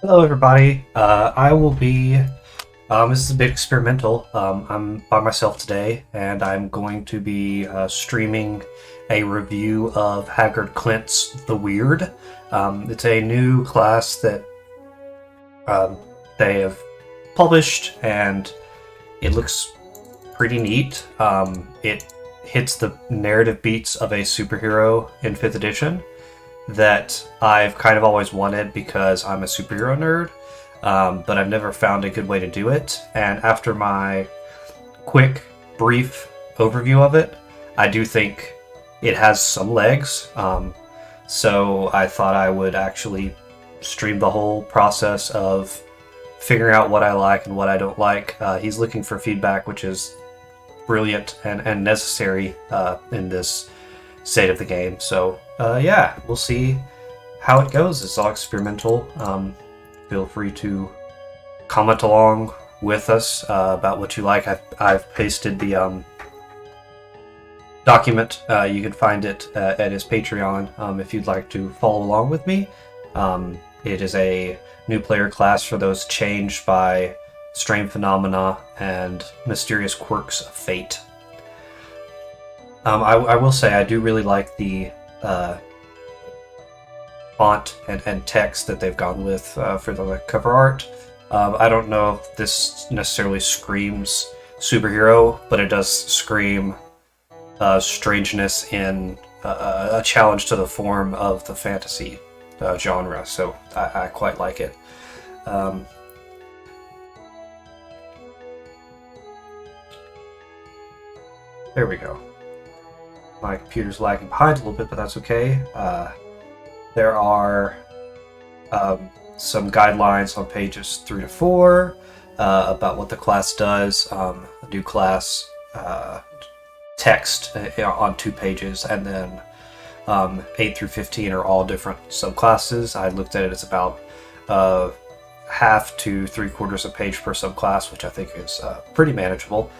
Hello, everybody. I will be. This is a bit experimental. I'm by myself today, and I'm going to be streaming a review of HaggardClint's The Wyrd. It's a new class that um, they have published, and it looks pretty neat. It hits the narrative beats of a superhero in 5th edition that I've kind of always wanted because I'm a superhero nerd, but I've never found a good way to do it. And after my quick, brief overview of it, I do think it has some legs. So I thought I would actually stream the whole process of figuring out what I like and what I don't like. He's looking for feedback, which is brilliant and necessary in this state of the game. So yeah, we'll see how it goes. It's all experimental. Feel free to comment along with us about what you like. I've pasted the document. You can find it at his Patreon if you'd like to follow along with me. It is a new player class for those changed by strange phenomena and mysterious quirks of fate. I will say I do really like the font and text that they've gone with for the cover art. I don't know if this necessarily screams superhero, but it does scream strangeness in a challenge to the form of the fantasy genre, so I quite like it. There we go. My computer's lagging behind a little bit, but that's okay. There are some guidelines on pages 3 to 4 about what the class does. The new class text on 2 pages, and then 8 through 15 are all different subclasses. I looked at it as about half to 3/4 a page per subclass, which I think is pretty manageable.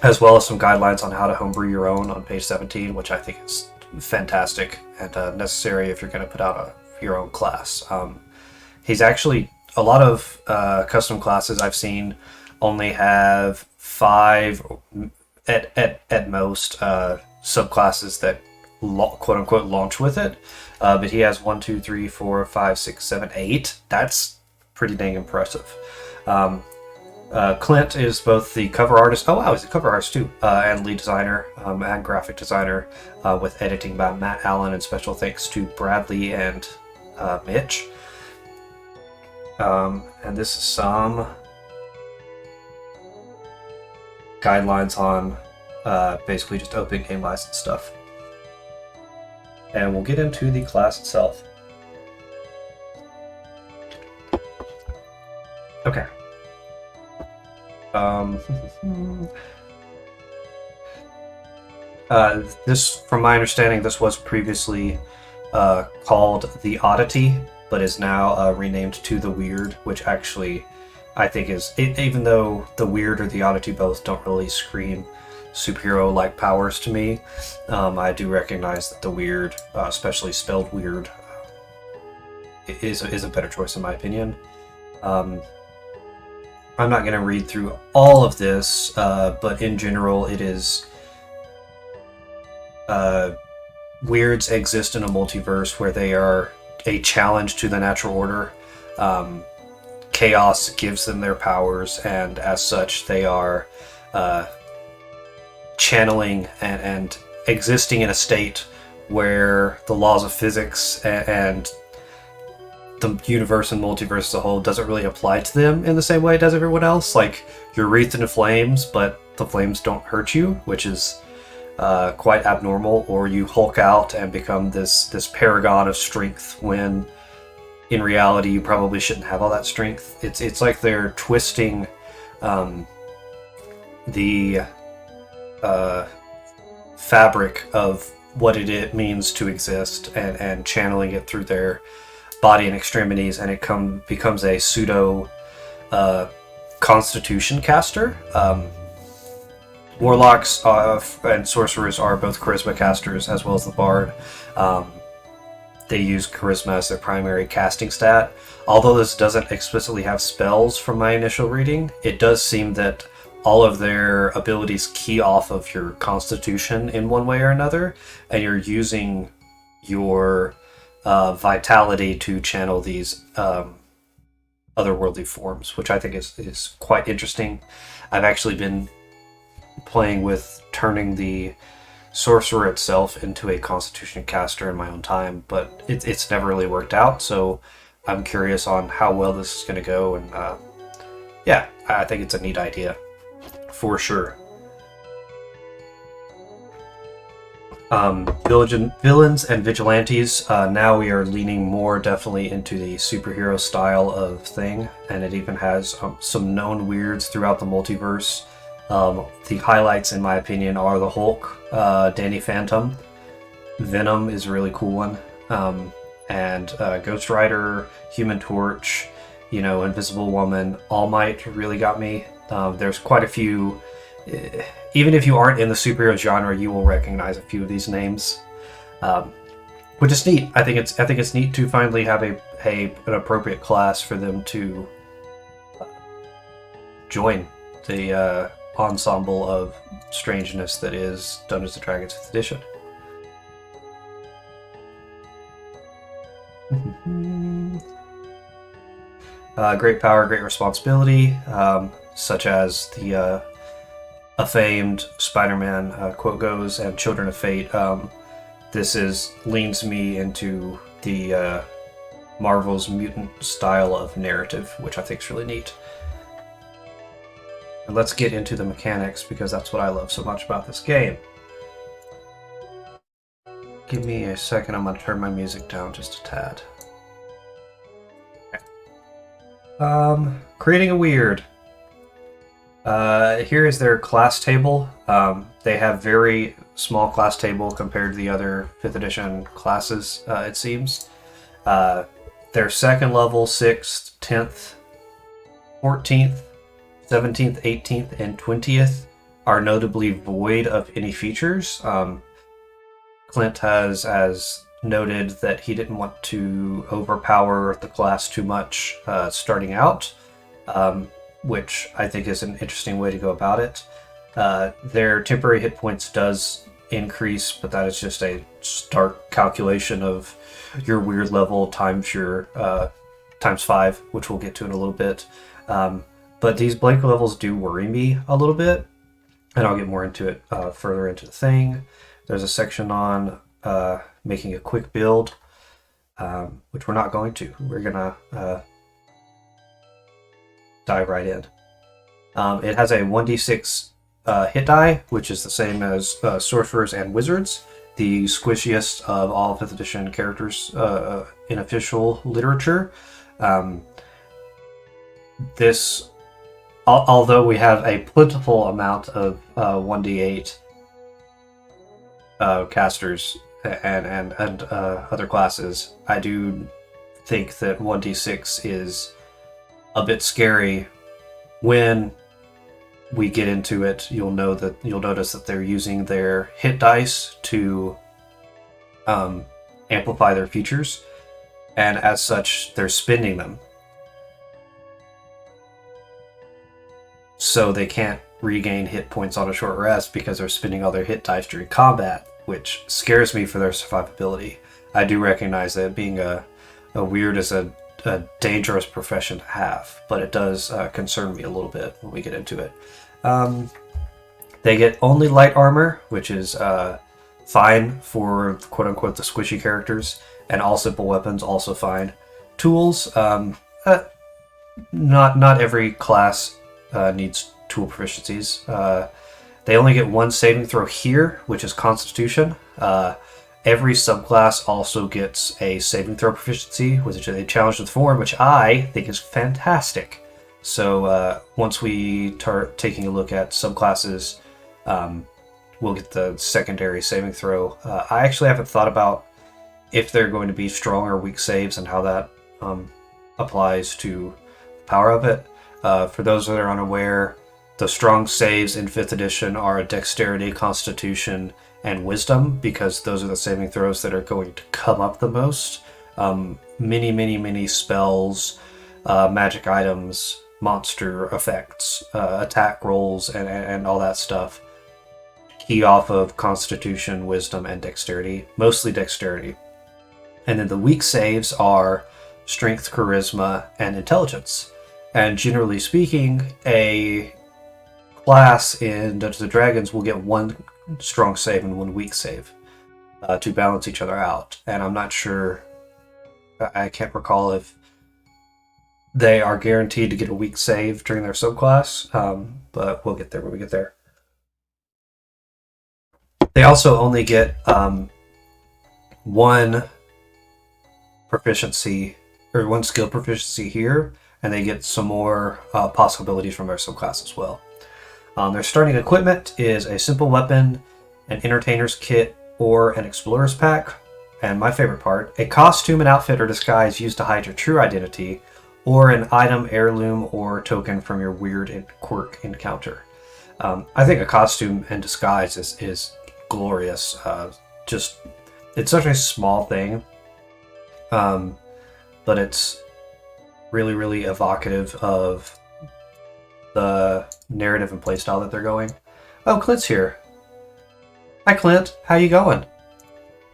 As well as some guidelines on how to homebrew your own on page 17, which I think is fantastic and necessary if you're going to put out your own class. He's actually, a lot of custom classes I've seen only have 5 at most subclasses that quote unquote launch with it, but he has 1, 2, 3, 4, 5, 6, 7, 8. That's pretty dang impressive. Clint is both the cover artist. Oh wow, he's a cover artist too, and lead designer and graphic designer, with editing by Matt Allen, and special thanks to Bradley and Mitch. And this is some guidelines on basically just open game license stuff. And we'll get into the class itself. Okay. This, from my understanding, this was previously called the Oddity, but is now renamed to the Wyrd, which actually I think is, even though the Wyrd or the Oddity both don't really scream superhero-like powers to me, I do recognize that the Wyrd, especially spelled weird, is a better choice in my opinion. I'm not going to read through all of this, but in general, it is Wyrds exist in a multiverse where they are a challenge to the natural order. Chaos gives them their powers, and as such, they are channeling and existing in a state where the laws of physics and the universe and multiverse as a whole doesn't really apply to them in the same way it does everyone else. Like, you're wreathed in flames, but the flames don't hurt you, which is quite abnormal. Or you Hulk out and become this paragon of strength when in reality you probably shouldn't have all that strength. It's like they're twisting the fabric of what it means to exist and channeling it through their body and extremities, and it becomes a pseudo constitution caster. Warlocks and sorcerers are both charisma casters as well as the bard. they use charisma as their primary casting stat. Although this doesn't explicitly have spells from my initial reading, it does seem that all of their abilities key off of your constitution in one way or another, and you're using your vitality to channel these otherworldly forms, which I think is quite interesting. I've actually been playing with turning the sorcerer itself into a constitution caster in my own time, but it's never really worked out, so I'm curious on how well this is going to go, and yeah, I think it's a neat idea for sure. Villains and vigilantes. Now we are leaning more definitely into the superhero style of thing, and it even has some known weirds throughout the multiverse. The highlights, in my opinion, are the Hulk, Danny Phantom, Venom is a really cool one, and Ghost Rider, Human Torch, Invisible Woman, All Might really got me. There's quite a few. Even if you aren't in the superhero genre, you will recognize a few of these names, which is neat. I think it's neat to finally have an appropriate class for them to join the ensemble of strangeness that is Dungeons & Dragons 5th edition. Great power, great responsibility, such as the famed Spider-Man quote goes, and Children of Fate. This leans me into the Marvel's mutant style of narrative, which I think is really neat. And let's get into the mechanics, because that's what I love so much about this game. Give me a second, I'm going to turn my music down just a tad. Okay. Creating a Wyrd. Here is their class table. They have very small class table compared to the other 5th edition classes, it seems. Their second level, 6th, 10th, 14th, 17th, 18th, and 20th are notably void of any features. Clint has noted that he didn't want to overpower the class too much starting out, which I think is an interesting way to go about it. Their temporary hit points does increase, but that is just a stark calculation of your Wyrd level times your times 5, which we'll get to in a little bit. But these blank levels do worry me a little bit, and I'll get more into it further into the thing. There's a section on making a quick build, which we're not going to. We're gonna dive right in. It has a 1d6 hit die, which is the same as sorcerers and wizards, the squishiest of all 5th edition characters in official literature. Although we have a plentiful amount of 1d8 casters and other classes, I do think that 1d6 is a bit scary. When we get into it, you'll notice that they're using their hit dice to amplify their features, and as such, they're spending them. So they can't regain hit points on a short rest because they're spending all their hit dice during combat, which scares me for their survivability. I do recognize that being a Wyrd is a dangerous profession to have, but it does concern me a little bit when we get into it. They get only light armor, which is fine for quote-unquote the squishy characters, and all simple weapons, also fine. Tools, not every class needs tool proficiencies. They only get one saving throw here, which is Constitution. Every subclass also gets a saving throw proficiency, which is a challenge with form, which I think is fantastic. So once we start taking a look at subclasses, we'll get the secondary saving throw. I actually haven't thought about if they're going to be strong or weak saves and how that applies to the power of it. For those that are unaware, The strong saves in 5th edition are Dexterity, Constitution, and Wisdom, because those are the saving throws that are going to come up the most. Many spells, magic items, monster effects, attack rolls, and all that stuff key off of Constitution, Wisdom, and Dexterity. Mostly Dexterity. And then the weak saves are Strength, Charisma, and Intelligence. And generally speaking, a class in Dungeons & Dragons will get 1 strong save and 1 weak save to balance each other out. And I'm not sure, I can't recall if they are guaranteed to get a weak save during their subclass, but we'll get there when we get there. They also only get 1 proficiency, or 1 skill proficiency here, and they get some more possibilities from their subclass as well. Their starting equipment is a simple weapon, an entertainer's kit, or an explorer's pack. And my favorite part, a costume, an outfit, or disguise used to hide your true identity, or an item, heirloom, or token from your Wyrd and Quirk encounter. I think a costume and disguise is glorious. It's such a small thing, but it's really evocative of the narrative and playstyle that they're going. Oh, Clint's here. Hi, Clint. How you going?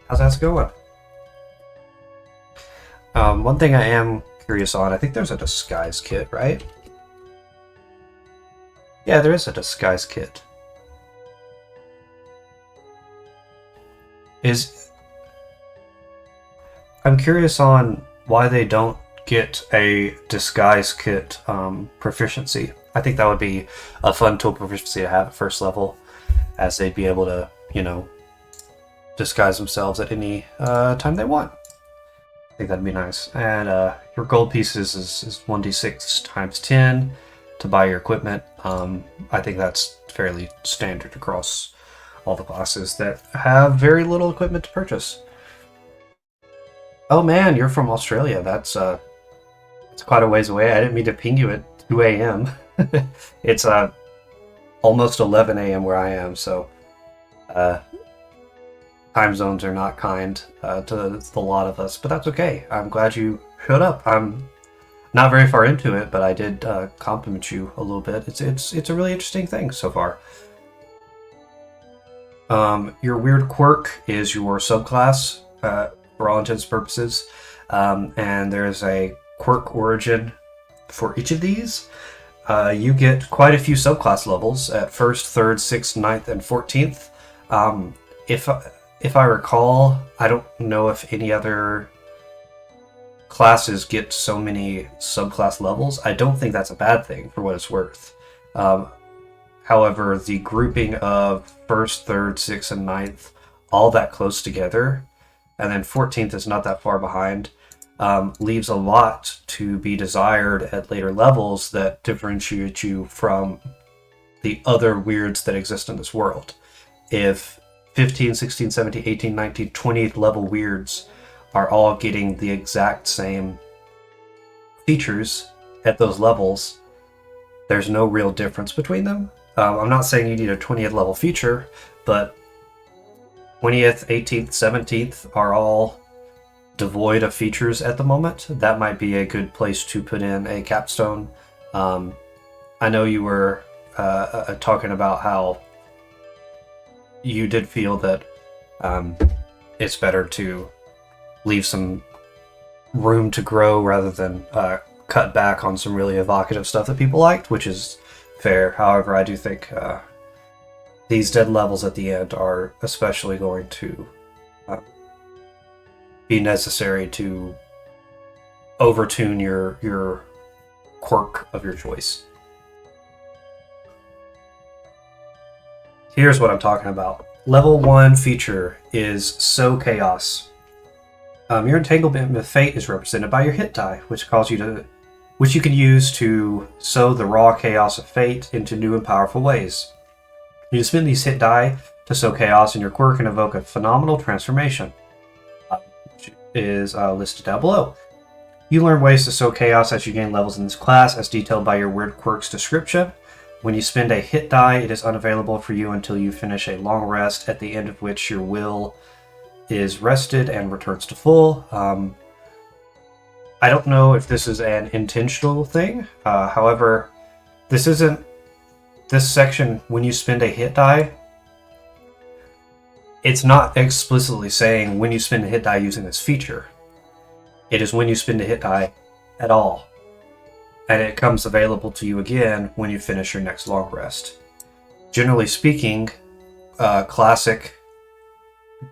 How's that going? One thing I am curious on, I think there's a disguise kit, right? Yeah, there is a disguise kit. I'm curious on why they don't get a disguise kit proficiency. I think that would be a fun tool proficiency to have at first level, as they'd be able to, disguise themselves at any time they want. I think that'd be nice. And your gold pieces is 1d6 times 10 to buy your equipment. I think that's fairly standard across all the classes that have very little equipment to purchase. Oh man, you're from Australia. That's quite a ways away. I didn't mean to ping you at 2 a.m. It's almost 11 a.m. where I am, so time zones are not kind to the lot of us, but that's okay. I'm glad you showed up. I'm not very far into it, but I did compliment you a little bit. It's a really interesting thing so far. Your Wyrd Quirk is your subclass for all intents and purposes, and there's a Quirk origin for each of these. You get quite a few subclass levels at 1st, 3rd, 6th, 9th, and 14th. If I recall, I don't know if any other classes get so many subclass levels. I don't think that's a bad thing for what it's worth. However, the grouping of 1st, 3rd, 6th, and 9th, all that close together, and then 14th is not that far behind, leaves a lot to be desired at later levels that differentiate you from the other Wyrds that exist in this world. If 15, 16, 17, 18, 19, 20th level Wyrds are all getting the exact same features at those levels, there's no real difference between them. I'm not saying you need a 20th level feature, but 20th, 18th, 17th are all devoid of features at the moment. That might be a good place to put in a capstone. I know you were talking about how you did feel that it's better to leave some room to grow rather than cut back on some really evocative stuff that people liked, which is fair. However, I do think these dead levels at the end are especially going to be necessary to overtune your quirk of your choice. Here's what I'm talking about. Level 1 feature is Sow Chaos. Your entanglement with fate is represented by your hit die, which you can use to sow the raw chaos of fate into new and powerful ways. You spend these hit die to sow chaos in your quirk and evoke a phenomenal transformation, which is listed down below. You learn ways to sow chaos as you gain levels in this class, as detailed by your Wyrd Quirk's description. When you spend a hit die, it is unavailable for you until you finish a long rest, at the end of which your will is rested and returns to full. I don't know if this is an intentional thing. However, this section, when you spend a hit die, it's not explicitly saying when you spend a hit die using this feature. It is when you spend a hit die at all. And it comes available to you again when you finish your next long rest. Generally speaking, classic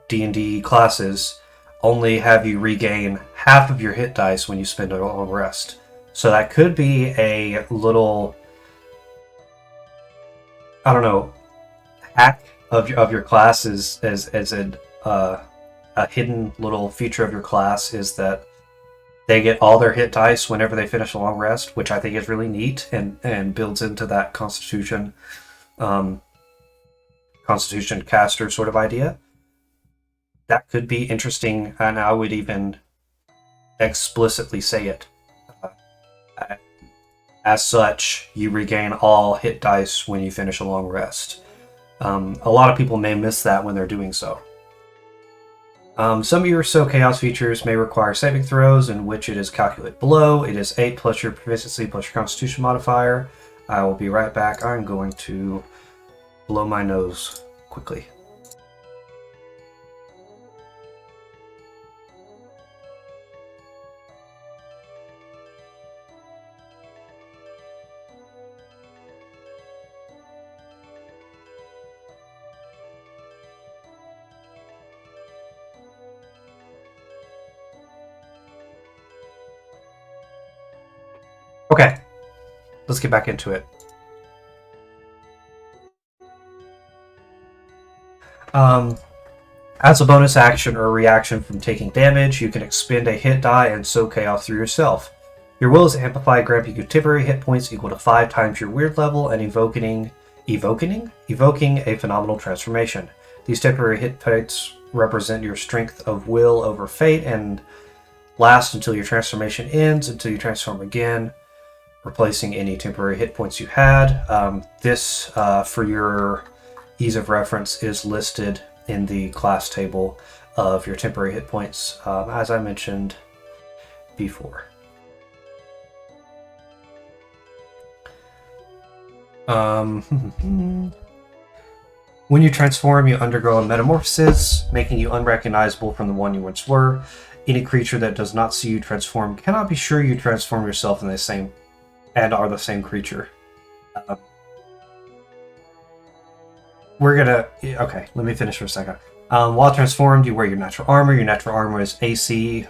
D&D classes only have you regain half of your hit dice when you spend a long rest. So that could be a little, I don't know, hack of your class as a hidden little feature of your class is that they get all their hit dice whenever they finish a long rest, which I think is really neat and builds into that Constitution caster sort of idea. That could be interesting, and I would even explicitly say it. As such, you regain all hit dice when you finish a long rest. A lot of people may miss that when they're doing so. Some of your So Chaos features may require saving throws, in which it is calculated below. It is 8 plus your proficiency plus your constitution modifier. I will be right back. I'm going to blow my nose quickly. Okay, let's get back into it. As a bonus action or reaction from taking damage, you can expend a hit die and sow chaos through yourself. Your will is amplified, granting you temporary hit points equal to 5 times your Wyrd level and evoking a phenomenal transformation. These temporary hit points represent your strength of will over fate and last until your transformation ends, until you transform again, replacing any temporary hit points you had. This, for your ease of reference, is listed in the class table of your temporary hit points, as I mentioned before. When you transform, you undergo a metamorphosis, making you unrecognizable from the one you once were. Any creature that does not see you transform cannot be sure you transform yourself in the same and are the same creature. Okay, let me finish for a second. While transformed, you wear your natural armor. Your natural armor is AC,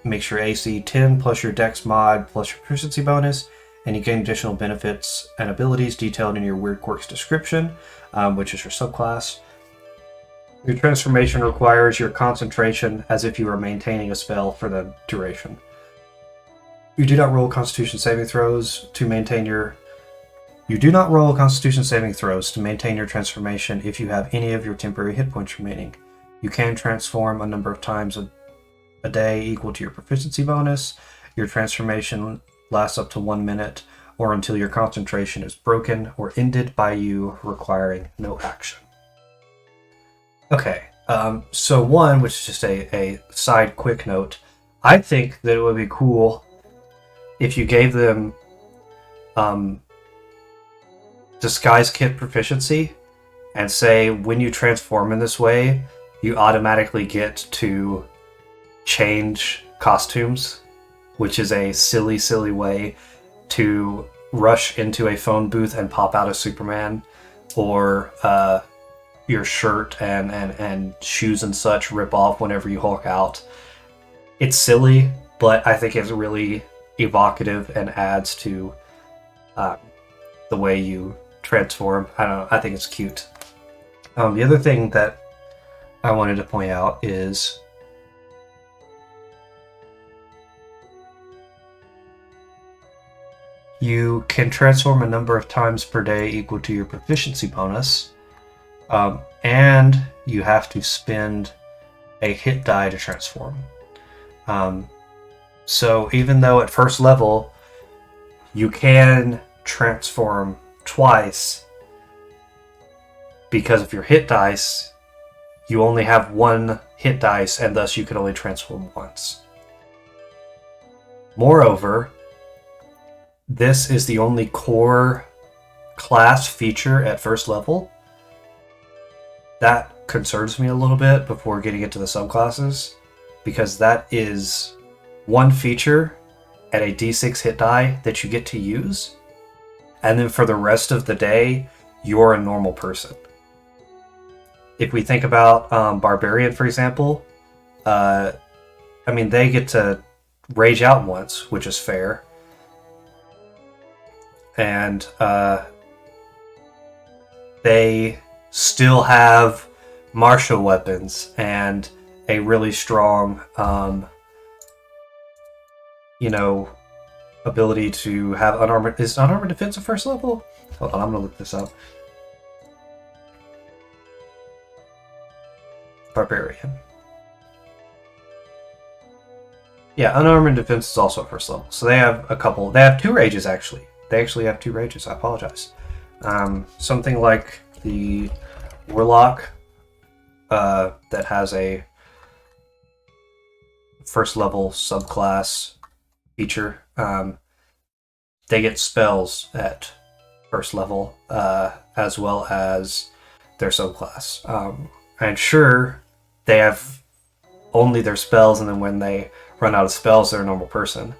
makes your AC 10 plus your Dex mod plus your proficiency bonus, and you gain additional benefits and abilities detailed in your Wyrd Quirks description, which is your subclass. Your transformation requires your concentration as if you were maintaining a spell for the duration. You do not roll Constitution saving throws to maintain your transformation if you have any of your temporary hit points remaining. You can transform a number of times a day equal to your proficiency bonus. Your transformation lasts up to 1 minute or until your concentration is broken or ended by you requiring no action. Okay, so one, which is just a side quick note, I think that it would be cool if you gave them disguise kit proficiency and say when you transform in this way, you automatically get to change costumes, which is a silly way to rush into a phone booth and pop out as Superman, or your shirt and shoes and such rip off whenever you Hulk out. It's silly, but I think it's really evocative and adds to the way you transform. I don't know, I think it's cute. The other thing that I wanted to point out is you can transform a number of times per day equal to your proficiency bonus, and you have to spend a hit die to transform. So even though at first level you can transform twice because of your hit dice. You only have one hit dice, and thus you can only transform once. Moreover, this is the only core class feature at first level. That concerns me a little bit before getting into the subclasses, because that is one feature at a d6 hit die that you get to use, and then for the rest of the day, you're a normal person. If we think about Barbarian, for example, I mean, they get to rage out once, which is fair. And they still have martial weapons and a really strong, ability to have unarmored... Is unarmored defense at first level? Hold on, I'm going to look this up. Barbarian. Yeah, unarmored defense is also at first level. So they have a couple... They have 2 rages, actually. They actually have 2 rages. I apologize. Something like the Warlock that has a first level subclass feature. They get spells at first level as well as their subclass. And sure, they have only their spells, and then when they run out of spells, they're a normal person.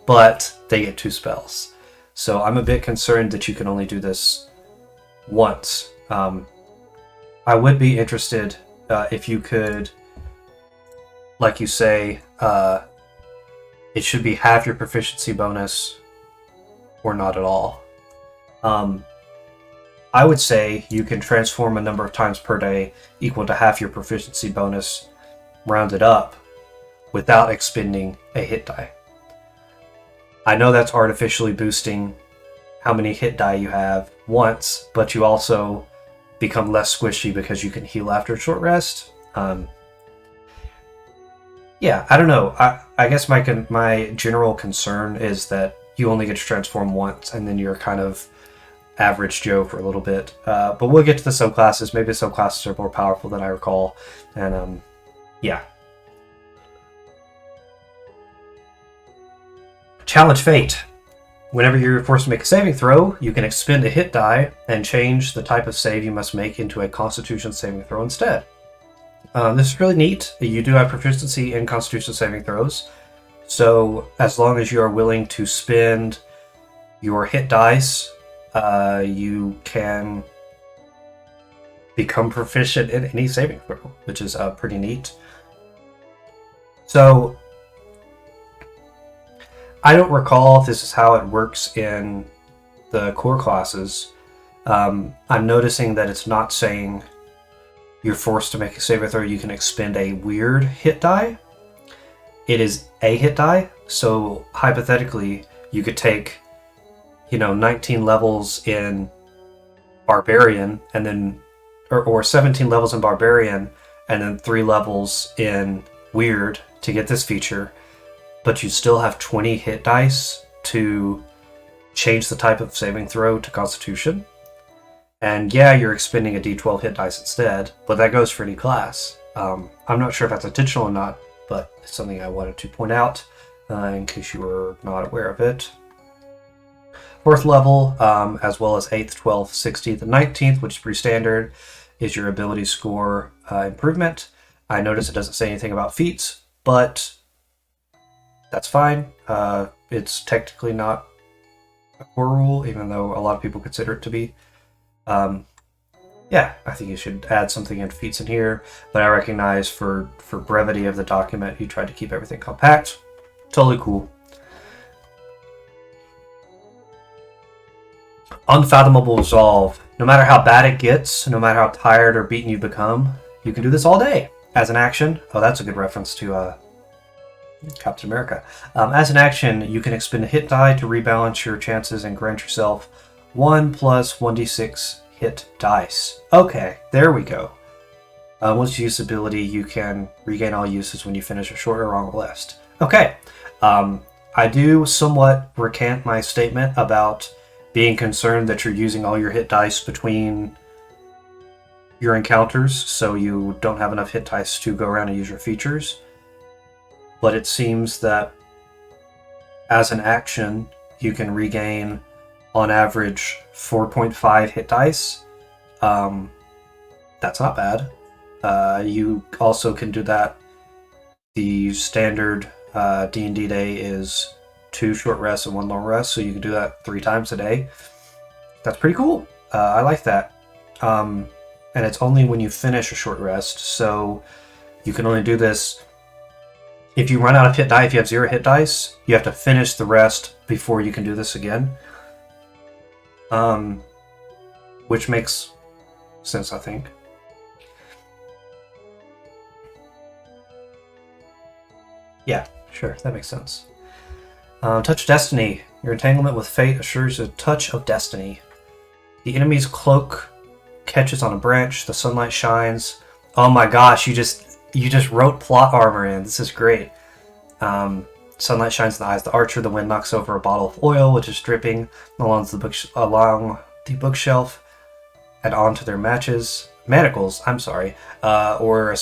But they get 2 spells. So I'm a bit concerned that you can only do this once. I would be interested if you could, like you say, it should be half your proficiency bonus or not at all. I would say you can transform a number of times per day equal to half your proficiency bonus rounded up without expending a hit die. I know that's artificially boosting how many hit die you have once, but you also become less squishy because you can heal after a short rest. Yeah, I don't know. I guess my general concern is that you only get to transform once, and then you're kind of average Joe for a little bit. But we'll get to the subclasses. Maybe the subclasses are more powerful than I recall. And yeah. Challenge Fate. Whenever you're forced to make a saving throw, you can expend a hit die and change the type of save you must make into a Constitution saving throw instead. This is really neat. You do have proficiency in Constitution saving throws, so as long as you are willing to spend your hit dice, you can become proficient in any saving throw, which is pretty neat. So I don't recall if this is how it works in the core classes. I'm noticing that it's not saying you're forced to make a saving throw. You can expend a Wyrd hit die. It is a hit die, so hypothetically, you could take, 19 levels in Barbarian, and then, or 17 levels in Barbarian, and then 3 levels in Wyrd to get this feature, but you still have 20 hit dice to change the type of saving throw to Constitution. And yeah, you're expending a d12 hit dice instead, but that goes for any class. I'm not sure if that's intentional or not, but it's something I wanted to point out in case you were not aware of it. 4th level, as well as 8th, 12th, 16th, and 19th, which is pretty standard, is your ability score improvement. I notice it doesn't say anything about feats, but that's fine. It's technically not a core rule, even though a lot of people consider it to be. Yeah, I think you should add something in feats in here, but I recognize for brevity of the document, you tried to keep everything compact. Totally cool. Unfathomable Resolve. No matter how bad it gets, no matter how tired or beaten you become, you can do this all day. As an action, oh, that's a good reference to Captain America. As an action, you can expend a hit die to rebalance your chances and grant yourself 1 plus 1d6 hit dice. Okay, there we go. Once you use ability, you can regain all uses when you finish a short or long rest. Okay, I do somewhat recant my statement about being concerned that you're using all your hit dice between your encounters, so you don't have enough hit dice to go around and use your features. But it seems that as an action, you can regain, on average, 4.5 hit dice. That's not bad. You also can do that. The standard D&D day is 2 short rests and 1 long rest, so you can do that 3 times a day. That's pretty cool. I like that. And it's only when you finish a short rest, so you can only do this if you run out of hit die. If you have 0 hit dice, you have to finish the rest before you can do this again. Which makes sense, I think. Yeah, sure, that makes sense. Touch Destiny. Your entanglement with fate assures a touch of destiny. The enemy's cloak catches on a branch. The sunlight shines. Oh my gosh, you just wrote plot armor in. This is great. Sunlight shines in the eyes of the archer. The wind knocks over a bottle of oil, which is dripping along the bookshelf and onto their manacles. Or a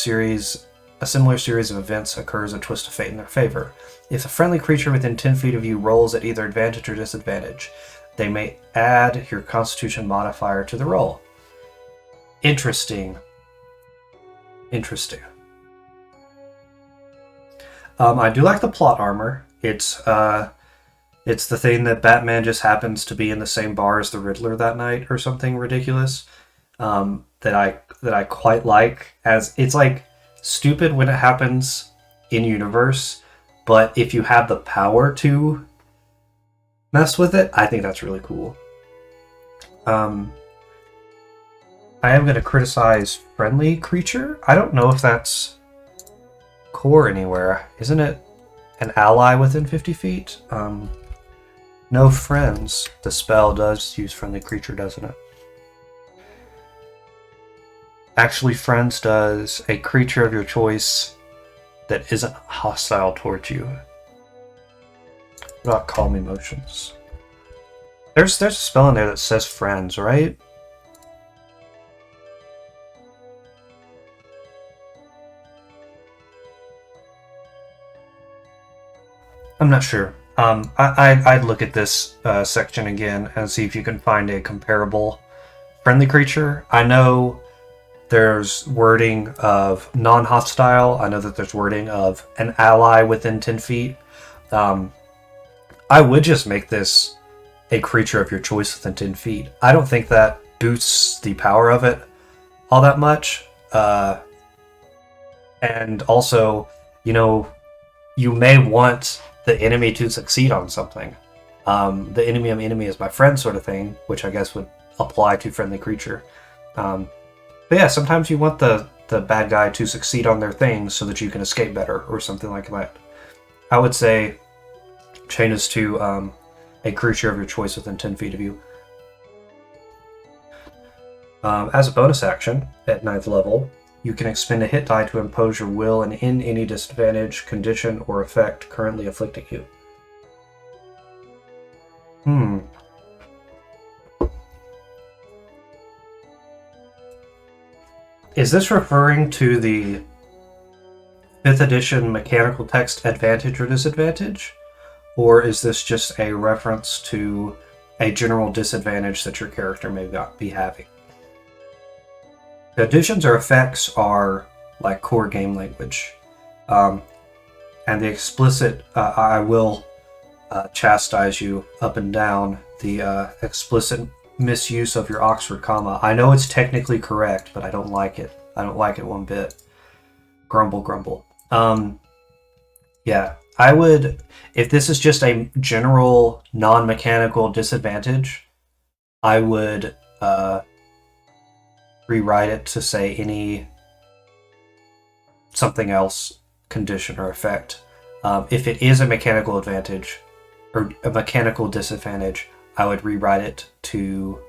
similar series of events occurs, a twist of fate in their favor. If a friendly creature within 10 feet of you rolls at either advantage or disadvantage, they may add your Constitution modifier to the roll. Interesting. I do like the plot armor. It's the thing that Batman just happens to be in the same bar as the Riddler that night, or something ridiculous. That I quite like. As it's like stupid when it happens in universe, but if you have the power to mess with it, I think that's really cool. I am going to criticize friendly creature. I don't know if that's core anywhere. Isn't it an ally within 50 feet? No friends. The spell does use friendly creature, doesn't it? Actually, friends does a creature of your choice that isn't hostile towards you. What about calm emotions? There's a spell in there that says friends, right? I'm not sure. I'd look at this section again and see if you can find a comparable friendly creature. I know there's wording of non-hostile. I know that there's wording of an ally within 10 feet. I would just make this a creature of your choice within 10 feet. I don't think that boosts the power of it all that much. And also, you may want the enemy to succeed on something. The enemy of enemy is my friend sort of thing, which I guess would apply to friendly creature. But yeah, sometimes you want the bad guy to succeed on their things so that you can escape better or something like that. I would say change this to a creature of your choice within 10 feet of you. As a bonus action, at 9th level, you can expend a hit die to impose your will and end any disadvantage, condition, or effect currently afflicting you. Is this referring to the 5th edition mechanical text advantage or disadvantage? Or is this just a reference to a general disadvantage that your character may not be having? The additions or effects are like core game language. And the explicit, I will chastise you up and down, the explicit misuse of your Oxford comma. I know it's technically correct, but I don't like it. I don't like it one bit. Grumble, grumble. Yeah, I would, if this is just a general non-mechanical disadvantage, I would rewrite it to say any something else, condition or effect. If it is a mechanical advantage or a mechanical disadvantage, I would rewrite it to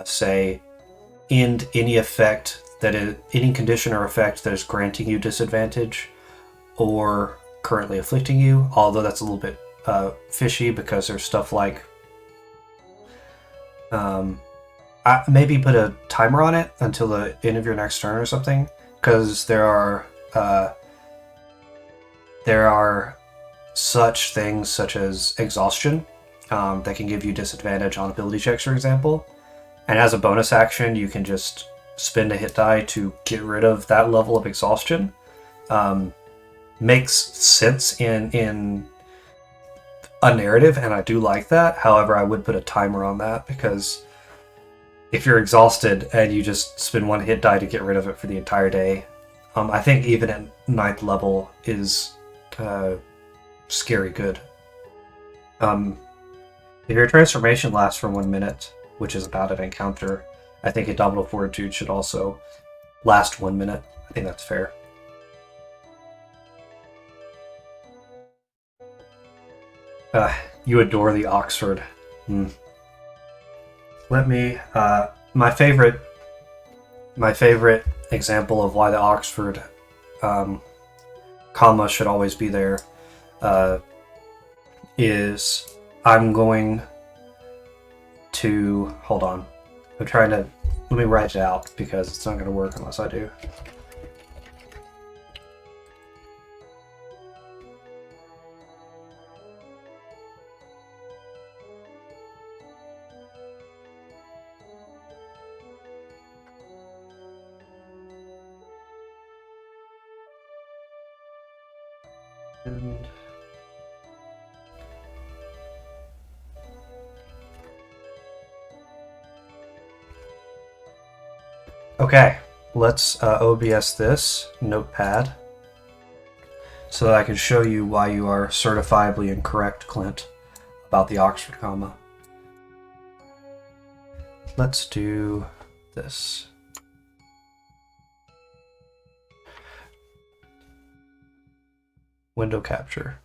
say end any effect that is any condition or effect that is granting you disadvantage or currently afflicting you. Although that's a little bit fishy because there's stuff like Maybe put a timer on it until the end of your next turn or something, because there are such things such as exhaustion that can give you disadvantage on ability checks, for example. And as a bonus action, you can just spend a hit die to get rid of that level of exhaustion. Makes sense in a narrative, and I do like that. However, I would put a timer on that, because if you're exhausted and you just spend one hit die to get rid of it for the entire day, I think even at 9th level is scary good. If your transformation lasts for 1 minute, which is about an encounter, I think Indomitable Fortitude should also last 1 minute. I think that's fair. You adore the Oxford. Let me. My favorite example of why the Oxford comma should always be there is I'm going to hold on. I'm trying to let me write it out because it's not going to work unless I do. Okay, let's OBS this notepad so that I can show you why you are certifiably incorrect, Clint, about the Oxford comma. Let's do this. Window capture.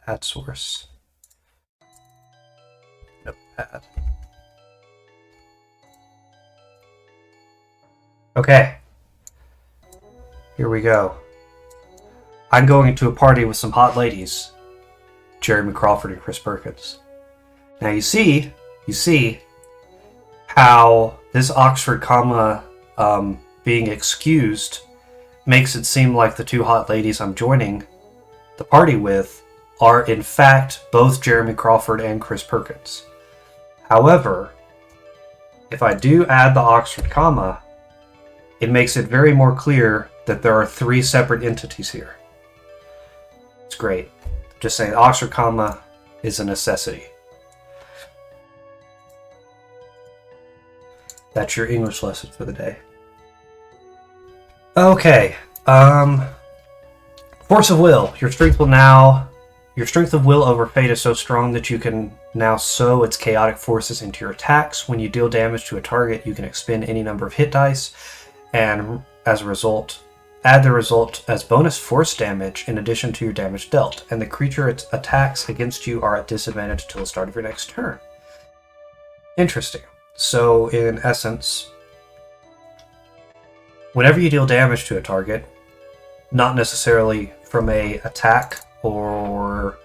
Add source. Notepad. Okay. Here we go. I'm going to a party with some hot ladies. Jeremy Crawford and Chris Perkins. Now you see how this Oxford comma being excused makes it seem like the two hot ladies I'm joining the party with are in fact both Jeremy Crawford and Chris Perkins. However, if I do add the Oxford comma, it makes it very more clear that there are three separate entities here. It's great. Just saying, Oxford comma is a necessity. That's your English lesson for the day. Okay. Force of will. Your strength of will over fate is so strong that you can now sow its chaotic forces into your attacks. When you deal damage to a target, you can expend any number of hit dice, and as a result, add the result as bonus force damage in addition to your damage dealt, and the creature attacks against you are at disadvantage until the start of your next turn. Interesting. So, in essence, whenever you deal damage to a target, not necessarily from a attack, or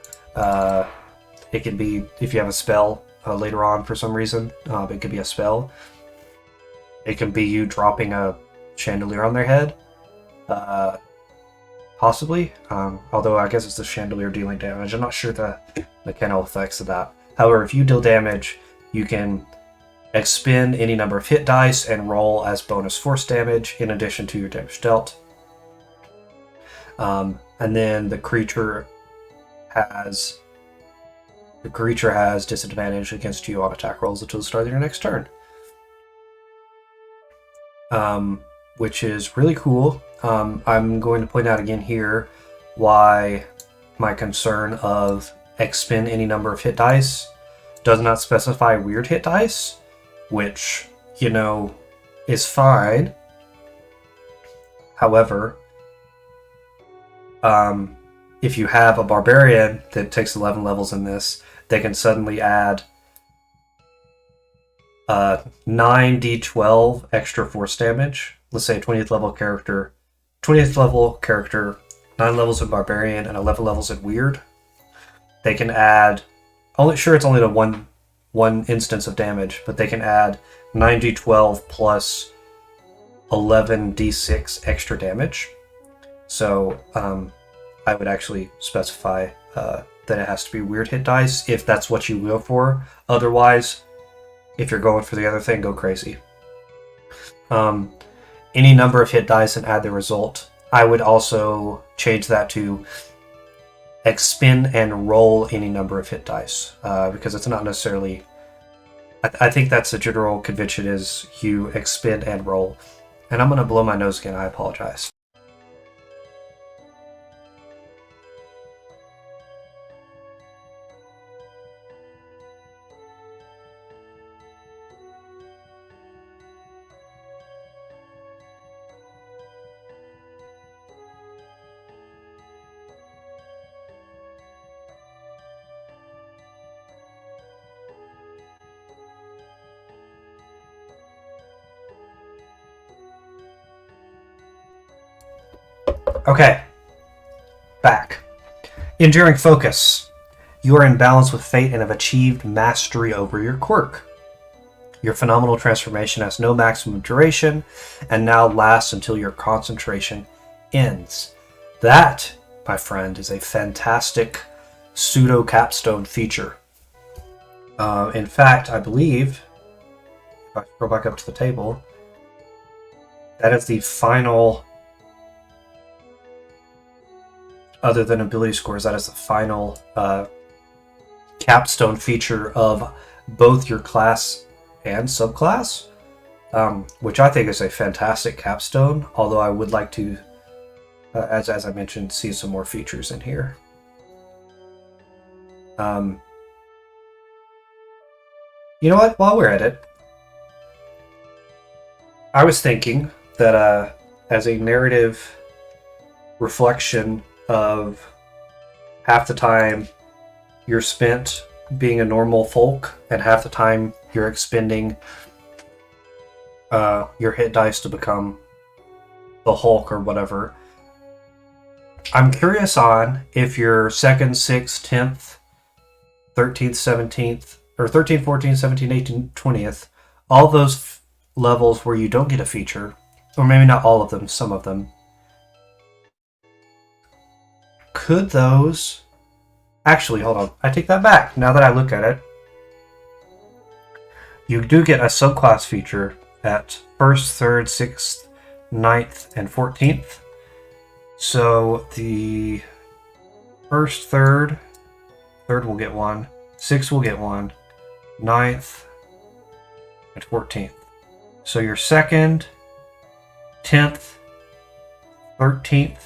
it can be if you have a spell later on for some reason, it could be a spell. It can be you dropping a chandelier on their head, possibly, although I guess it's the chandelier dealing damage. I'm not sure the mechanical effects of that. However, if you deal damage, you can expend any number of hit dice and roll as bonus force damage in addition to your damage dealt. And then the creature has disadvantage against you on attack rolls until the start of your next turn. Which is really cool. I'm going to point out again here why my concern of expend any number of hit dice does not specify weird hit dice, which, is fine. However, if you have a barbarian that takes 11 levels in this, they can suddenly add 9d12 extra force damage. Let's say 20th level character, 9 levels in barbarian and 11 levels in weird. They can add, it's only the one one instance of damage, but they can add 9d12 plus 11d6 extra damage. So I would actually specify that it has to be Wyrd hit dice if that's what you go for. Otherwise, if you're going for the other thing, go crazy. Any number of hit dice and add the result. I would also change that to expend and roll any number of hit dice, because it's not necessarily... I think that's the general convention, is you expend and roll. And I'm going to blow my nose again, I apologize. Okay, back. Enduring focus. You are in balance with fate and have achieved mastery over your quirk. Your phenomenal transformation has no maximum duration and now lasts until your concentration ends. That, my friend, is a fantastic pseudo capstone feature. In fact, I believe, if I go back up to the table, that is the final... Other than ability scores, that is the final capstone feature of both your class and subclass, which I think is a fantastic capstone, although I would like to, as I mentioned, see some more features in here. You know what? While we're at it, I was thinking that as a narrative reflection of half the time you're spent being a normal folk and half the time you're expending your hit dice to become the Hulk or whatever. I'm curious on if your 2nd, 6th, 10th, 13th, 17th, or 13th, 14th, 17th, 18th, 20th, all those levels where you don't get a feature, or maybe not all of them, some of them, could those... Actually, hold on. I take that back. Now that I look at it, you do get a subclass feature at 1st, 3rd, 6th, 9th, and 14th. So the 1st, 3rd will get one, 6th will get one, 9th, and 14th. So your 2nd, 10th, 13th,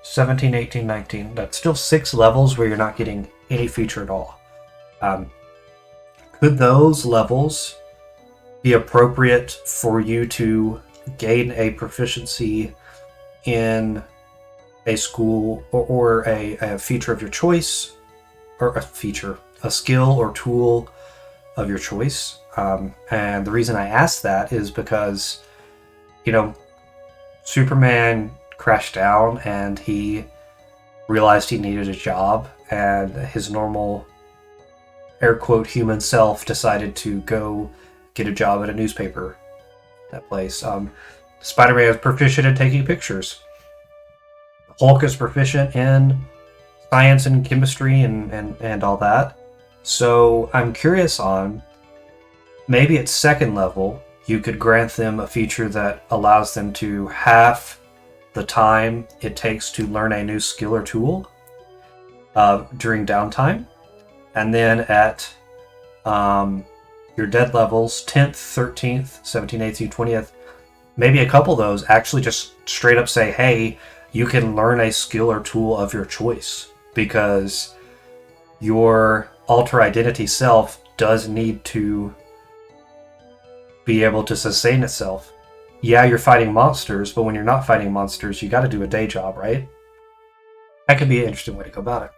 17, 18, 19. That's still 6 levels where you're not getting any feature at all. Could those levels be appropriate for you to gain a proficiency in a school or a feature of your choice, or a skill or tool of your choice? And the reason I ask that is because, Superman crashed down and he realized he needed a job, and his normal, air quote, human self decided to go get a job at a newspaper, that place. Spider-Man is proficient in taking pictures. Hulk is proficient in science and chemistry and all that. So I'm curious on, maybe at 2nd level you could grant them a feature that allows them to half the time it takes to learn a new skill or tool during downtime. And then at your dead levels, 10th, 13th, 17th, 18th, 20th, maybe a couple of those actually just straight up say, hey, you can learn a skill or tool of your choice, because your alter identity self does need to be able to sustain itself. Yeah, you're fighting monsters, but when you're not fighting monsters, you got to do a day job, right? That could be an interesting way to go about it.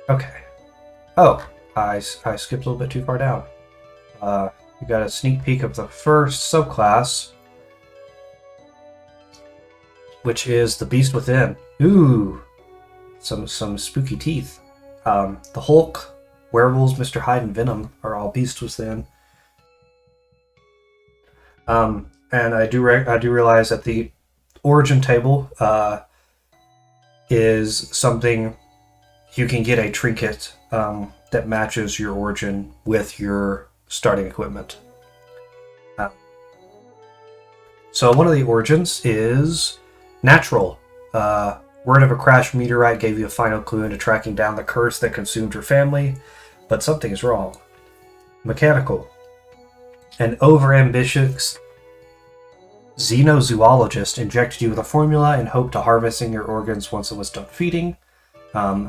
Okay. Oh, I skipped a little bit too far down. You got a sneak peek of the first subclass, which is the Beast Within. Ooh, some spooky teeth. The Hulk, werewolves, Mr. Hyde, and Venom are all beasts within. And I do realize that the origin table is something you can get a trinket that matches your origin with your starting equipment. So one of the origins is natural. Word of a crashed meteorite gave you a final clue into tracking down the curse that consumed your family, but something is wrong. Mechanical. An overambitious xenozoologist injected you with a formula and hoped to harvesting your organs once it was done feeding.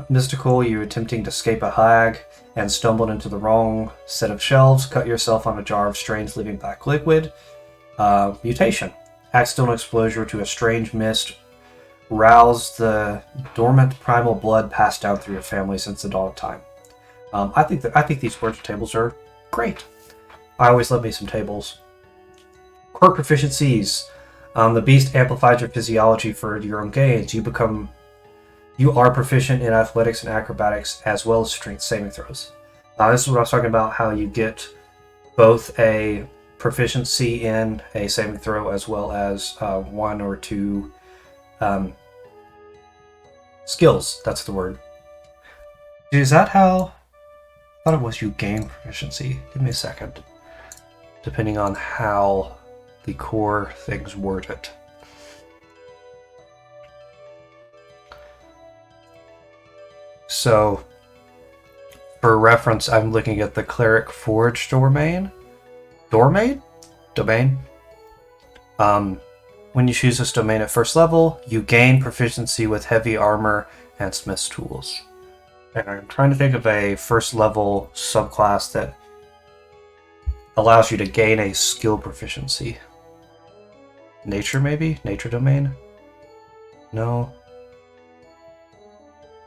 Mystical, you attempting to escape a hag and stumbled into the wrong set of shelves, cut yourself on a jar of strange living black liquid. Mutation. Accidental exposure to a strange mist roused the dormant primal blood passed down through your family since the dawn of time. I think these origin tables are great. I always love me some tables. Quirk Proficiencies. The beast amplifies your physiology for your own gains. You are proficient in athletics and acrobatics as well as strength saving throws. This is what I was talking about, how you get both a proficiency in a saving throw as well as 1 or 2 skills. That's the word. Is that how? I thought it was you gain proficiency. Give me a second. Depending on how the core things word it. So, for reference, I'm looking at the Cleric Forge domain. Domain? When you choose this domain at first level, you gain proficiency with heavy armor and smith's tools. And I'm trying to think of a first level subclass that allows you to gain a skill proficiency. Nature, maybe? Nature domain? No.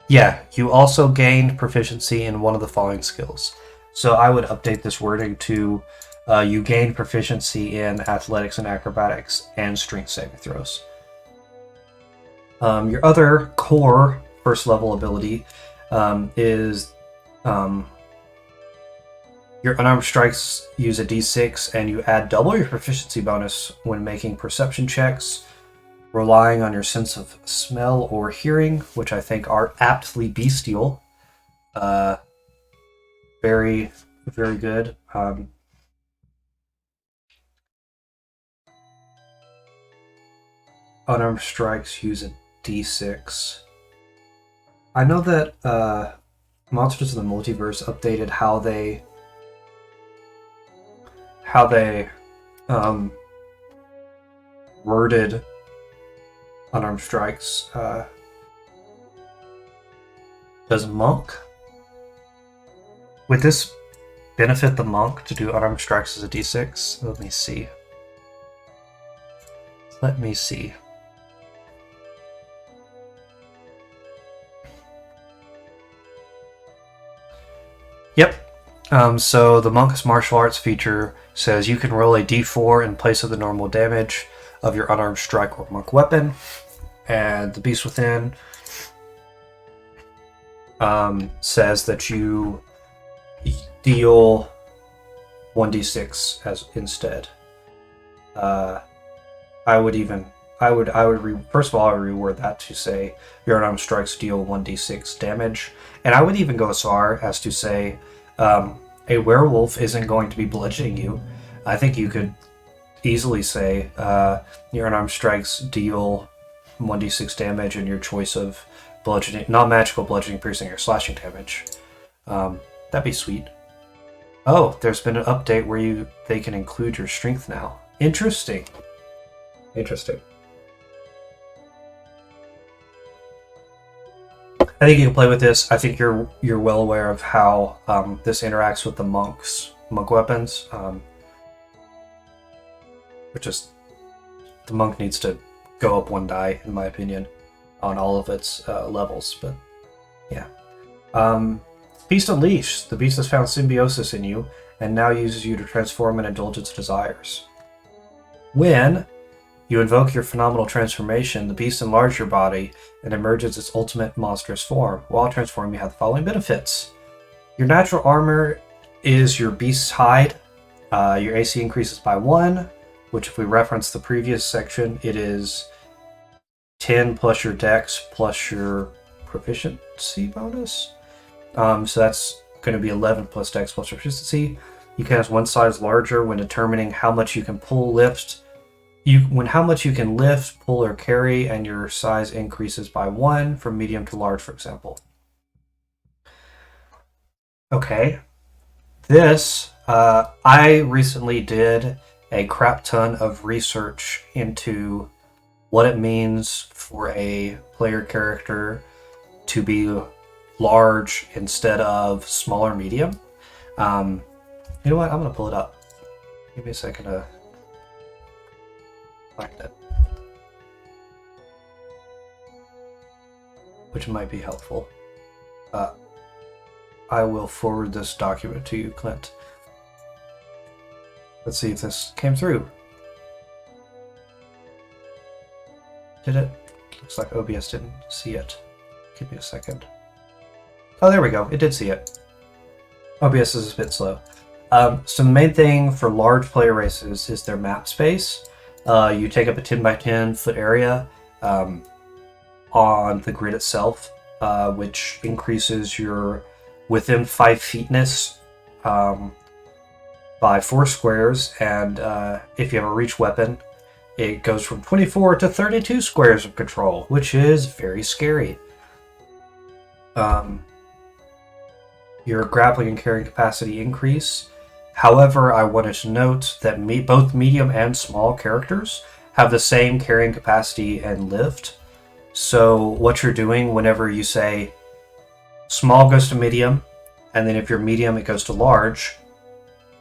Yeah, you also gained proficiency in one of the following skills. So I would update this wording to you gain proficiency in athletics and acrobatics and strength saving throws. Your other core first level ability is your unarmed strikes use a d6 and you add double your proficiency bonus when making perception checks, relying on your sense of smell or hearing, which I think are aptly bestial. Very, very good. Unarmed strikes use a d6. I know that Monsters of the Multiverse updated how they worded unarmed strikes. Does monk? Would this benefit the monk to do unarmed strikes as a d6? Let me see. Yep. So the Monk's Martial Arts feature says you can roll a d4 in place of the normal damage of your unarmed strike or monk weapon. And the Beast Within says that you deal 1d6 as instead. First of all, I would reword that to say your unarmed strikes deal 1d6 damage. And I would even go as far as to say a werewolf isn't going to be bludgeoning you. I think you could easily say your unarmed strikes deal 1d6 damage and your choice of bludgeoning, not magical bludgeoning, piercing, or slashing damage. That'd be sweet. Oh, there's been an update where they can include your strength now. Interesting. I think you can play with this. I think you're well aware of how this interacts with the monk weapons. Which is, the monk needs to go up 1 die, in my opinion, on all of its levels. But yeah, Beast Unleashed. The beast has found symbiosis in you and now uses you to transform and indulge its desires. When You invoke your phenomenal transformation. The beast enlarges your body and emerges its ultimate monstrous form. While transforming, you have the following benefits. Your natural armor is your beast's hide. Your AC increases by 1, which if we reference the previous section, it is 10 plus your dex plus your proficiency bonus. So that's going to be 11 plus dex plus proficiency. You cast one size larger when determining how much you can pull, lift. How much you can lift, pull, or carry, and your size increases by 1 from medium to large, for example. Okay. This, I recently did a crap ton of research into what it means for a player character to be large instead of small or medium. You know what? I'm going to pull it up. Give me a second to find it. Which might be helpful. I will forward this document to you, Clint. Let's see if this came through. Did it? Looks like OBS didn't see it. Give me a second. Oh, there we go. It did see it. OBS is a bit slow. So the main thing for large player races is their map space. You take up a 10 by 10 foot area on the grid itself, which increases your within 5 feetness by 4 squares, and if you have a reach weapon, it goes from 24 to 32 squares of control, which is very scary. Your grappling and carrying capacity increase. However, I wanted to note that both medium and small characters have the same carrying capacity and lift. So what you're doing whenever you say small goes to medium, and then if you're medium, it goes to large.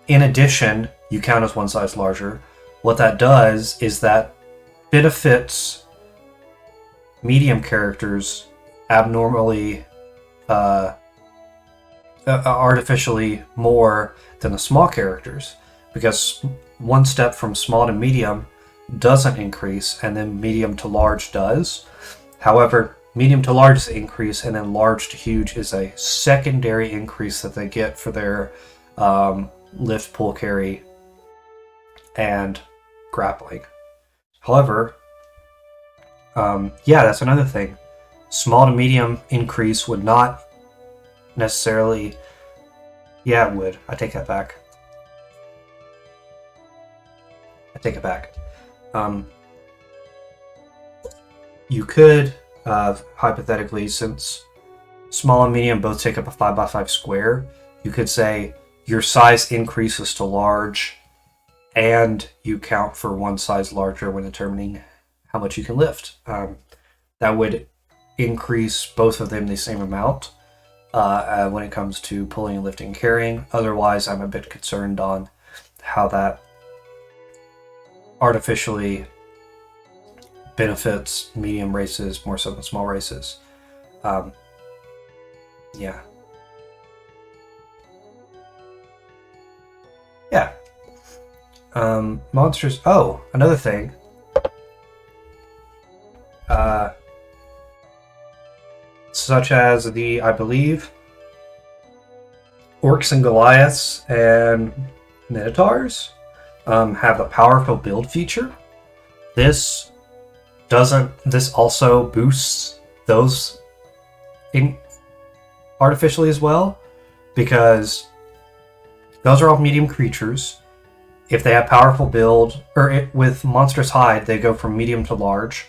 In addition, you count as one size larger. What that does is that benefits medium characters abnormally, artificially more than the small characters, because one step from small to medium doesn't increase, and then medium to large does. However, medium to large is the increase, and then large to huge is a secondary increase that they get for their lift, pull, carry, and grappling. However, yeah, that's another thing. Small to medium increase would not necessarily... Yeah, it would. I take that back. You could, hypothetically, since small and medium both take up a 5 by 5 square, you could say your size increases to large, and you count for one size larger when determining how much you can lift. That would increase both of them the same amount when it comes to pulling, lifting, and carrying. Otherwise, I'm a bit concerned on how that artificially benefits medium races more so than small races. Yeah. Yeah. Monsters. Oh, another thing. Such as I believe, Orcs and Goliaths and Minotaurs have a powerful build feature. This also boosts those artificially as well, because those are all medium creatures. If they have powerful build, with Monstrous Hide, they go from medium to large,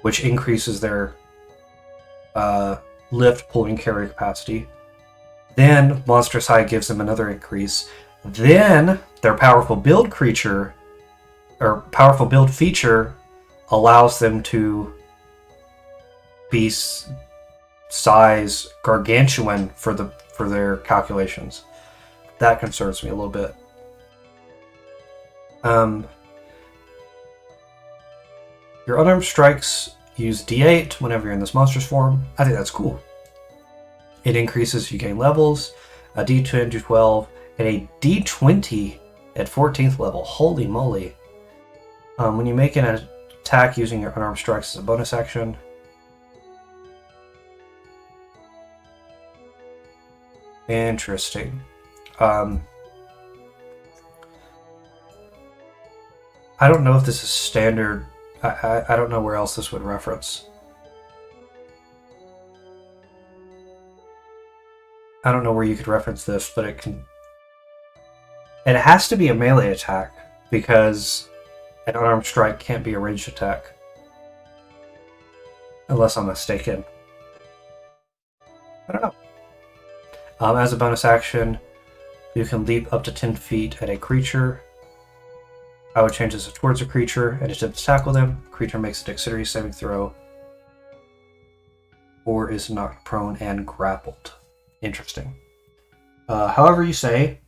which increases their lift, pull, and carry capacity. Then Monstrous Hide gives them another increase. Then their powerful build feature allows them to be size gargantuan for their calculations. That concerns me a little bit. Your unarmed strikes use D8 whenever you're in this monstrous form. I think that's cool. It increases you gain levels, a D10 to 12, and a D20 at 14th level. Holy moly. When you make an attack using your unarmed strikes as a bonus action. Interesting. I don't know if this is standard. I don't know where else this would reference. I don't know where you could reference this, but it can... It has to be a melee attack, because an unarmed strike can't be a ranged attack. Unless I'm mistaken. I don't know. As a bonus action, you can leap up to 10 feet at a creature. I would change this towards a creature and attempt to tackle them. Creature makes a dexterity saving throw, or is knocked prone and grappled. Interesting. However you say,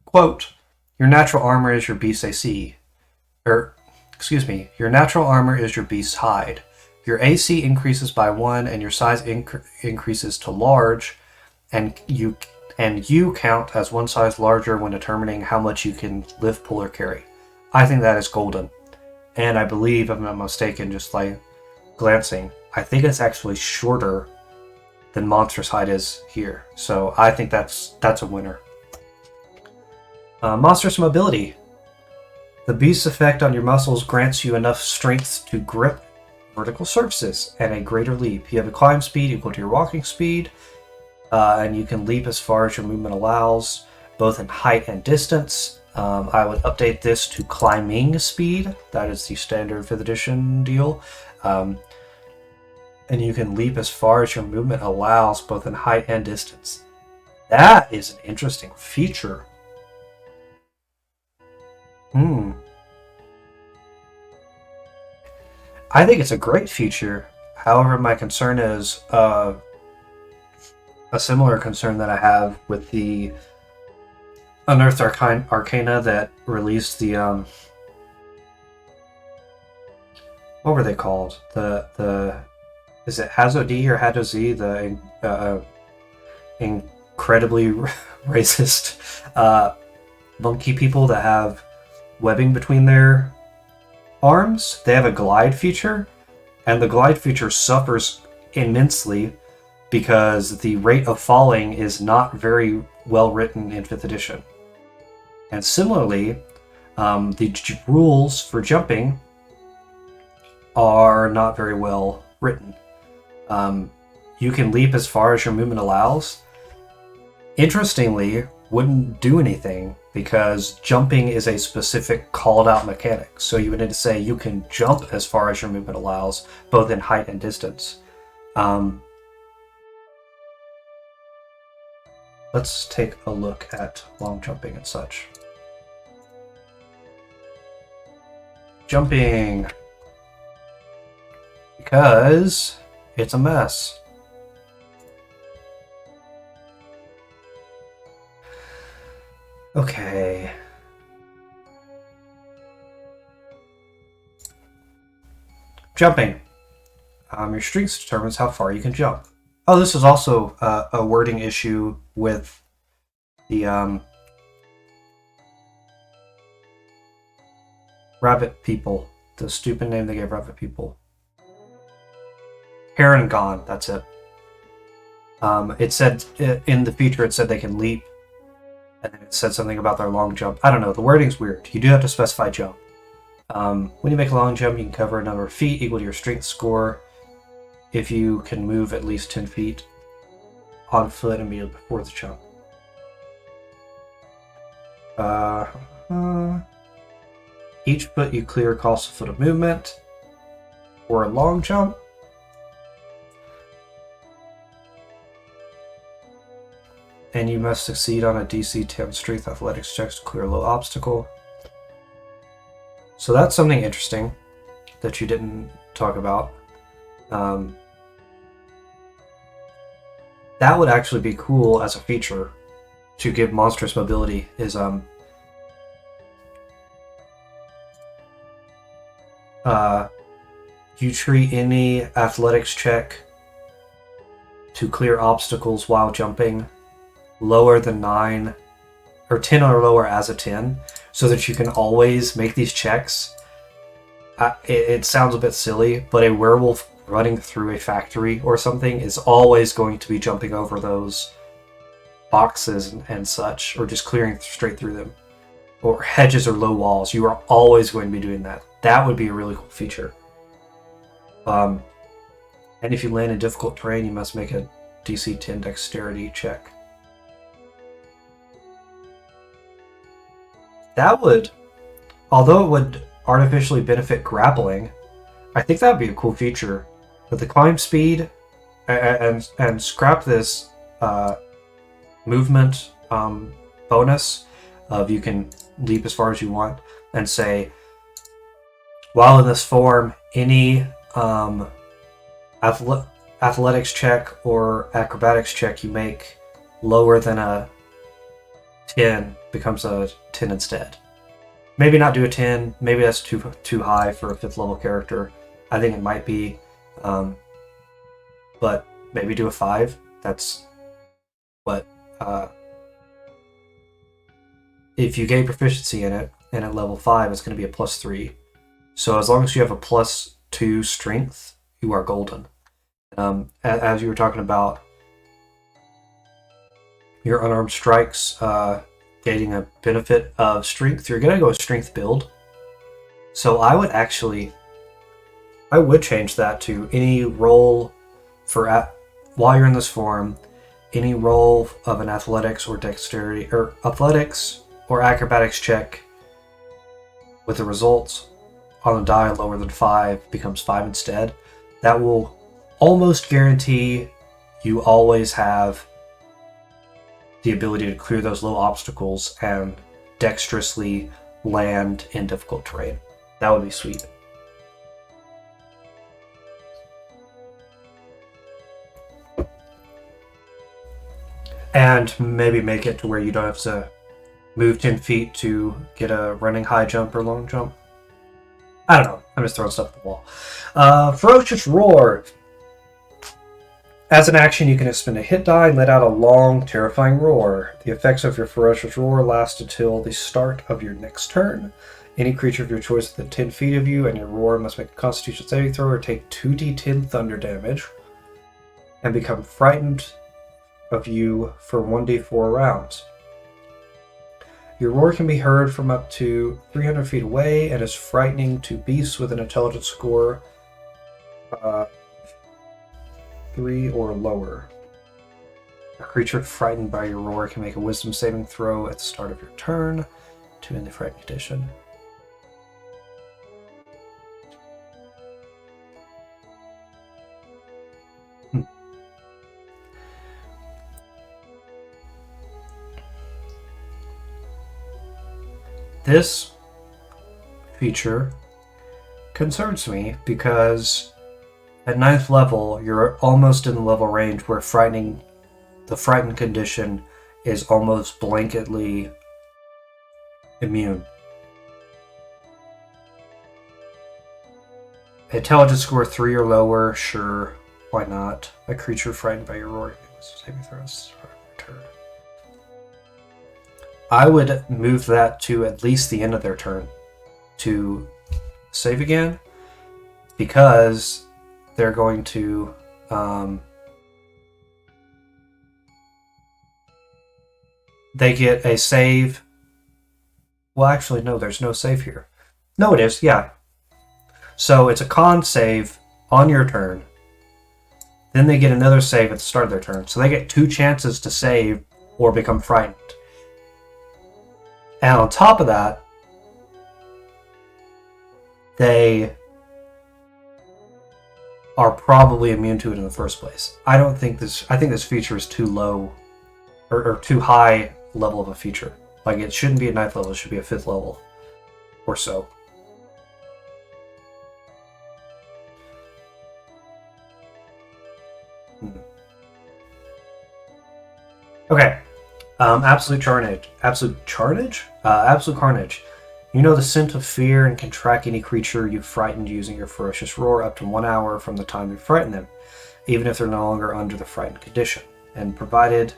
quote, your natural armor is your beast's AC. Your natural armor is your beast's hide. Your AC increases by 1 and your size increases to large, and you count as one size larger when determining how much you can lift, pull, or carry. I think that is golden. And I believe, if I'm not mistaken, just like glancing, I think it's actually shorter than Monstrous Hide is here. So I think that's a winner. Monstrous Mobility. The beast's effect on your muscles grants you enough strength to grip vertical surfaces and a greater leap. You have a climb speed equal to your walking speed, and you can leap as far as your movement allows, both in height and distance. I would update this to climbing speed. That is the standard 5th edition deal. And you can leap as far as your movement allows, both in height and distance. That is an interesting feature. I think it's a great feature. However, my concern is a similar concern that I have with the Unearthed Arcana that released the what were they called? The is it Hazo-D or Hazo-Z? The incredibly racist monkey people that have webbing between their arms. They have a glide feature, and the glide feature suffers immensely because the rate of falling is not very well written in 5th edition. And similarly, the rules for jumping are not very well written. You can leap as far as your movement allows. Interestingly, wouldn't do anything because jumping is a specific called out mechanic. So you would need to say you can jump as far as your movement allows, both in height and distance. Let's take a look at long jumping and such. Jumping, because it's a mess. Okay. Jumping. Your strength determines how far you can jump. Oh, this is also a wording issue with the rabbit people. The stupid name they gave rabbit people. Paragon, that's it. It said in the feature, it said they can leap, and then it said something about their long jump. I don't know, the wording's weird. You do have to specify jump. When you make a long jump, you can cover a number of feet equal to your strength score if you can move at least 10 feet on foot immediately before the jump. Each foot you clear costs a foot of movement for a long jump. And you must succeed on a DC 10 strength athletics checks to clear a low obstacle. So that's something interesting that you didn't talk about. That would actually be cool as a feature to give monstrous mobility. Is you treat any athletics check to clear obstacles while jumping lower than 9 or 10 or lower as a 10, so that you can always make these checks it sounds a bit silly, but a werewolf running through a factory or something is always going to be jumping over those boxes and such, or just clearing straight through them, or hedges or low walls. You are always going to be doing that. That would be a really cool feature. And if you land in difficult terrain, you must make a DC 10 dexterity check. That would, although it would artificially benefit grappling, I think that would be a cool feature. With the climb speed and scrap this movement bonus of you can leap as far as you want, and say, while in this form, any athletics check or acrobatics check you make lower than a 10 becomes a 10 instead. Maybe not do a 10, maybe that's too high for a 5th level character. I think it might be, but maybe do a 5. That's what, if you gain proficiency in it, and at level 5 it's going to be a +3. So as long as you have a +2 strength, you are golden. As you were talking about your unarmed strikes gaining a benefit of strength, you're going to go with strength build. So I would change that to any roll for while you're in this form, any roll of an athletics or dexterity or athletics or acrobatics check with the results on the die lower than 5 becomes 5 instead. That will almost guarantee you always have the ability to clear those low obstacles and dexterously land in difficult terrain. That would be sweet. And maybe make it to where you don't have to move 10 feet to get a running high jump or long jump. I don't know. I'm just throwing stuff at the wall. Ferocious Roar. As an action, you can expend a hit die and let out a long, terrifying roar. The effects of your Ferocious Roar last until the start of your next turn. Any creature of your choice within 10 feet of you and your roar must make a Constitution saving throw or take 2d10 thunder damage and become frightened of you for 1d4 rounds. Your roar can be heard from up to 300 feet away and is frightening to beasts with an intelligence score 3 or lower. A creature frightened by your roar can make a wisdom saving throw at the start of your turn to end the frightened condition. This feature concerns me because at 9th level, you're almost in the level range where the frightened condition is almost blanketly immune. Intelligence score 3 or lower, sure, why not? A creature frightened by your roar saving throws for your turn. I would move that to at least the end of their turn to save again, because they're going to they get a save. Well, actually, no, there's no save here. No, it is, yeah. So it's a con save on your turn. Then they get another save at the start of their turn. So they get 2 chances to save or become frightened. And on top of that, they are probably immune to it in the first place. I think this feature is too low or too high level of a feature. Like, it shouldn't be a 9th level, it should be a 5th level or so. Okay. Absolute Carnage. Absolute Carnage. You know the scent of fear and can track any creature you frightened using your Ferocious Roar up to 1 hour from the time you frighten them, even if they're no longer under the frightened condition, and provided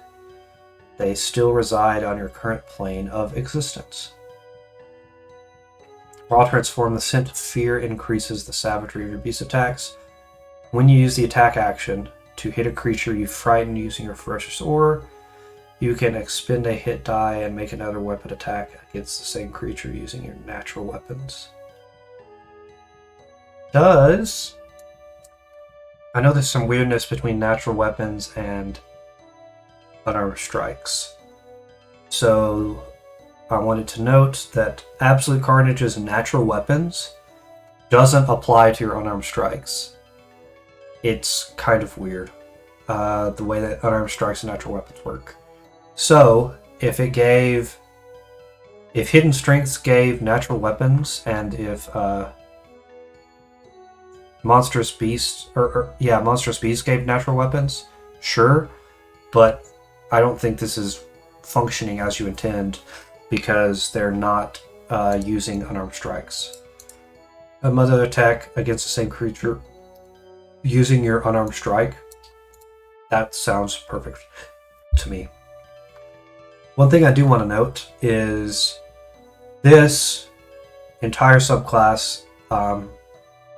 they still reside on your current plane of existence. While transformed, the scent of fear increases the savagery of your beast attacks. When you use the attack action to hit a creature you frighten using your ferocious aura, you can expend a hit die and make another weapon attack against the same creature using your natural weapons. I know there's some weirdness between natural weapons and unarmed strikes. So I wanted to note that Absolute Carnage's natural weapons doesn't apply to your unarmed strikes. It's kind of weird, the way that unarmed strikes and natural weapons work. So, if Hidden Strengths gave natural weapons, and if Monstrous Beast gave natural weapons, sure, but I don't think this is functioning as you intend because they're not using unarmed strikes. Another attack against the same creature using your unarmed strike, that sounds perfect to me. One thing I do want to note is this entire subclass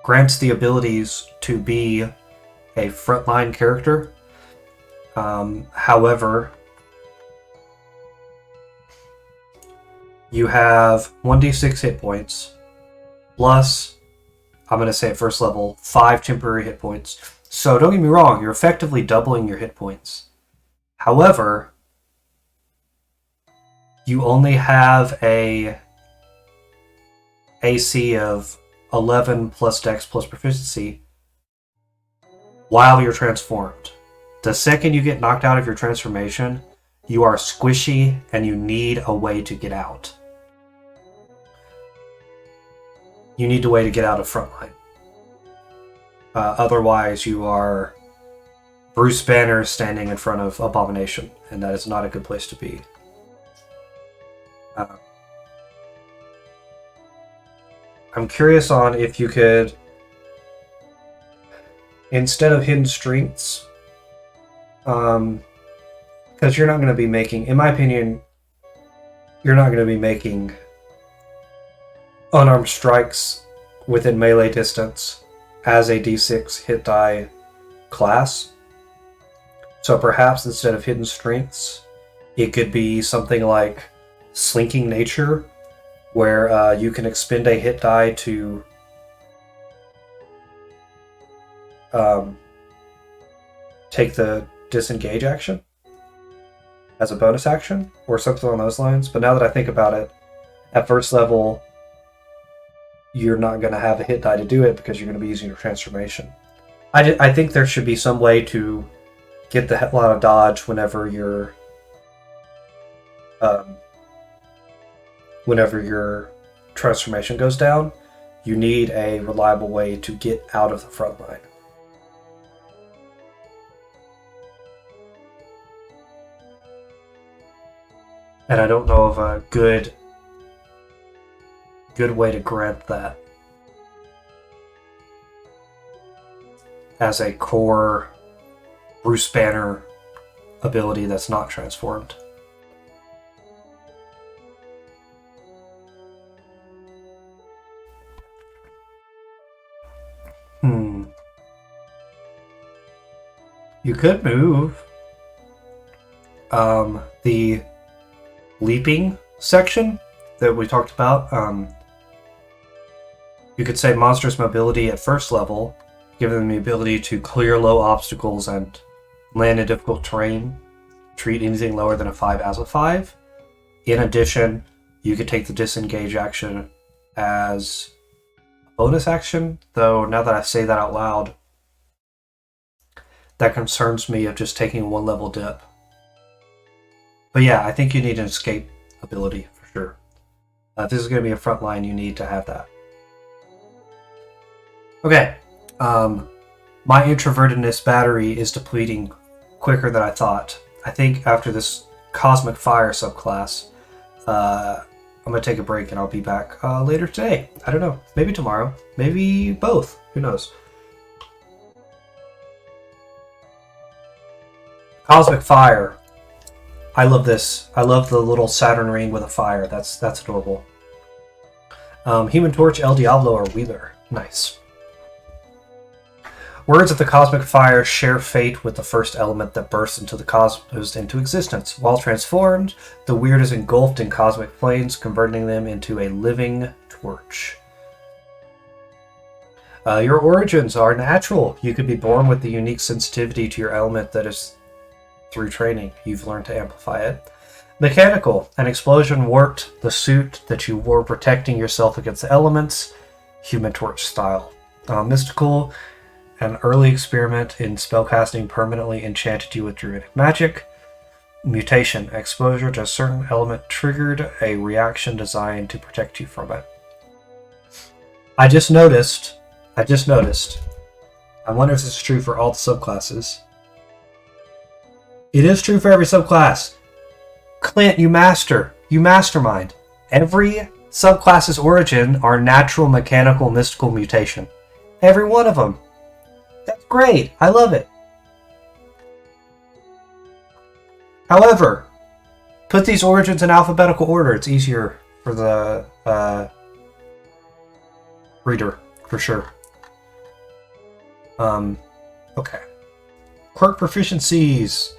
grants the abilities to be a frontline character. However, you have 1d6 hit points, plus, I'm going to say at first level, 5 temporary hit points. So don't get me wrong, you're effectively doubling your hit points. However, you only have a AC of 11 plus Dex plus Proficiency while you're transformed. The second you get knocked out of your transformation, you are squishy and you need a way to get out. You need a way to get out of frontline. Otherwise, you are Bruce Banner standing in front of Abomination, and that is not a good place to be. I'm curious on if you could, instead of Hidden Strengths, because you're not going to be making, in my opinion, you're not going to be making unarmed strikes within melee distance as a d6 hit die class. So perhaps instead of Hidden Strengths, it could be something like Slinking Nature, where you can expend a hit die to take the disengage action as a bonus action, or something along those lines. But now that I think about it, at first level, you're not going to have a hit die to do it because you're going to be using your transformation. I think there should be some way to get the hell out of dodge whenever your transformation goes down. You need a reliable way to get out of the front line. And I don't know of a good way to grant that as a core Bruce Banner ability that's not transformed. You could move the leaping section that we talked about. You could say monstrous mobility at first level, give them the ability to clear low obstacles and land in difficult terrain. Treat anything lower than a 5 as a 5. In addition, you could take the disengage action as a bonus action, though now that I say that out loud, that concerns me of just taking one level dip. But yeah, I think you need an escape ability for sure. If this is going to be a front line, you need to have that. Okay, my introvertedness battery is depleting quicker than I thought. I think after this Cosmic Fire subclass, I'm going to take a break and I'll be back later today. I don't know, maybe tomorrow, maybe both, who knows. Cosmic Fire. I love this. I love the little Saturn ring with a fire. That's adorable. Human Torch, El Diablo, or Wheeler. Nice. Words of the cosmic fire share fate with the first element that bursts into the cosmos into existence. While transformed, the Wyrd is engulfed in cosmic flames, converting them into a living torch. Your origins are natural. You could be born with the unique sensitivity to your element that is through training. You've learned to amplify it. Mechanical. An explosion warped the suit that you wore, protecting yourself against the elements. Human Torch style. Mystical. An early experiment in spellcasting permanently enchanted you with druidic magic. Mutation. Exposure to a certain element triggered a reaction designed to protect you from it. I just noticed. I wonder if this is true for all the subclasses. It is true for every subclass. Clint, you mastermind. Every subclass's origin are natural, mechanical, mystical mutation. Every one of them. That's great. I love it. However, put these origins in alphabetical order. It's easier for the reader, for sure. Okay. Quirk Proficiencies.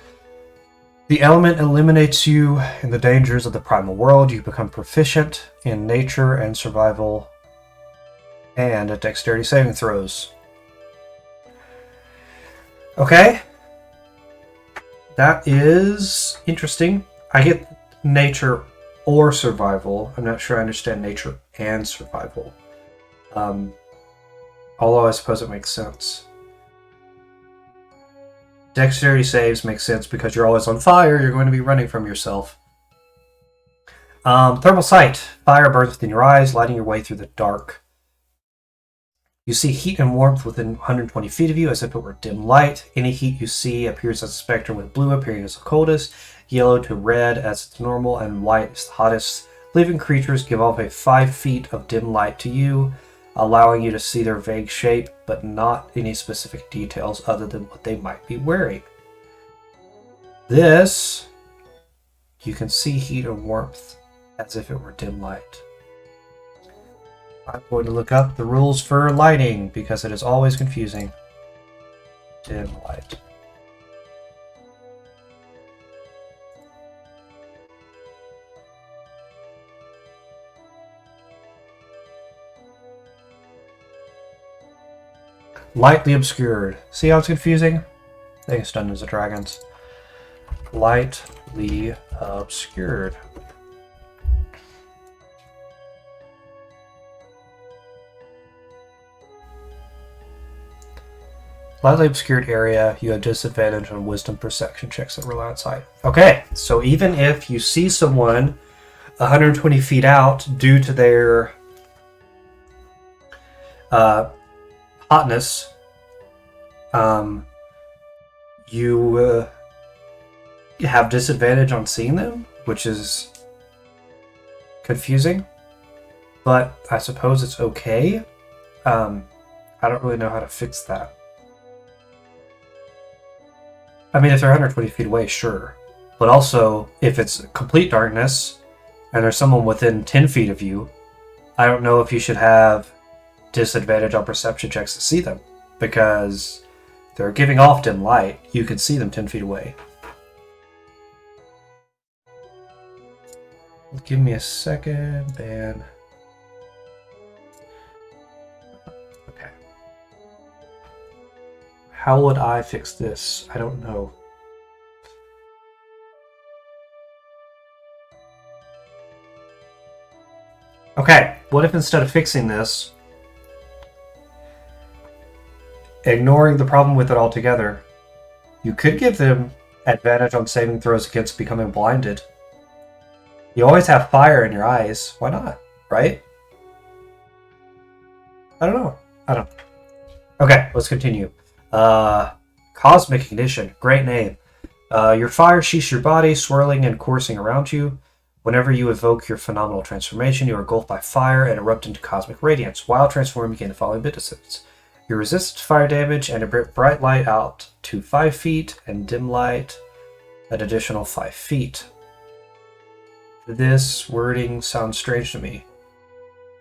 The element eliminates you in the dangers of the primal world. You become proficient in nature and survival and at dexterity saving throws. Okay. That is interesting. I get nature or survival. I'm not sure I understand nature and survival. Although I suppose it makes sense. Dexterity saves make sense because you're always on fire. You're going to be running from yourself. Thermal sight. Fire burns within your eyes, lighting your way through the dark. You see heat and warmth within 120 feet of you as if it were dim light. Any heat you see appears as a spectrum, with blue appearing as the coldest, yellow to red as it's normal, and white is the hottest. Living creatures give off a 5 feet of dim light to you, allowing you to see their vague shape, but not any specific details other than what they might be wearing. This, you can see heat and warmth as if it were dim light. I'm going to look up the rules for lighting because it is always confusing. Dim light. Lightly obscured. See how it's confusing? I think it's Dungeons and Dragons. Lightly obscured. Lightly obscured area, you have disadvantage on wisdom perception checks that rely on sight. Okay, so even if you see someone 120 feet out due to their hotness, you have disadvantage on seeing them, which is confusing, but I suppose it's okay. I don't really know how to fix that. I mean, if they're 120 feet away, sure. But also, if it's complete darkness, and there's someone within 10 feet of you, I don't know if you should have disadvantage on perception checks to see them. Because they're giving off dim light, you can see them 10 feet away. Give me a second, and... Okay. How would I fix this? I don't know. Okay, what if instead of fixing this, ignoring the problem with it altogether, you could give them advantage on saving throws against becoming blinded. You always have fire in your eyes. Why not? Right? I don't know. Okay, let's continue. Cosmic Ignition. Great name. Your fire sheaths your body, swirling and coursing around you. Whenever you evoke your phenomenal transformation, you are engulfed by fire and erupt into cosmic radiance. While transforming, you gain the following benefits. You resist fire damage and emit bright light out to 5 feet and dim light an additional 5 feet. This wording sounds strange to me.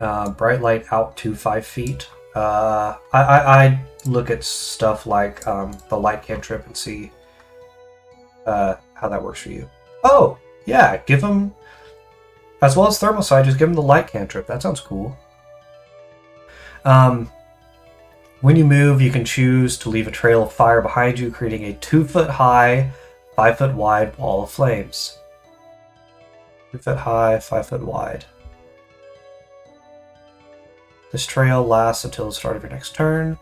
Bright light out to 5 feet. I look at stuff like the light cantrip and see how that works for you. Oh, yeah, give them, as well as thermal sight, just give them the light cantrip. That sounds cool. When you move, you can choose to leave a trail of fire behind you, creating a 2-foot high, 5-foot wide wall of flames. 2-foot high, 5-foot wide. This trail lasts until the start of your next turn.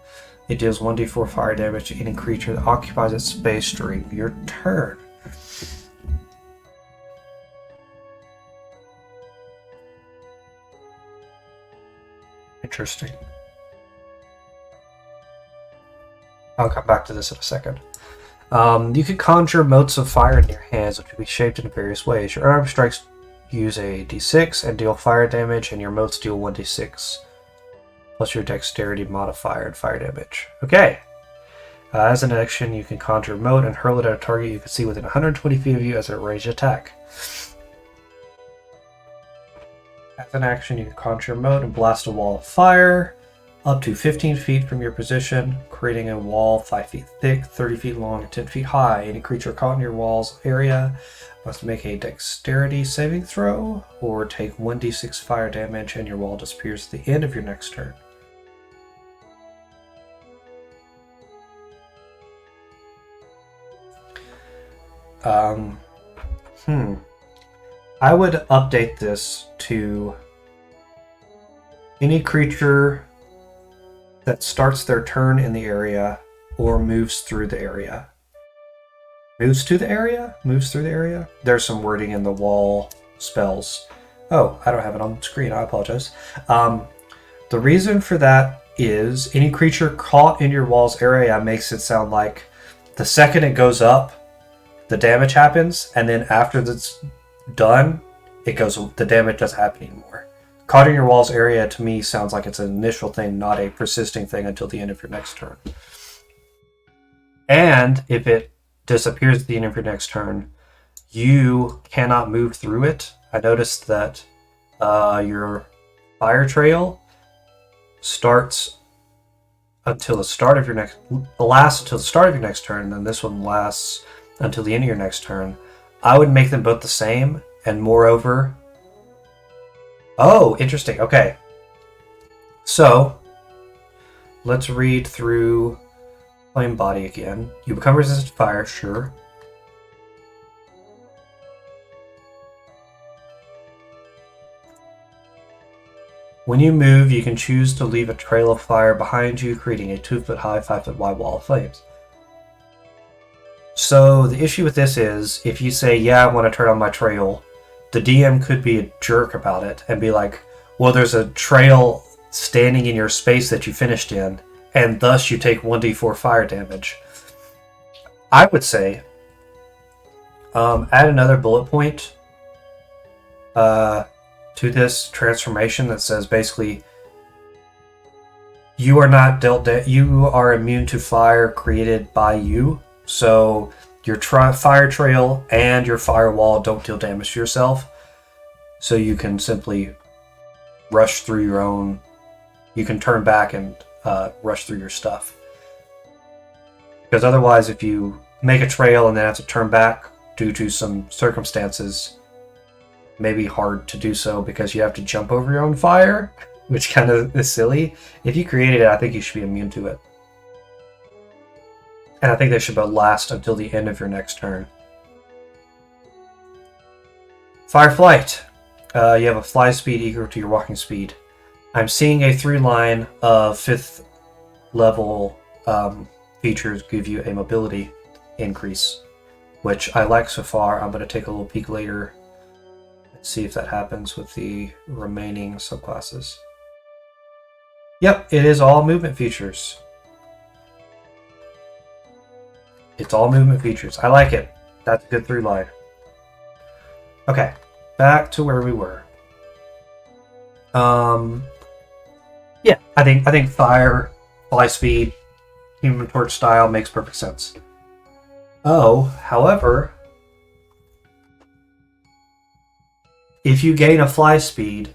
It deals 1d4 fire damage to any creature that occupies its space during your turn. Interesting. I'll come back to this in a second. You can conjure motes of fire in your hands, which can be shaped in various ways. Your arm strikes use a d6 and deal fire damage, and your motes deal 1d6, plus your dexterity modifier and fire damage. Okay. As an action, you can conjure a mote and hurl it at a target you can see within 120 feet of you as a ranged attack. As an action, you can conjure a mote and blast a wall of fire up to 15 feet from your position, creating a wall 5 feet thick, 30 feet long, and 10 feet high. Any creature caught in your wall's area must make a dexterity saving throw or take 1d6 fire damage, and your wall disappears at the end of your next turn. I would update this to any creature that starts their turn in the area or moves through the area. Moves to the area? Moves through the area? There's some wording in the wall spells. Oh, I don't have it on screen. I apologize. The reason for that is any creature caught in your wall's area makes it sound like the second it goes up, the damage happens, and then after that's done, the damage doesn't happen anymore. Caught in your wall's area to me sounds like it's an initial thing, not a persisting thing until the end of your next turn. And if it disappears at the end of your next turn, you cannot move through it. I noticed that your fire trail starts until the start of your lasts until the start of your next turn, and then this one lasts until the end of your next turn. I would make them both the same, and moreover... Oh, interesting. Okay. So, let's read through Flame Body again. You become resistant to fire, sure. When you move, you can choose to leave a trail of fire behind you, creating a 2-foot high, 5-foot wide wall of flames. So the issue with this is, if you say, yeah, I want to turn on my trail, the DM could be a jerk about it and be like, well, there's a trail standing in your space that you finished in, and thus you take 1d4 fire damage. I would say, add another bullet point to this transformation that says basically, you are not you are immune to fire created by you. So your fire trail and your firewall don't deal damage to yourself. So you can simply rush through your own... You can turn back and rush through your stuff. Because otherwise, if you make a trail and then have to turn back due to some circumstances, it may be hard to do so because you have to jump over your own fire, which kind of is silly. If you created it, I think you should be immune to it. And I think they should both last until the end of your next turn. Fire Flight. You have a fly speed equal to your walking speed. I'm seeing a 3-line of 5th level features give you a mobility increase, which I like so far. I'm going to take a little peek later and see if that happens with the remaining subclasses. Yep, it is all movement features. It's all movement features. I like it. That's a good 3-line. Okay, back to where we were. Yeah, I think fire, fly speed, Human Torch style makes perfect sense. Oh, however, if you gain a fly speed,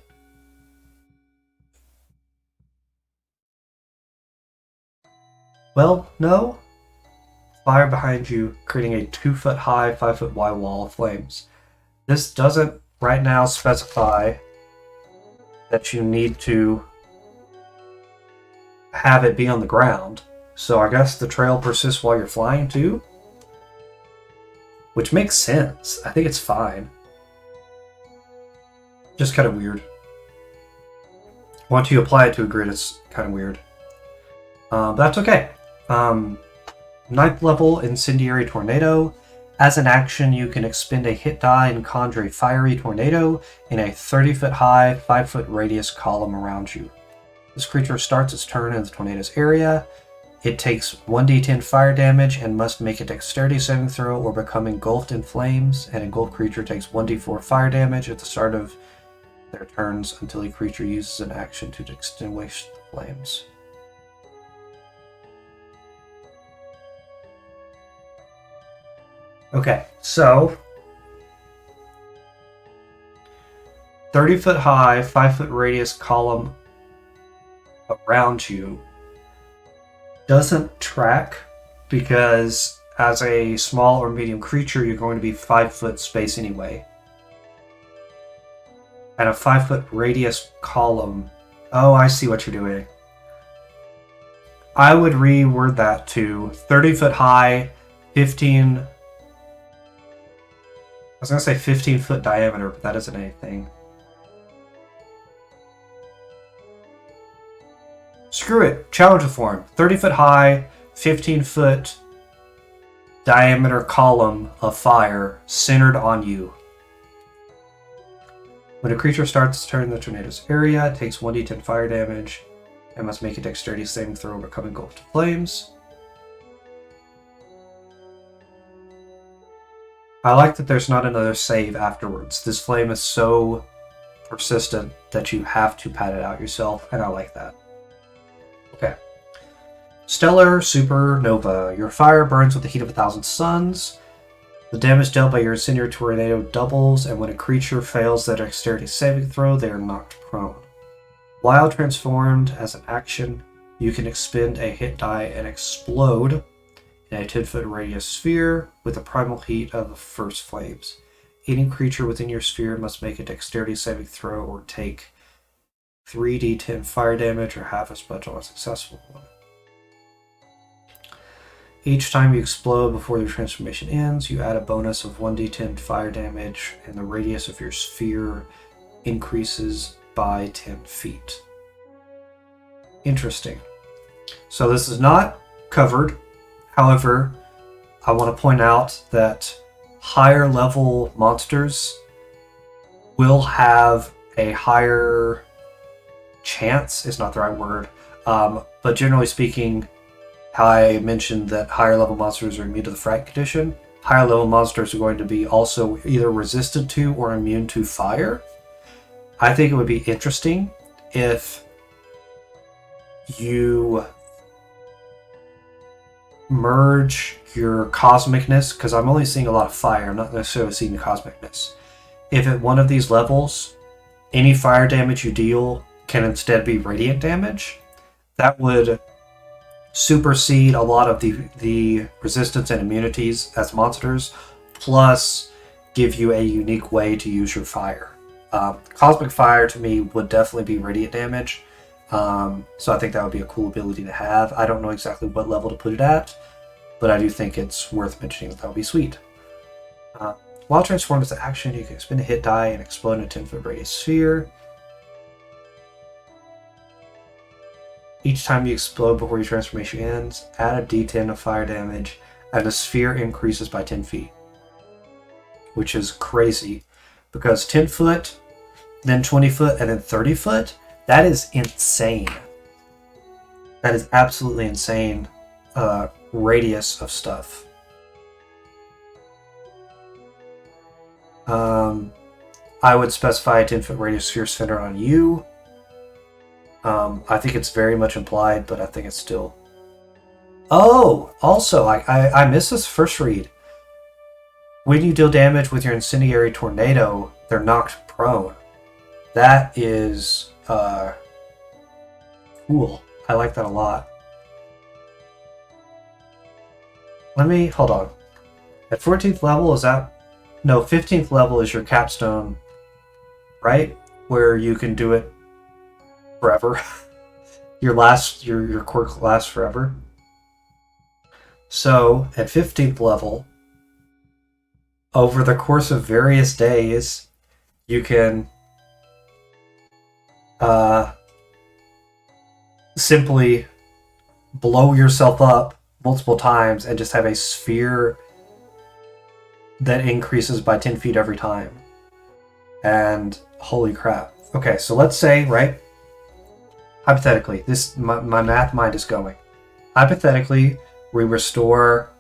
Well, no. Fire behind you, creating a 2-foot high, 5-foot wide wall of flames. This doesn't right now specify that you need to have it be on the ground. So I guess the trail persists while you're flying too? Which makes sense. I think it's fine. Just kind of weird. Once you apply it to a grid, it's kind of weird. But that's okay. 9th level Incendiary Tornado. As an action, you can expend a hit die and conjure a fiery tornado in a 30-foot high, 5-foot radius column around you. This creature starts its turn in the tornado's area. It takes 1d10 fire damage and must make a dexterity saving throw or become engulfed in flames. An engulfed creature takes 1d4 fire damage at the start of their turns until a creature uses an action to extinguish the flames. Okay, so 30-foot high, 5-foot radius column around you doesn't track because as a small or medium creature, you're going to be 5-foot space anyway. And a 5-foot radius column. Oh, I see what you're doing. I would reword that to 30-foot high, 15. I was going to say 15-foot diameter, but that isn't anything. Screw it. Challenge the form. 30-foot high, 15-foot diameter column of fire centered on you. When a creature starts its turn in the tornado's area, it takes 1d10 fire damage and must make a dexterity saving throw or become engulfed in flames. I like that there's not another save afterwards. This flame is so persistent that you have to pat it out yourself, and I like that. Okay. Stellar Supernova. Your fire burns with the heat of 1,000 suns. The damage dealt by your incendiary tornado doubles, and when a creature fails their dexterity saving throw, they are knocked prone. While transformed as an action, you can expend a hit die and explode in a 10-foot radius sphere with the primal heat of the first flames. Any creature within your sphere must make a dexterity saving throw or take 3d10 fire damage or half as much on a successful one. Each time you explode before your transformation ends, you add a bonus of 1d10 fire damage, and the radius of your sphere increases by 10 feet. Interesting. So this is not covered. However, I want to point out that higher level monsters will have a higher chance, is not the right word, but generally speaking, how I mentioned that higher level monsters are immune to the fright condition, higher level monsters are going to be also either resistant to or immune to fire. I think it would be interesting if you merge your cosmicness, because I'm only seeing a lot of fire, I'm not necessarily seeing the cosmicness. If at one of these levels, any fire damage you deal can instead be radiant damage, that would supersede a lot of the resistance and immunities as monsters, plus give you a unique way to use your fire. Cosmic fire to me would definitely be radiant damage, so I think that would be a cool ability to have. I don't know exactly what level to put it at, but I do think it's worth mentioning that would be sweet. While transformed as an action, you can expend a hit die and explode in a 10-foot radius sphere. Each time you explode before your transformation ends, add a d10 of fire damage, and the sphere increases by 10 feet. Which is crazy, because 10 foot, then 20 foot, and then 30 foot, that is insane. That is absolutely insane radius of stuff. I would specify a 10-foot radius sphere centered on you. I think it's very much implied, but I think it's still... Oh! Also, I missed this first read. When you deal damage with your incendiary tornado, they're knocked prone. That is cool. I like that a lot. Let me, hold on. At 14th level, is that... No, 15th level is your capstone, right? Where you can do it forever. your quirk lasts forever. So, at 15th level, over the course of various days, you can simply blow yourself up multiple times and just have a sphere that increases by 10 feet every time. And holy crap. Okay, so let's say, right? Hypothetically, my math mind is going. Hypothetically, we restore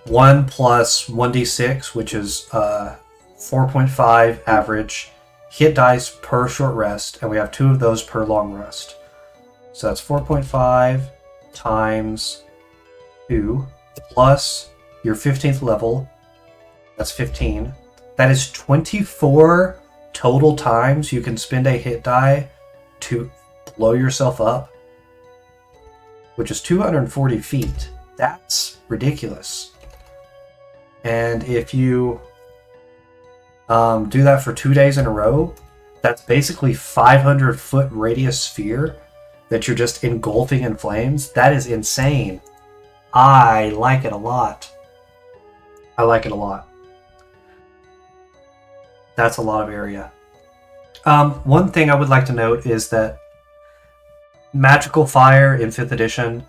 1 plus 1d6, which is 4.5 average hit dice per short rest, and we have 2 of those per long rest. So that's 4.5 times 2 plus your 15th level. That's 15. That is 24 total times you can spend a hit die to blow yourself up, which is 240 feet. That's ridiculous. And if you do that for 2 days in a row, that's basically 500-foot radius sphere that you're just engulfing in flames. That is insane. I like it a lot. I like it a lot. That's a lot of area. One thing I would like to note is that magical fire in 5th edition,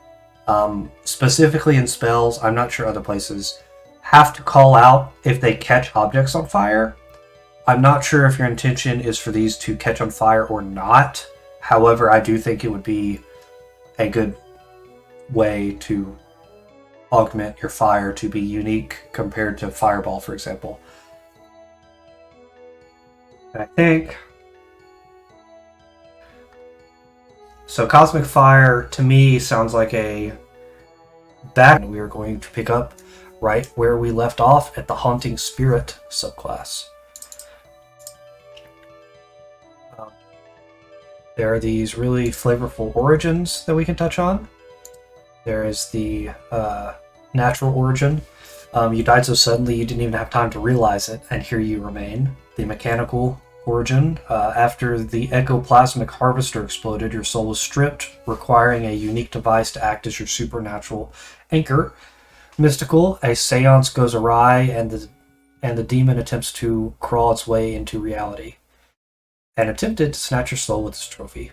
specifically in spells, I'm not sure other places, have to call out if they catch objects on fire. I'm not sure if your intention is for these to catch on fire or not. However, I do think it would be a good way to augment your fire to be unique compared to Fireball, for example. And I think... So Cosmic Fire, to me, sounds like a back... We are going to pick up right where we left off at the Haunting Spirit subclass. There are these really flavorful origins that we can touch on. There is the natural origin. You died so suddenly you didn't even have time to realize it, and here you remain. The mechanical origin. After the ectoplasmic harvester exploded, your soul was stripped, requiring a unique device to act as your supernatural anchor. Mystical. A seance goes awry, and the demon attempts to crawl its way into reality, and attempted to snatch your soul with its trophy.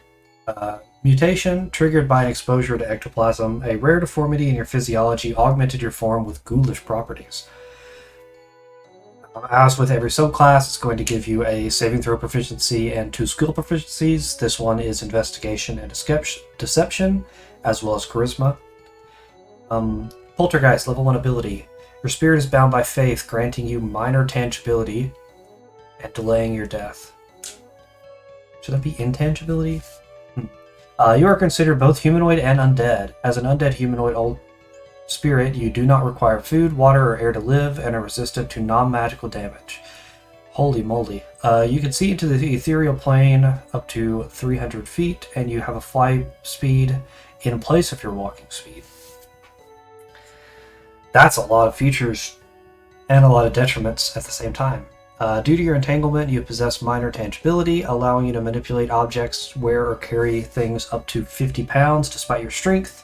Mutation, triggered by an exposure to ectoplasm, a rare deformity in your physiology augmented your form with ghoulish properties. As with every subclass, it's going to give you a saving throw proficiency and 2 skill proficiencies. This one is investigation and deception, as well as charisma. Poltergeist, level 1 ability. Your spirit is bound by faith, granting you minor tangibility and delaying your death. Should that be intangibility? You are considered both humanoid and undead. As an undead humanoid old spirit, you do not require food, water, or air to live, and are resistant to non-magical damage. Holy moly. You can see into the ethereal plane up to 300 feet, and you have a fly speed in place of your walking speed. That's a lot of features and a lot of detriments at the same time. Due to your entanglement, you possess minor tangibility, allowing you to manipulate objects, wear or carry things up to 50 pounds despite your strength.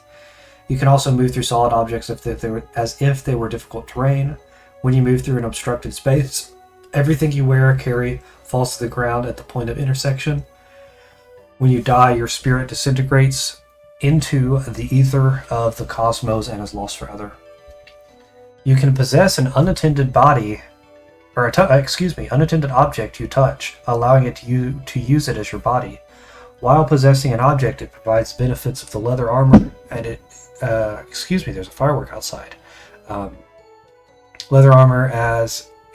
You can also move through solid objects as if they were difficult terrain. When you move through an obstructed space, everything you wear or carry falls to the ground at the point of intersection. When you die, your spirit disintegrates into the ether of the cosmos and is lost forever. You can possess an unattended body, or unattended object you touch, allowing it to use it as your body. While possessing an object, it provides benefits of the leather armor, and there's a firework outside. Leather armor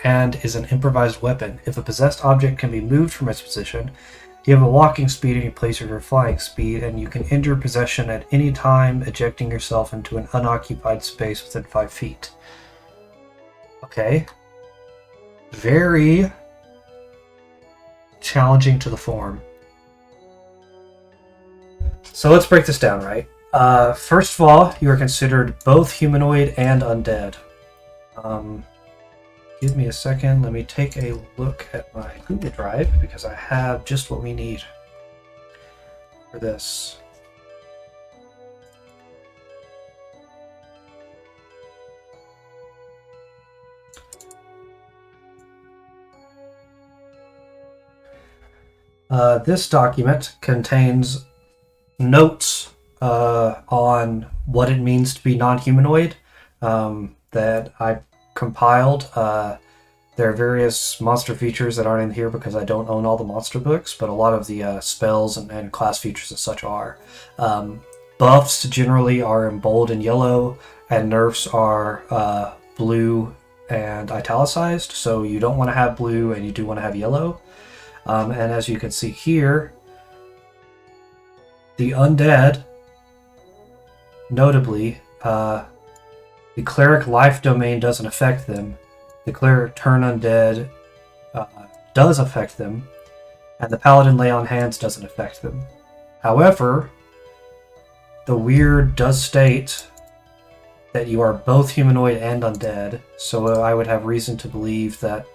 is an improvised weapon. If a possessed object can be moved from its position, you have a walking speed in place of your flying speed, and you can end your possession at any time, ejecting yourself into an unoccupied space within 5 feet. Okay. Very challenging to the form. So let's break this down, right? First of all, you are considered both humanoid and undead. Give me a second. Let me take a look at my Google Drive because I have just what we need for this. This document contains notes on what it means to be non-humanoid that I compiled. There are various monster features that aren't in here because I don't own all the monster books, but a lot of the spells and class features and such are. Buffs generally are in bold and yellow, and nerfs are blue and italicized, so you don't want to have blue and you do want to have yellow. And as you can see here, the undead, notably, the cleric life domain doesn't affect them. The cleric turn undead does affect them, and the paladin lay on hands doesn't affect them. However, the Wyrd does state that you are both humanoid and undead, so I would have reason to believe that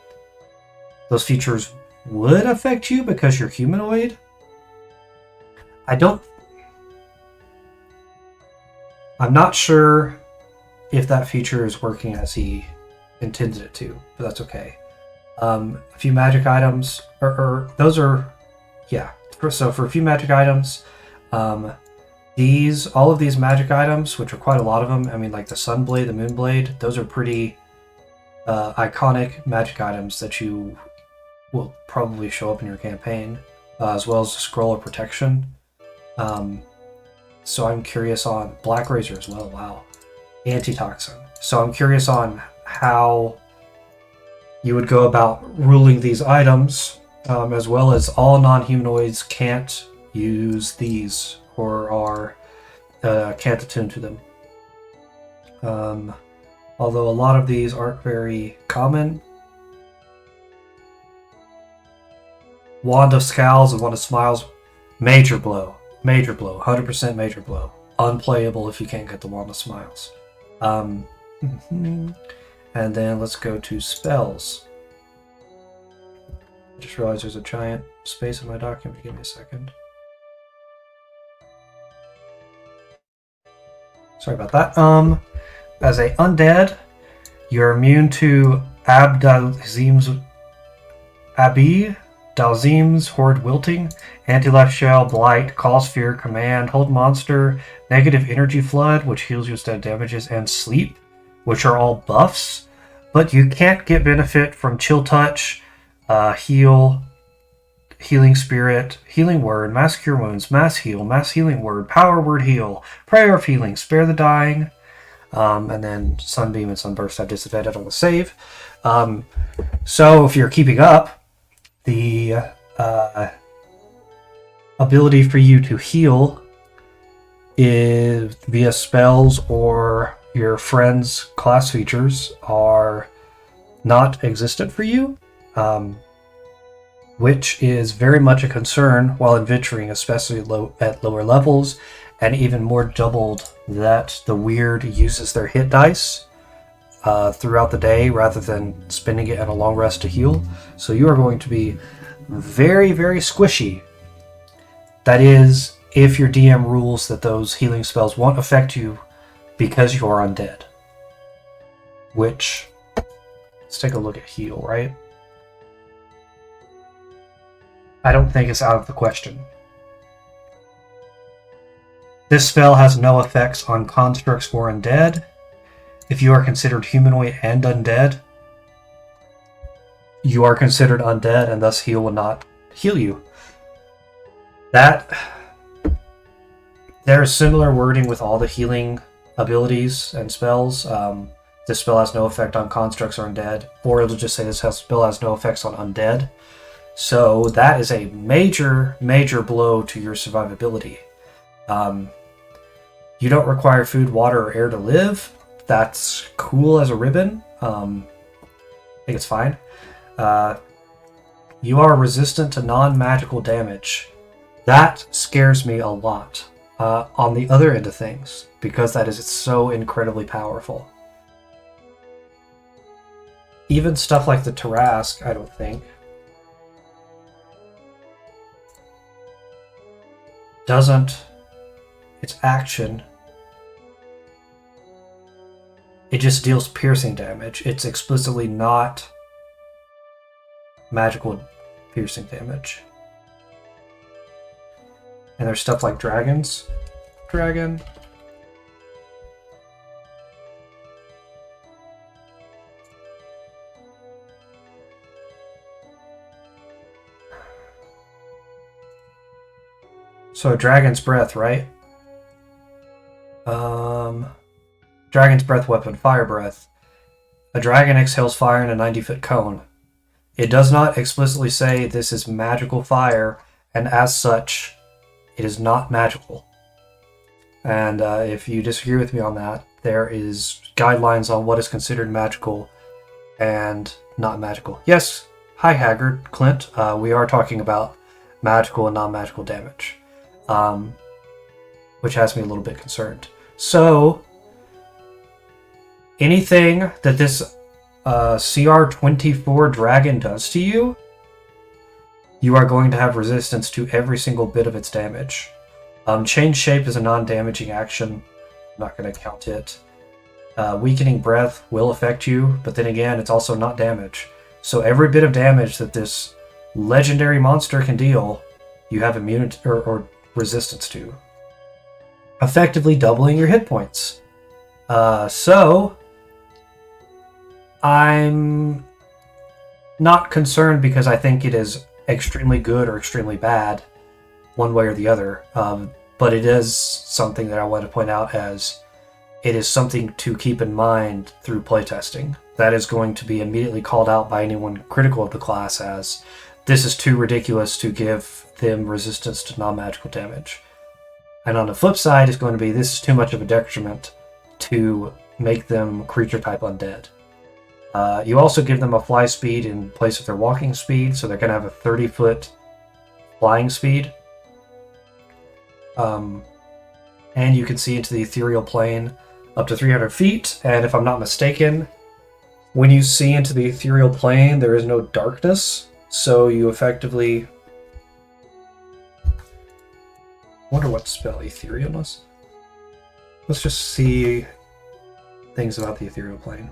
those features would affect you because you're humanoid. I'm not sure if that feature is working as he intended it to, but that's okay. A few magic items, those are, yeah. So for a few magic items, all of these magic items, which are quite a lot of them, I mean, like the Sunblade, the Moonblade, those are pretty iconic magic items that you will probably show up in your campaign, as well as the Scroll of Protection. So I'm curious on Black Razor as well. Wow, Antitoxin. So I'm curious on how you would go about ruling these items, as well as all non-humanoids can't use these or can't attune to them. Although a lot of these aren't very common. Wand of Scowls and Wand of Smiles, major blow, 100% major blow. Unplayable if you can't get the Wand of Smiles. And then let's go to spells. I just realized there's a giant space in my document. Give me a second. Sorry about that. As a undead, you're immune to Dalzim's Horde Wilting, Anti-Life Shell, Blight, Cause Fear, Command, Hold Monster, Negative Energy Flood, which heals you instead of damages, and Sleep, which are all buffs. But you can't get benefit from Chill Touch, Heal, Healing Spirit, Healing Word, Mass Cure Wounds, Mass Heal, Mass Healing Word, Power Word Heal, Prayer of Healing, Spare the Dying, and then Sunbeam and Sunburst have disadvantage on the save. So if you're keeping up, the ability for you to heal is via spells or your friend's class features are not existent for you, which is very much a concern while adventuring, especially at lower levels, and even more doubled that the Wyrd uses their hit dice throughout the day rather than spending it at a long rest to heal. So you are going to be very, very squishy. That is, if your DM rules that those healing spells won't affect you because you are undead. Which, let's take a look at heal, right? I don't think it's out of the question. This spell has no effects on constructs or undead. If you are considered humanoid and undead, you are considered undead, and thus heal will not heal you. There's similar wording with all the healing abilities and spells. This spell has no effect on constructs or undead, or it'll just say this spell has no effects on undead. So that is a major, major blow to your survivability. You don't require food, water, or air to live. That's cool as a ribbon. I think it's fine. You are resistant to non-magical damage. That scares me a lot. on the other end of things, because that is so incredibly powerful. Even stuff like the Tarask, I don't think, doesn't... its action... it just deals piercing damage. It's explicitly not magical piercing damage. And there's stuff like dragons. Dragon. So a dragon's breath, right? Dragon's breath weapon, fire breath. A dragon exhales fire in a 90-foot cone. It does not explicitly say this is magical fire, and as such, it is not magical. And if you disagree with me on that, there is guidelines on what is considered magical and not magical. Yes, hi HaggardClint. We are talking about magical and non-magical damage, which has me a little bit concerned. So, anything that this CR24 dragon does to you, you are going to have resistance to every single bit of its damage. Change shape is a non-damaging action. I'm not going to count it. Weakening breath will affect you, but then again, it's also not damage. So every bit of damage that this legendary monster can deal, you have immunity or resistance to. Effectively doubling your hit points. So I'm not concerned because I think it is extremely good or extremely bad, one way or the other. But it is something that I want to point out as it is something to keep in mind through playtesting. That is going to be immediately called out by anyone critical of the class as this is too ridiculous to give them resistance to non-magical damage. And on the flip side is going to be this is too much of a detriment to make them creature type undead. You also give them a fly speed in place of their walking speed, so they're going to have a 30-foot flying speed. And you can see into the ethereal plane up to 300 feet, and if I'm not mistaken, when you see into the ethereal plane, there is no darkness, so you effectively... wonder what spell etherealness? Let's just see things about the ethereal plane.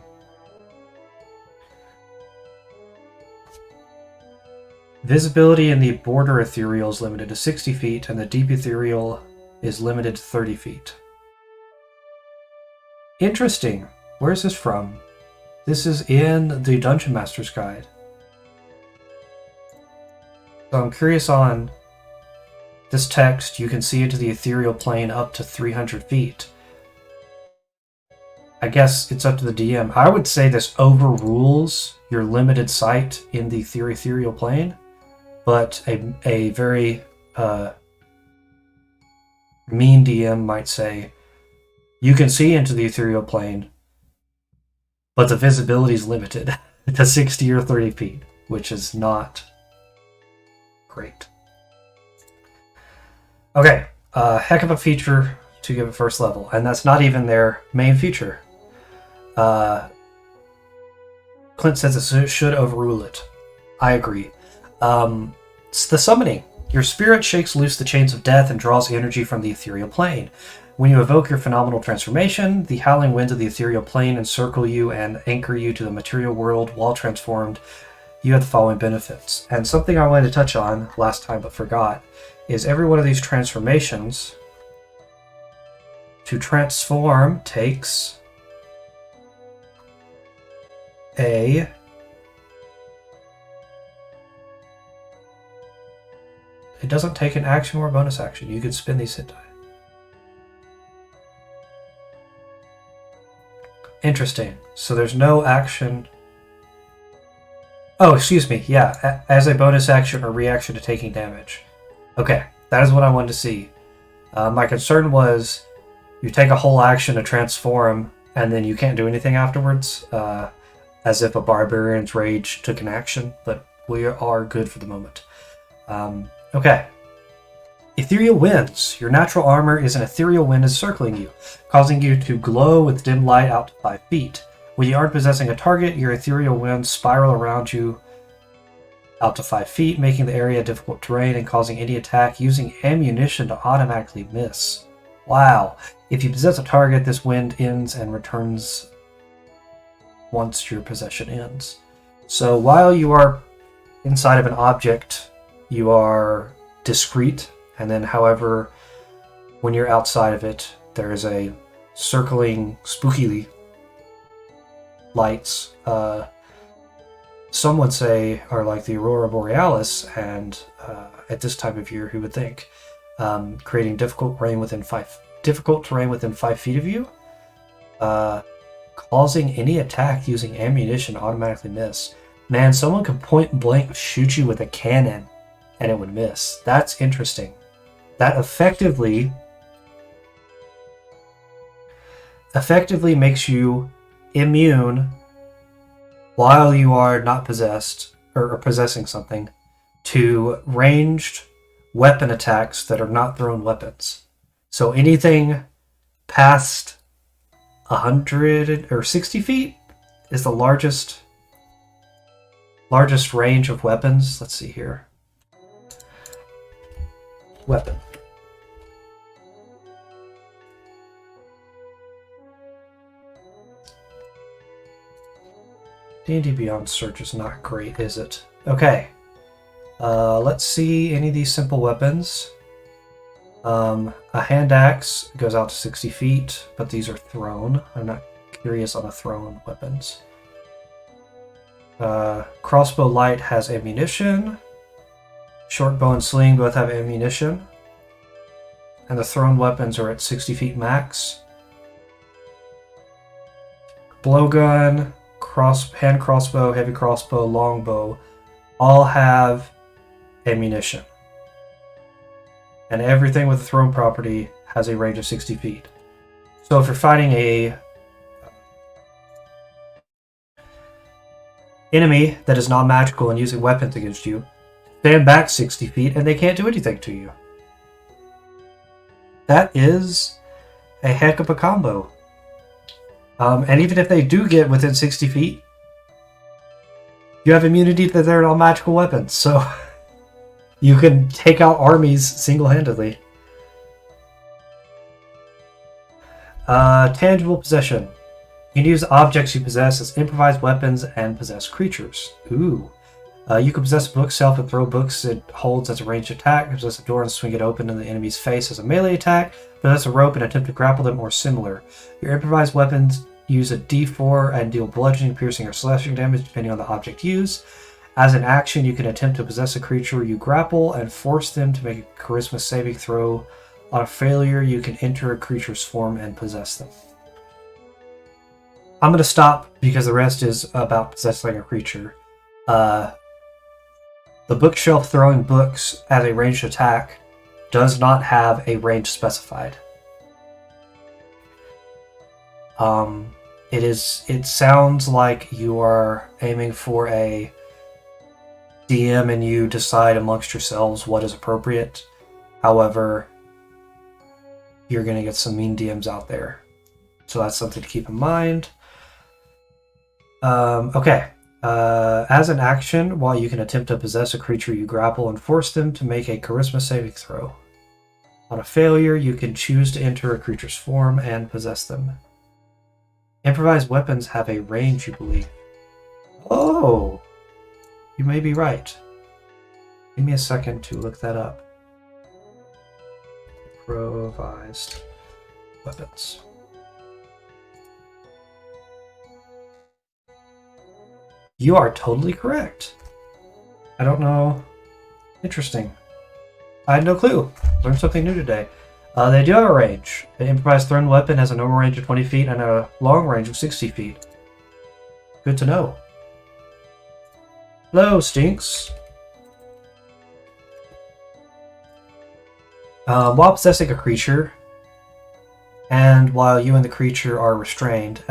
Visibility in the border ethereal is limited to 60 feet, and the deep ethereal is limited to 30 feet. Interesting. Where is this from? This is in the Dungeon Master's Guide. So I'm curious on this text. You can see into the ethereal plane up to 300 feet. I guess it's up to the DM. I would say this overrules your limited sight in the ethereal plane, but a very mean DM might say, you can see into the ethereal plane, but the visibility is limited to 60 or 30 feet, which is not great. Okay, heck of a feature to give it first level, and that's not even their main feature. Clint says it should overrule it. I agree. It's the summoning. Your spirit shakes loose the chains of death and draws energy from the ethereal plane. When you evoke your phenomenal transformation, the howling winds of the ethereal plane encircle you and anchor you to the material world. While transformed, you have the following benefits. And something I wanted to touch on last time but forgot is every one of these transformations to transform takes a it doesn't take an action or a bonus action. You could spin these hit die. Interesting. So there's no action. Oh, excuse me. Yeah, as a bonus action or reaction to taking damage. Okay, that is what I wanted to see. My concern was you take a whole action to transform and then you can't do anything afterwards, as if a barbarian's rage took an action, but we are good for the moment. Okay. Ethereal winds. Your natural armor is an ethereal wind encircling you, causing you to glow with dim light out to 5 feet. When you aren't possessing a target, your ethereal winds spiral around you out to 5 feet, making the area difficult terrain and causing any attack using ammunition to automatically miss. Wow. If you possess a target, this wind ends and returns once your possession ends. So while you are inside of an object, you are discreet, and then however, when you're outside of it, there is a circling spooky lights. Some would say are like the Aurora Borealis, and at this time of year, who would think? Creating difficult terrain within 5 feet of you, causing any attack using ammunition to automatically miss. Man, someone could point blank shoot you with a cannon and it would miss. That's interesting. That effectively makes you immune while you are not possessed or possessing something to ranged weapon attacks that are not thrown weapons. So anything past 100 or 60 feet is the largest range of weapons. Let's see here. Weapon. D&D Beyond search is not great, is it? Okay. Let's see any of these simple weapons. A hand axe goes out to 60 feet, but these are thrown. I'm not curious on the thrown weapons. Crossbow light has ammunition. Short bow and sling both have ammunition. And the thrown weapons are at 60 feet max. Blowgun, hand crossbow, heavy crossbow, longbow all have ammunition. And everything with a thrown property has a range of 60 feet. So if you're fighting a enemy that is non-magical and using weapons against you, stand back 60 feet and they can't do anything to you. That is a heck of a combo. And even if they do get within 60 feet, you have immunity to their non-magical weapons, so you can take out armies single-handedly. Tangible possession. You can use objects you possess as improvised weapons and possess creatures. Ooh. You can possess a bookshelf and throw books it holds as a ranged attack, possess a door and swing it open in the enemy's face as a melee attack, possess a rope and attempt to grapple them or similar. Your improvised weapons use a d4 and deal bludgeoning, piercing, or slashing damage depending on the object used. As an action, you can attempt to possess a creature you grapple and force them to make a charisma saving throw. On a failure, you can enter a creature's form and possess them. I'm going to stop because the rest is about possessing a creature. The bookshelf throwing books as a ranged attack does not have a range specified. It sounds like you are aiming for a DM and you decide amongst yourselves what is appropriate. However, you're going to get some mean DMs out there. So that's something to keep in mind. Okay. As an action, while you can attempt to possess a creature, you grapple and force them to make a charisma saving throw. On a failure, you can choose to enter a creature's form and possess them. Improvised weapons have a range, you believe. Oh! You may be right. Give me a second to look that up. Improvised weapons. You are totally correct. I don't know. Interesting. I had no clue. Learned something new today. They do have a range. An improvised thrown weapon has a normal range of 20 feet and a long range of 60 feet. Good to know. Hello, Stinks. While possessing a creature, and while you and the creature are restrained,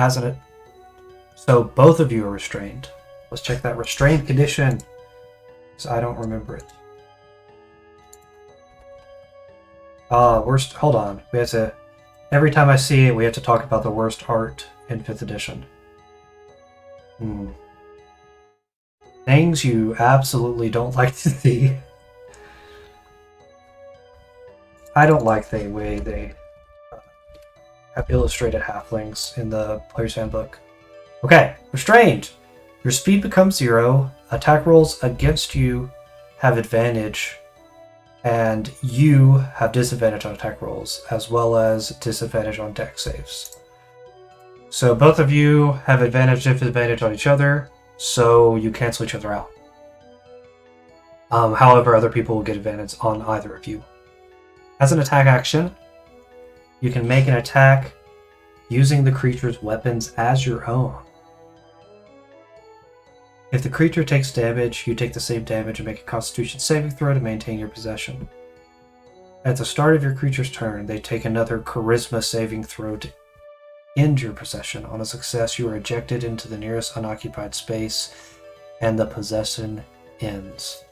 so both of you are restrained. Let's check that restrained condition, because I don't remember it. Worst. Hold on. We have to. Every time I see it, we have to talk about the worst art in 5th edition. Things you absolutely don't like to see. I don't like the way they have illustrated halflings in the Player's Handbook. Okay, Restrained. Your speed becomes 0. Attack rolls against you have advantage, and you have disadvantage on attack rolls, as well as disadvantage on dex saves. So both of you have advantage and disadvantage on each other, so you cancel each other out. However, other people will get advantage on either of you. As an attack action, you can make an attack using the creature's weapons as your own. If the creature takes damage, you take the same damage and make a Constitution saving throw to maintain your possession. At the start of your creature's turn, they take another Charisma saving throw to end your possession. On a success, you are ejected into the nearest unoccupied space, and the possession ends.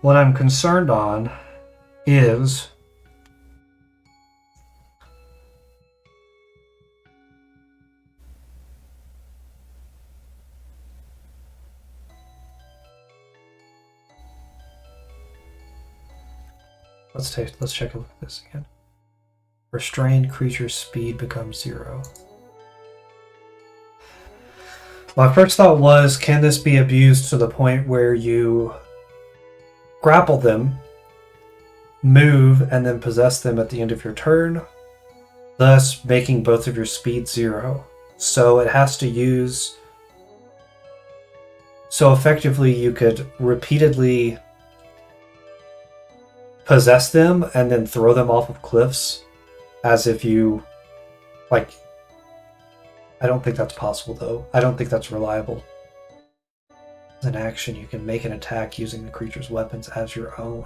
What I'm concerned on is let's check a look at this again. Restrained creature's speed becomes 0. My first thought was, can this be abused to the point where you grapple them, move, and then possess them at the end of your turn, thus making both of your speed 0. So it has to use... So effectively you could repeatedly possess them and then throw them off of cliffs as if you... Like... I don't think that's possible, though. I don't think that's reliable. As an action, you can make an attack using the creature's weapons as your own.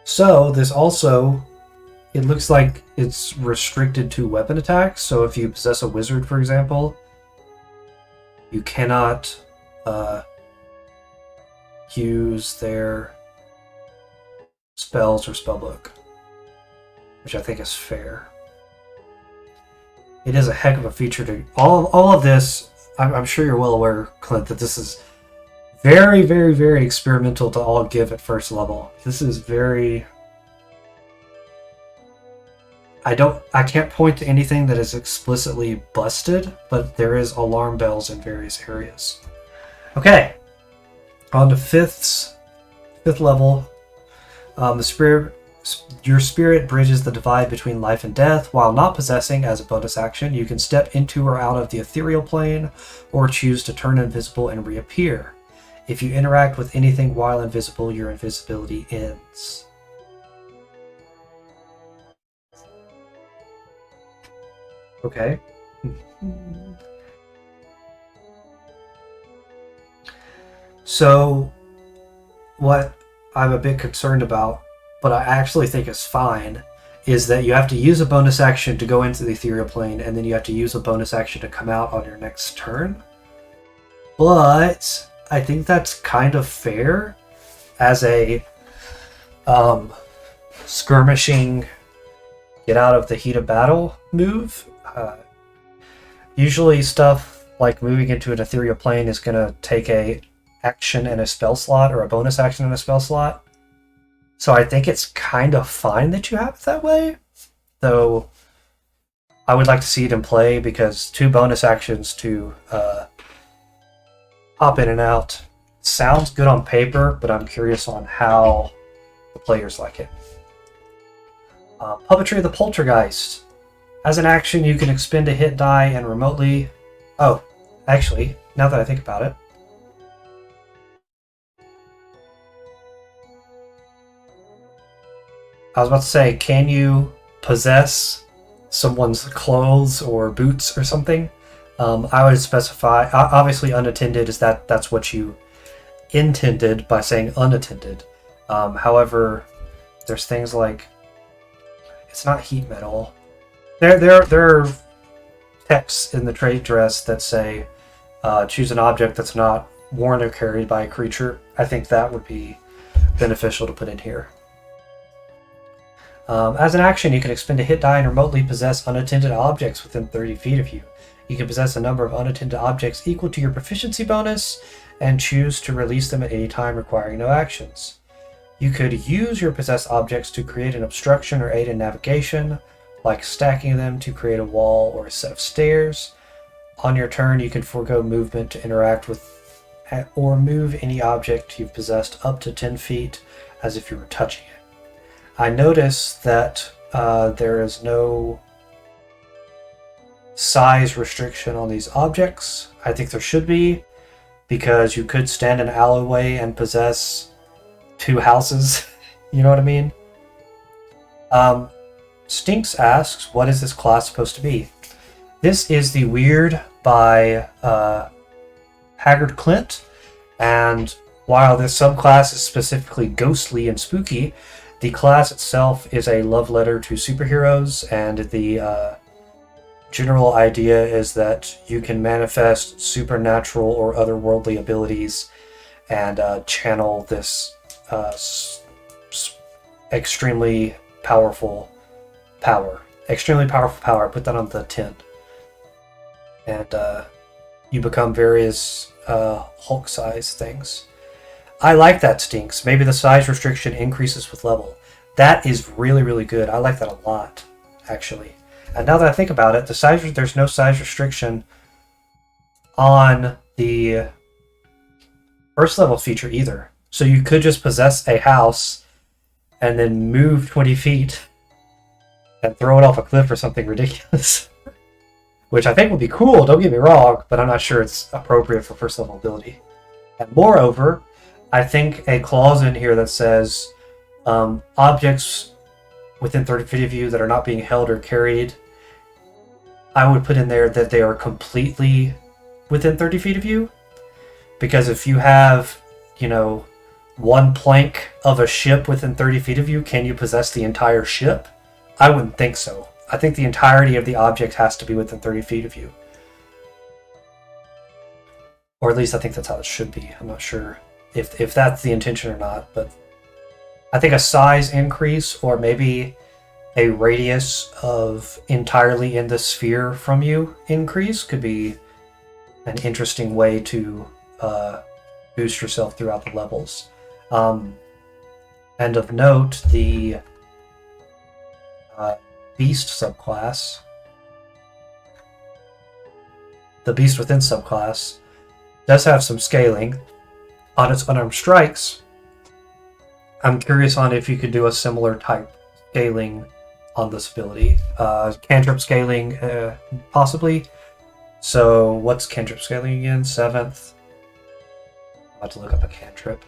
So, this also... It looks like it's restricted to weapon attacks, so if you possess a wizard, for example, you cannot use their spells or spellbook, which I think is fair. It is a heck of a feature to... All of this, I'm sure you're well aware, Clint, that this is very, very, very experimental to all give at first level. This is very... I can't point to anything that is explicitly busted, but there is alarm bells in various areas. Okay, on to fifth level. Your spirit bridges the divide between life and death. While not possessing, as a bonus action, you can step into or out of the ethereal plane, or choose to turn invisible and reappear. If you interact with anything while invisible, your invisibility ends. Okay. So, what I'm a bit concerned about, but I actually think is fine, is that you have to use a bonus action to go into the ethereal plane, and then you have to use a bonus action to come out on your next turn. But I think that's kind of fair as a skirmishing, get out of the heat of battle move. Usually stuff like moving into an ethereal plane is going to take a action and a spell slot, or a bonus action and a spell slot. So I think it's kind of fine that you have it that way, though I would like to see it in play, because 2 bonus actions to hop in and out sounds good on paper, but I'm curious on how the players like it. Puppetry of the Poltergeist. As an action, you can expend a hit die and remotely... Oh, actually, now that I think about it, I was about to say, can you possess someone's clothes or boots or something? I would specify, obviously unattended is that's what you intended by saying unattended. However, there's things like It's not heat metal. There are texts in the trait dress that say choose an object that's not worn or carried by a creature. I think that would be beneficial to put in here. As an action, you can expend a hit die and remotely possess unattended objects within 30 feet of you. You can possess a number of unattended objects equal to your proficiency bonus and choose to release them at any time, requiring no actions. You could use your possessed objects to create an obstruction or aid in navigation, like stacking them to create a wall or a set of stairs. On your turn, you can forego movement to interact with or move any object you've possessed up to 10 feet as if you were touching it. I notice that there is no size restriction on these objects. I think there should be, because you could stand in an alleyway and possess 2 houses. You know what I mean? Stinks asks, what is this class supposed to be? This is the Wyrd by HaggardClint, and while this subclass is specifically ghostly and spooky, the class itself is a love letter to superheroes, and the general idea is that you can manifest supernatural or otherworldly abilities and channel this extremely powerful power. Extremely powerful power. I put that on the 10. And you become various Hulk-size things. I like that, Stinks. Maybe the size restriction increases with level. That is really, really good. I like that a lot, actually. And now that I think about it, there's no size restriction on the first level feature either. So you could just possess a house and then move 20 feet and throw it off a cliff or something ridiculous. Which I think would be cool, don't get me wrong, but I'm not sure it's appropriate for first level ability. And moreover, I think a clause in here that says objects within 30 feet of you that are not being held or carried, I would put in there that they are completely within 30 feet of you. Because if you have, you know, one plank of a ship within 30 feet of you, can you possess the entire ship? I wouldn't think so. I think the entirety of the object has to be within 30 feet of you. Or at least I think that's how it should be. I'm not sure if that's the intention or not, but I think a size increase or maybe a radius of entirely in the sphere from you increase could be an interesting way to boost yourself throughout the levels. And of note, the Beast subclass, the Beast Within subclass, does have some scaling on its unarmed strikes. I'm curious on if you could do a similar type scaling on this ability. Cantrip scaling, possibly. So what's cantrip scaling again? 7th. I'm about to look up a cantrip.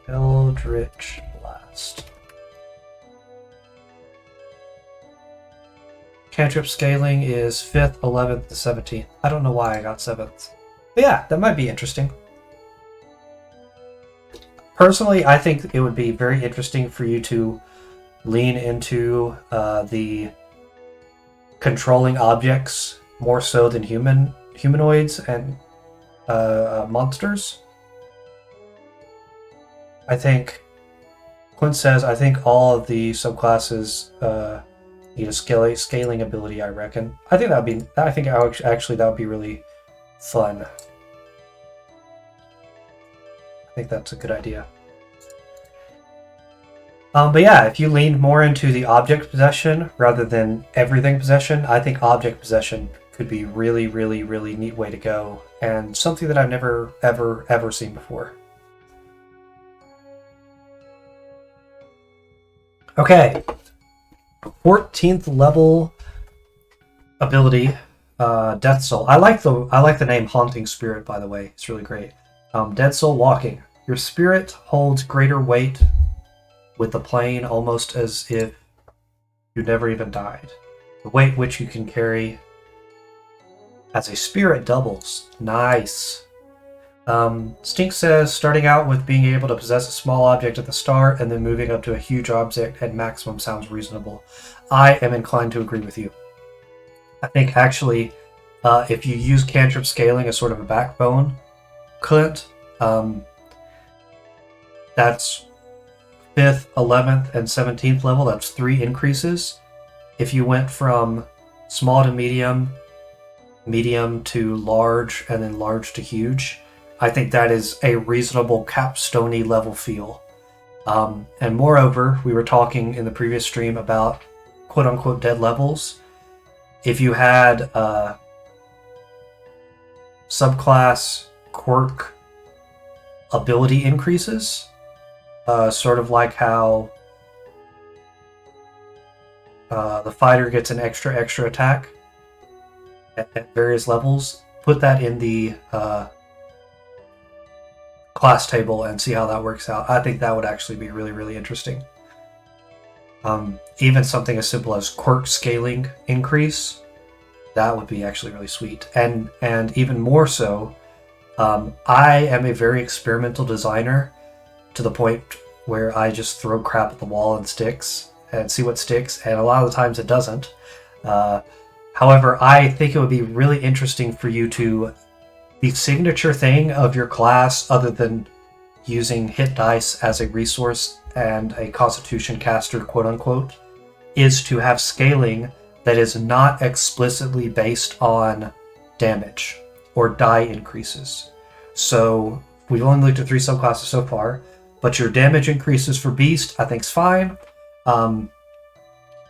Eldritch Blast. Cantrip scaling is 5th, 11th, to 17th. I don't know why I got 7th. But yeah, that might be interesting. Personally, I think it would be very interesting for you to lean into the controlling objects more so than humanoids and monsters. I think Quint says, I think all of the subclasses need a scaling ability, I reckon. I think actually that would be really fun. I think that's a good idea. But yeah, if you leaned more into the object possession rather than everything possession, I think object possession could be really, really, really neat way to go, and something that I've never, ever seen before. Okay, 14th level ability, Death Soul. I like the name Haunting Spirit, by the way. It's really great. Dead Soul Walking. Your spirit holds greater weight with the plane, almost as if you never even died. The weight which you can carry as a spirit doubles. Nice. Stink says, starting out with being able to possess a small object at the start and then moving up to a huge object at maximum sounds reasonable. I am inclined to agree with you. I think actually, if you use cantrip scaling as sort of a backbone, Clint, that's 5th, 11th, and 17th level. That's 3 increases. If you went from small to medium, medium to large, and then large to huge, I think that is a reasonable capstone-y level feel. And moreover, we were talking in the previous stream about quote-unquote dead levels. If you had subclass quirk ability increases, sort of like how the fighter gets an extra attack at various levels, put that in the class table and see how that works out. I think that would actually be really, really interesting. Even something as simple as quirk scaling increase, that would be actually really sweet. And even more so, I am a very experimental designer to the point where I just throw crap at the wall and sticks and see what sticks, and a lot of the times it doesn't. However, I think it would be really interesting for you to, the signature thing of your class, other than using hit dice as a resource and a constitution caster, quote unquote, is to have scaling that is not explicitly based on damage or die increases. So we've only looked at 3 subclasses so far, but your damage increases for beast I think is fine.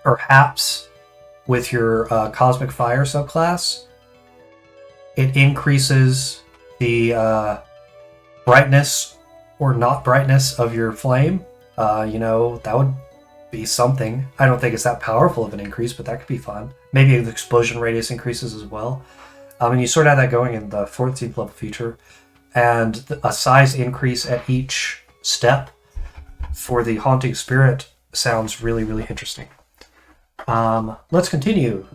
Perhaps with your cosmic fire subclass, it increases the brightness or not brightness of your flame. That would be something. I don't think it's that powerful of an increase, but that could be fun. Maybe the explosion radius increases as well. And you sort of have that going in the 14th level feature. And a size increase at each step for the Haunting Spirit sounds really, really interesting. Let's continue.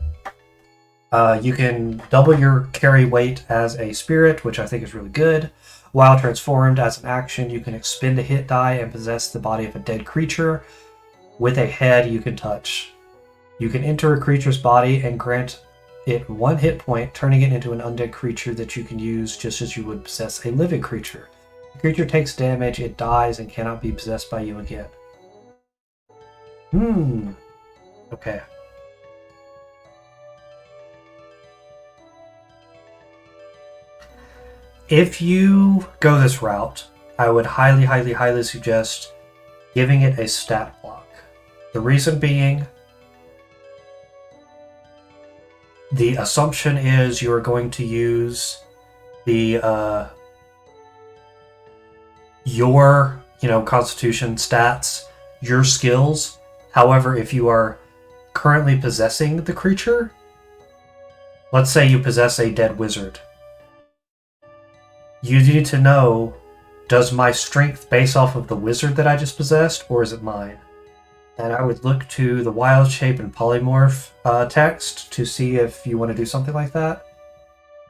You can double your carry weight as a spirit, which I think is really good. While transformed as an action, you can expend a hit die and possess the body of a dead creature with a head you can touch. You can enter a creature's body and grant it 1 hit point, turning it into an undead creature that you can use just as you would possess a living creature. The creature takes damage, it dies, and cannot be possessed by you again. Okay. If you go this route, I would highly, highly, highly suggest giving it a stat block. The reason being, the assumption is you are going to use the your constitution stats, your skills. However, if you are currently possessing the creature, let's say you possess a dead wizard, you need to know, does my strength base off of the wizard that I just possessed, or is it mine? And I would look to the wild shape and polymorph text to see if you want to do something like that.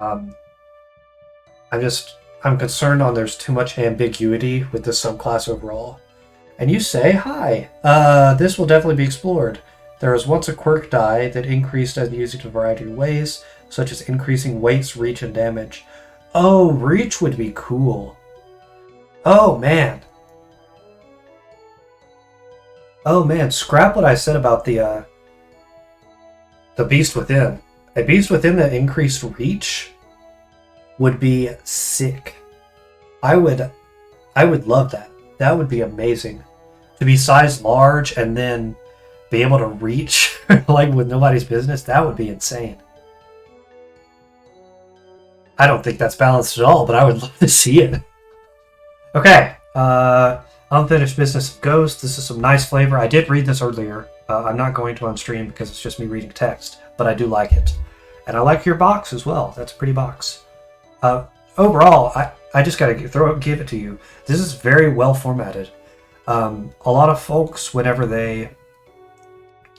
I'm concerned there's too much ambiguity with this subclass overall. And you say, hi, this will definitely be explored. There was once a quirk die that increased as used in a variety of ways, such as increasing weights, reach, and damage. Oh, reach would be cool. Oh, man. Oh, man. Scrap what I said about the Beast Within. A Beast Within that increased reach would be sick. I would love that. That would be amazing. To be sized large and then be able to reach like with nobody's business, that would be insane. I don't think that's balanced at all, but I would love to see it. Okay, Unfinished Business of Ghost. This is some nice flavor. I did read this earlier. I'm not going to on stream because it's just me reading text, but I do like it. And I like your box as well. That's a pretty box. Overall, I just gotta give it to you. This is very well formatted. A lot of folks, whenever they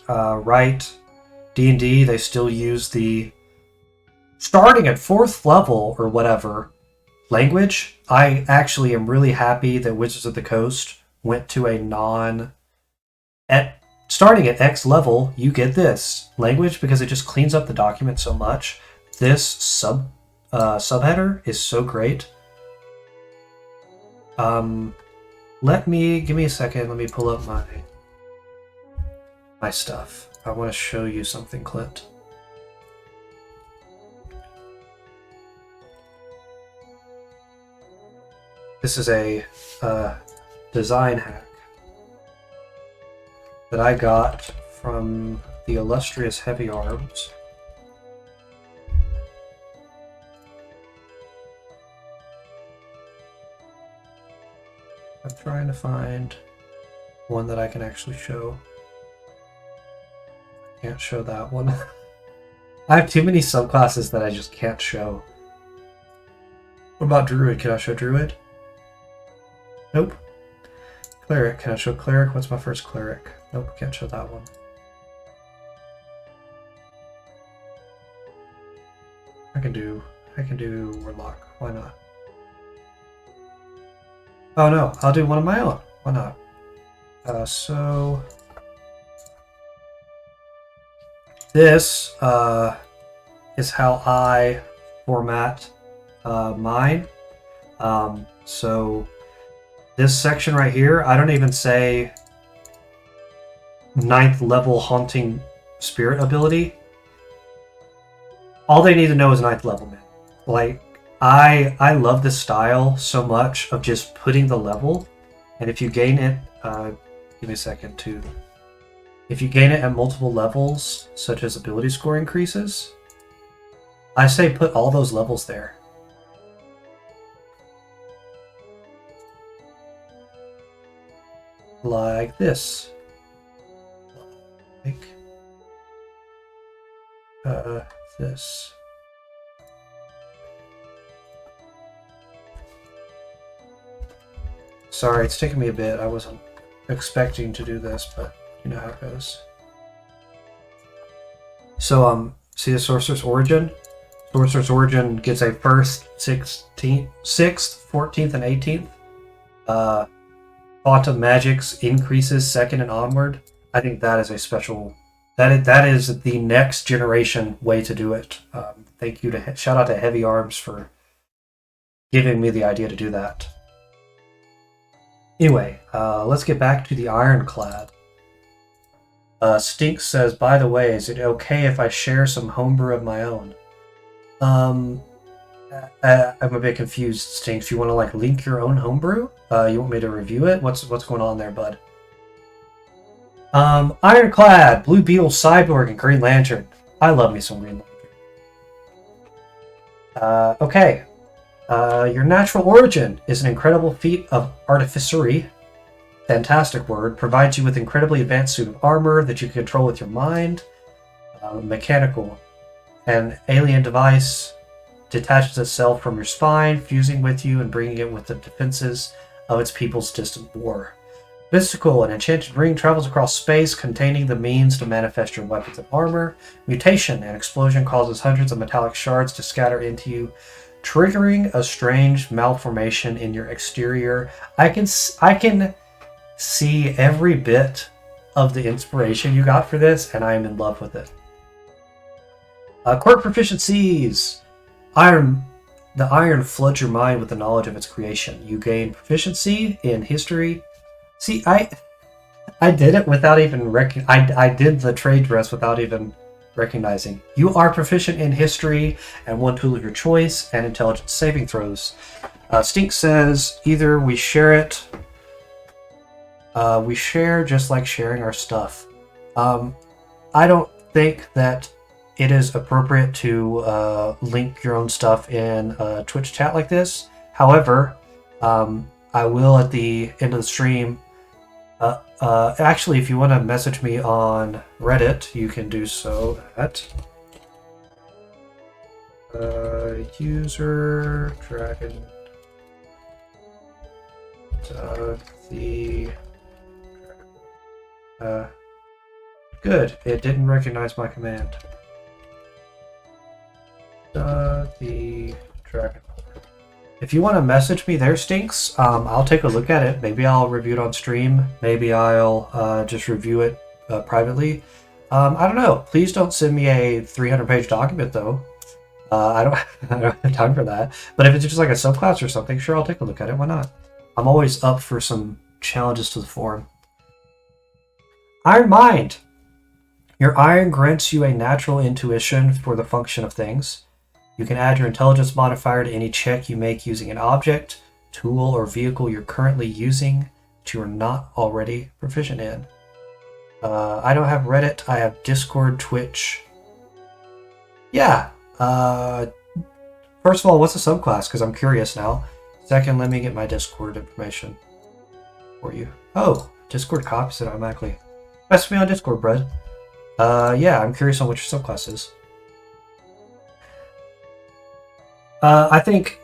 write D&D, they still use the starting at 4th level or whatever language, I actually am really happy that Wizards of the Coast went to a starting at X level, you get this language because it just cleans up the document so much. This subheader is so great. Give me a second. Let me pull up my stuff. I want to show you something, Clint. This is a design hack that I got from the illustrious Heavy Arms. I'm trying to find one that I can actually show. Can't show that one. I have too many subclasses that I just can't show. What about Druid? Can I show Druid? Nope. Cleric. Can I show Cleric? What's my first Cleric? Nope, can't show that one. I can do Warlock. Why not? Oh no, I'll do one of my own. Why not? So this is how I format mine. So this section right here, I don't even say 9th level Haunting Spirit ability. All they need to know is 9th level, man. Like, I love this style so much of just putting the level, and if you gain it, give me a second too. If you gain it at multiple levels, such as ability score increases, I say put all those levels there. Like this. Like this. Sorry, it's taking me a bit. I wasn't expecting to do this, but you know how it goes. So, see the Sorcerer's Origin? Sorcerer's Origin gets a 1st, 6th, 14th, and 18th. Quantum Magics increases 2nd and onward. I think that is a special... That is the next generation way to do it. Thank you to... Shout out to Heavy Arms for giving me the idea to do that. Anyway, let's get back to the Ironclad. Stink says, by the way, is it okay if I share some homebrew of my own? I'm a bit confused, Stinks. You want to like link your own homebrew? You want me to review it? What's going on there, bud? Ironclad, Blue Beetle, Cyborg, and Green Lantern. I love me some Green Lantern. Okay. Your natural origin is an incredible feat of artificery. Fantastic word. Provides you with incredibly advanced suit of armor that you can control with your mind. Mechanical. An alien device detaches itself from your spine, fusing with you and bringing it with the defenses of its people's distant war. Mystical, an enchanted ring travels across space, containing the means to manifest your weapons and armor. Mutation, an explosion causes hundreds of metallic shards to scatter into you, triggering a strange malformation in your exterior. I can see every bit of the inspiration you got for this, and I am in love with it. Quirk Proficiencies. The iron floods your mind with the knowledge of its creation. You gain proficiency in history. See, I did it without even I did the trade dress without even recognizing. You are proficient in history and one tool of your choice and intelligence saving throws. Stink says either we share it. We share just like sharing our stuff. I don't think that it is appropriate to link your own stuff in a Twitch chat like this. However, I will at the end of the stream. Actually, if you want to message me on Reddit, you can do so at user dragon good. It didn't recognize my command. The dragon. if you want to message me there, Stinks, I'll take a look at it. Maybe I'll review it on stream. Maybe I'll just review it privately. I don't know. Please don't send me a 300-page document, though. I don't have time for that. But if it's just like a subclass or something, sure, I'll take a look at it. Why not? I'm always up for some challenges to the forum. Iron Mind. Your iron grants you a natural intuition for the function of things. You can add your intelligence modifier to any check you make using an object, tool, or vehicle you're currently using that you are not already proficient in. I don't have Reddit. I have Discord, Twitch. Yeah. First of all, what's a subclass? Because I'm curious now. Second, let me get my Discord information for you. Oh, Discord copies it automatically. Message me on Discord, bud. Yeah, I'm curious on what your subclass is. I think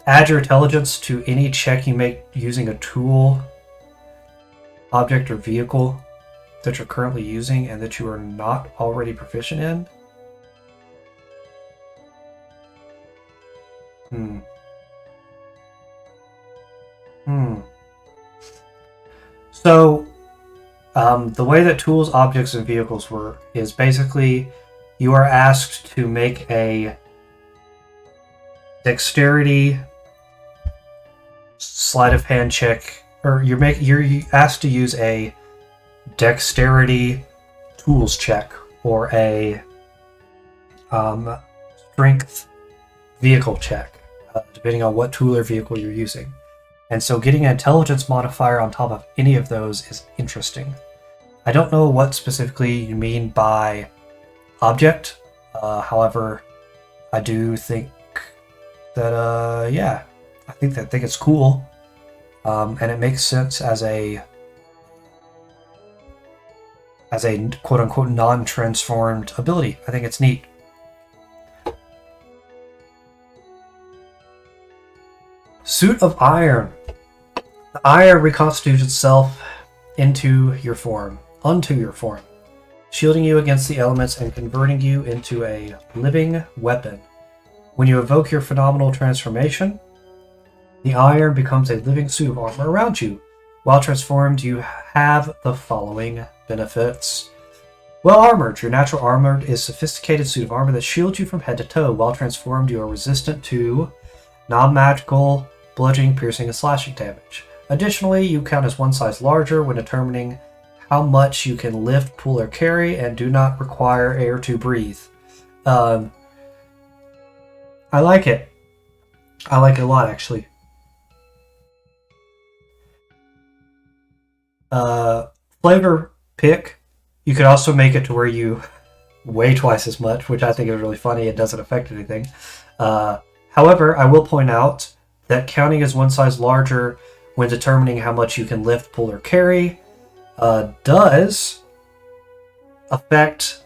add your intelligence to any check you make using a tool, object, or vehicle that you're currently using and that you are not already proficient in. So, the way that tools, objects, and vehicles work is basically you are asked to make a dexterity sleight of hand check, or you're asked to use a dexterity tools check or a strength vehicle check, depending on what tool or vehicle you're using. And so getting an intelligence modifier on top of any of those is interesting. I don't know what specifically you mean by object. However, I do think that, yeah, I think it's cool. And it makes sense as a quote-unquote non-transformed ability. I think it's neat. Suit of Iron. The iron reconstitutes itself unto your form, shielding you against the elements and converting you into a living weapon. When you evoke your phenomenal transformation, the iron becomes a living suit of armor around you. While transformed, you have the following benefits. Well armored. Your natural armor is a sophisticated suit of armor that shields you from head to toe. While transformed, you are resistant to non-magical bludgeoning, piercing, and slashing damage. Additionally, you count as one size larger when determining how much you can lift, pull, or carry, and do not require air to breathe. I like it. I like it a lot, actually. Flavor pick. You could also make it to where you weigh twice as much, which I think is really funny. It doesn't affect anything. However, I will point out that counting as one size larger when determining how much you can lift, pull, or carry does affect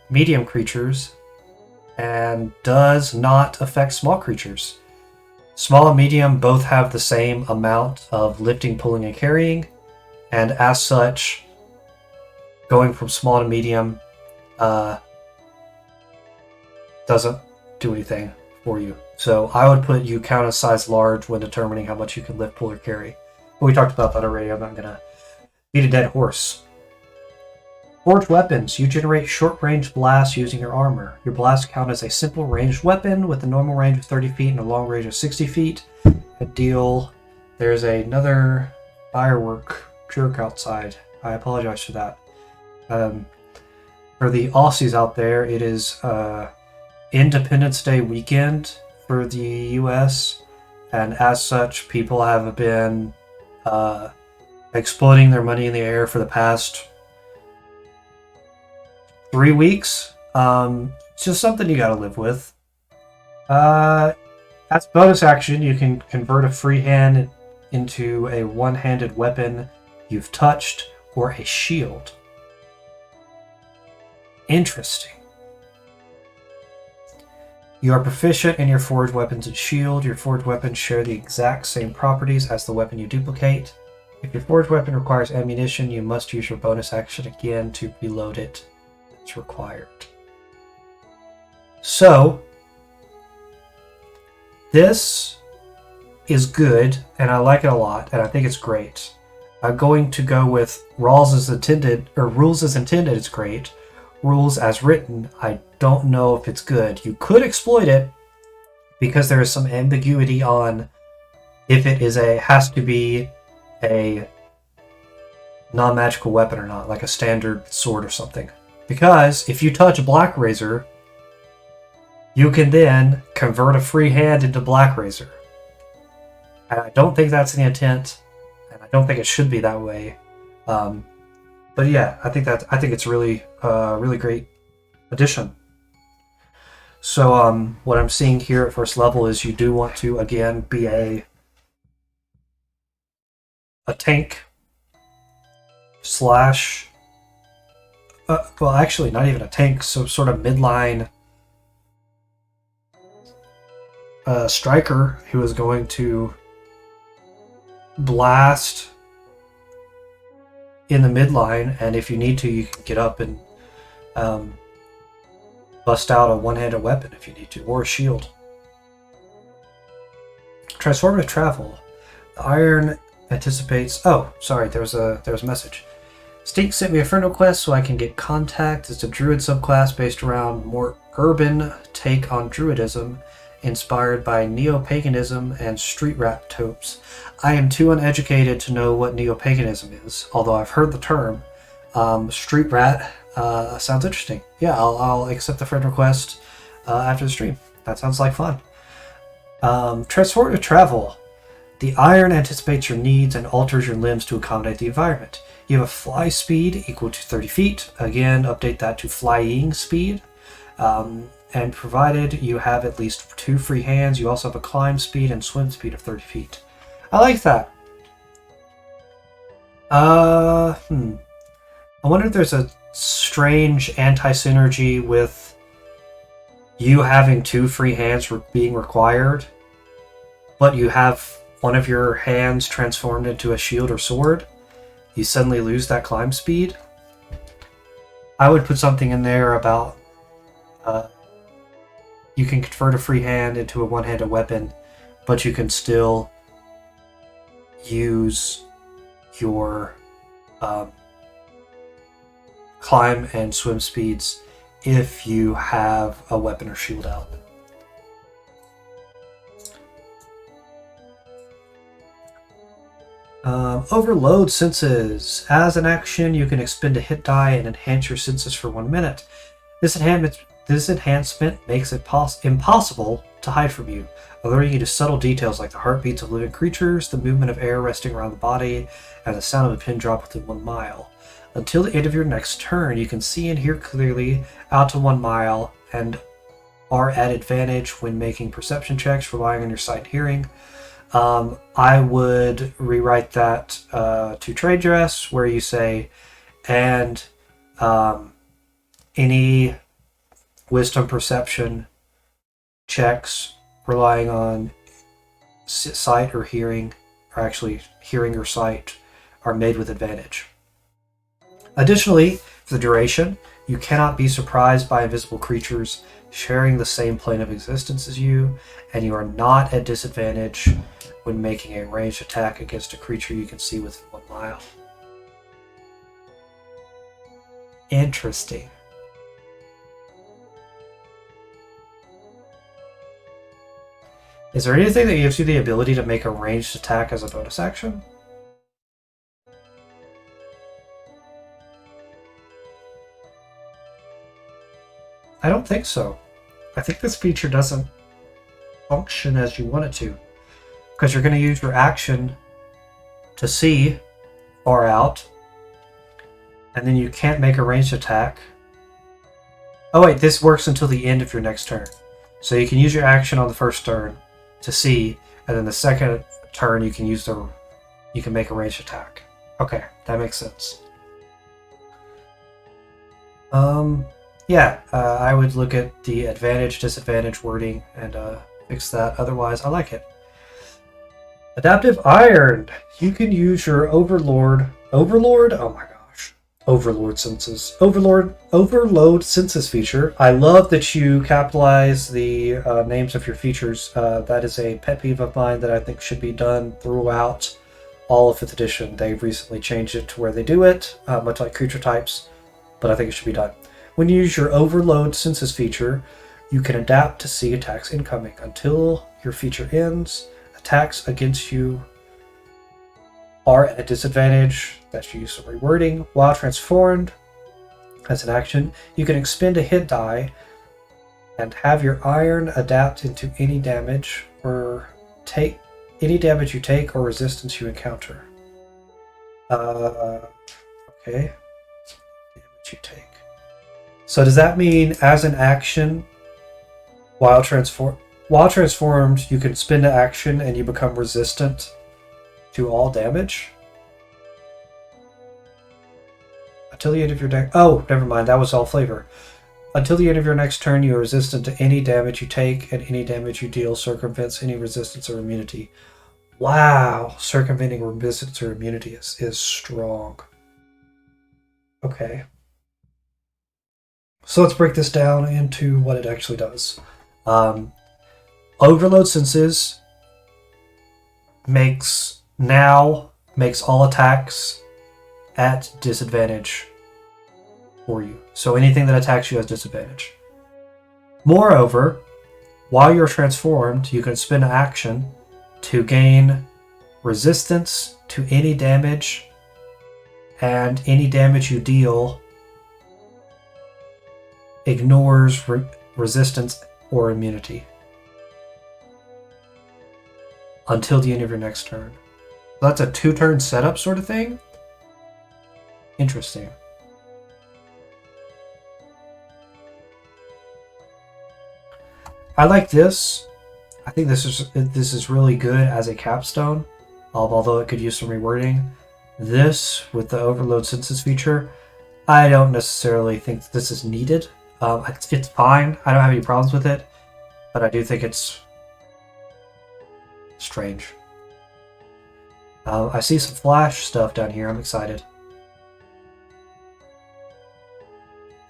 medium creatures and does not affect small creatures. Small and medium both have the same amount of lifting, pulling, and carrying, and as such, going from small to medium doesn't do anything for you. So I would put you count as size large when determining how much you can lift, pull, or carry. But we talked about that already. I'm not going to beat a dead horse. Forged weapons. You generate short-range blasts using your armor. Your blasts count as a simple ranged weapon with a normal range of 30 feet and a long range of 60 feet. There's another firework jerk outside. I apologize for that. For the Aussies out there, it is Independence Day weekend for the US, and as such, people have been exploding their money in the air for the past 3 weeks. It's just something you gotta live with. As bonus action, you can convert a free hand into a one-handed weapon you've touched or a shield. Interesting. You are proficient in your forged weapons and shield. Your forged weapons share the exact same properties as the weapon you duplicate. If your forged weapon requires ammunition, you must use your bonus action again to reload it. It's required. So, this is good, and I like it a lot, and I think it's great. I'm going to go with rules as intended, it's great. Rules as written, I don't know if it's good. You could exploit it because there is some ambiguity on if it has to be a non-magical weapon or not, like a standard sword or something. Because if you touch a Black Razor, you can then convert a free hand into Black Razor. And I don't think that's the intent, and I don't think it should be that way. But yeah, I think it's really really great addition. So what I'm seeing here at first level is you do want to again be a tank slash well, actually not even a tank, so sort of midline striker who is going to blast in the midline, and if you need to, you can get up and bust out a one-handed weapon if you need to, or a shield. Transformative travel. The iron anticipates. Oh, sorry, there was a message. Stink sent me a friend request so I can get contact. It's a druid subclass based around more urban take on druidism, inspired by neo-paganism and street rap tropes. I am too uneducated to know what neo-paganism is, although I've heard the term. Street rat sounds interesting. Yeah, I'll accept the friend request after the stream. That sounds like fun. Transformative travel. The iron anticipates your needs and alters your limbs to accommodate the environment. You have a fly speed equal to 30 feet. Again, update that to flying speed. And provided you have at least 2 free hands, you also have a climb speed and swim speed of 30 feet. I like that. I wonder if there's a strange anti-synergy with you having 2 free hands being required, but you have one of your hands transformed into a shield or sword. You suddenly lose that climb speed. I would put something in there about you can convert a free hand into a one-handed weapon, but you can still use your climb and swim speeds if you have a weapon or shield out. Overload senses. As an action, you can expend a hit die and enhance your senses for 1 minute. This enhancement makes it impossible to hide from you, alerting you to subtle details like the heartbeats of living creatures, the movement of air resting around the body, and the sound of a pin drop within 1 mile. Until the end of your next turn, you can see and hear clearly out to 1 mile and are at advantage when making perception checks, relying on your sight and hearing. I would rewrite that to trade dress, where you say, and any wisdom perception checks relying on sight or hearing, or actually hearing or sight, are made with advantage. Additionally, for the duration, you cannot be surprised by invisible creatures sharing the same plane of existence as you, and you are not at disadvantage when making a ranged attack against a creature you can see within 1 mile. Interesting. Is there anything that gives you the ability to make a ranged attack as a bonus action? I don't think so. I think this feature doesn't function as you want it to, because you're going to use your action to see far out, and then you can't make a ranged attack. Oh wait, this works until the end of your next turn. So you can use your action on the first turn to see, and then the second turn you can make a ranged attack. Okay, that makes sense. Yeah, I would look at the advantage, disadvantage wording and fix that. Otherwise, I like it. Adaptive Iron. You can use your Overlord. Overlord? Oh my gosh. Overlord senses. Overload senses feature. I love that you capitalize the names of your features. That is a pet peeve of mine that I think should be done throughout all of 5th edition. They've recently changed it to where they do it, much like creature types, but I think it should be done. When you use your Overload senses feature, you can adapt to see attacks incoming. Until your feature ends, attacks against you are at a disadvantage. That's use some rewording. While transformed, as an action, you can expend a hit die and have your iron adapt into any damage or take any damage you take or resistance you encounter. Okay. Damage you take. So does that mean as an action, while transformed, you can spend an action and you become resistant to all damage? Until the end of your next... Oh, never mind. That was all flavor. Until the end of your next turn, you are resistant to any damage you take, and any damage you deal circumvents any resistance or immunity. Wow. Circumventing resistance or immunity is strong. Okay. So let's break this down into what it actually does. Overload senses makes all attacks at disadvantage for you. So anything that attacks you has disadvantage. Moreover, while you're transformed, you can spend an action to gain resistance to any damage, and any damage you deal ignores resistance or immunity until the end of your next turn. So that's a 2-turn setup sort of thing. Interesting. I like this. I think this is really good as a capstone, although it could use some rewording. This with the overload senses feature, I don't necessarily think this is needed. It's fine. I don't have any problems with it, but I do think it's strange. I see some flash stuff down here. I'm excited.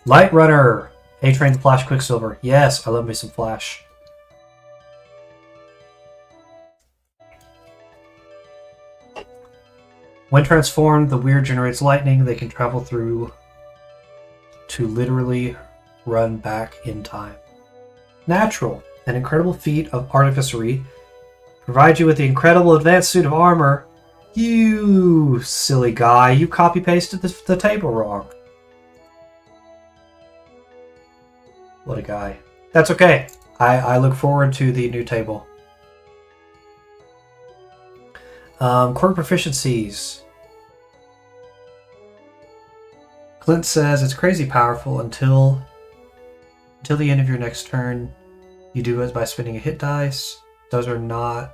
Light Runner. A-Train Flash Quicksilver. Yes, I love me some Flash. When transformed, the Wyrd generates lightning. They can travel through to literally run back in time. Natural. An incredible feat of artificery. Provide you with the incredible advanced suit of armor. You silly guy. You copy-pasted the table wrong. What a guy. That's okay. I look forward to the new table. Quirk Proficiencies. Clint says it's crazy powerful until the end of your next turn. You do it by spending a hit dice. Those are not...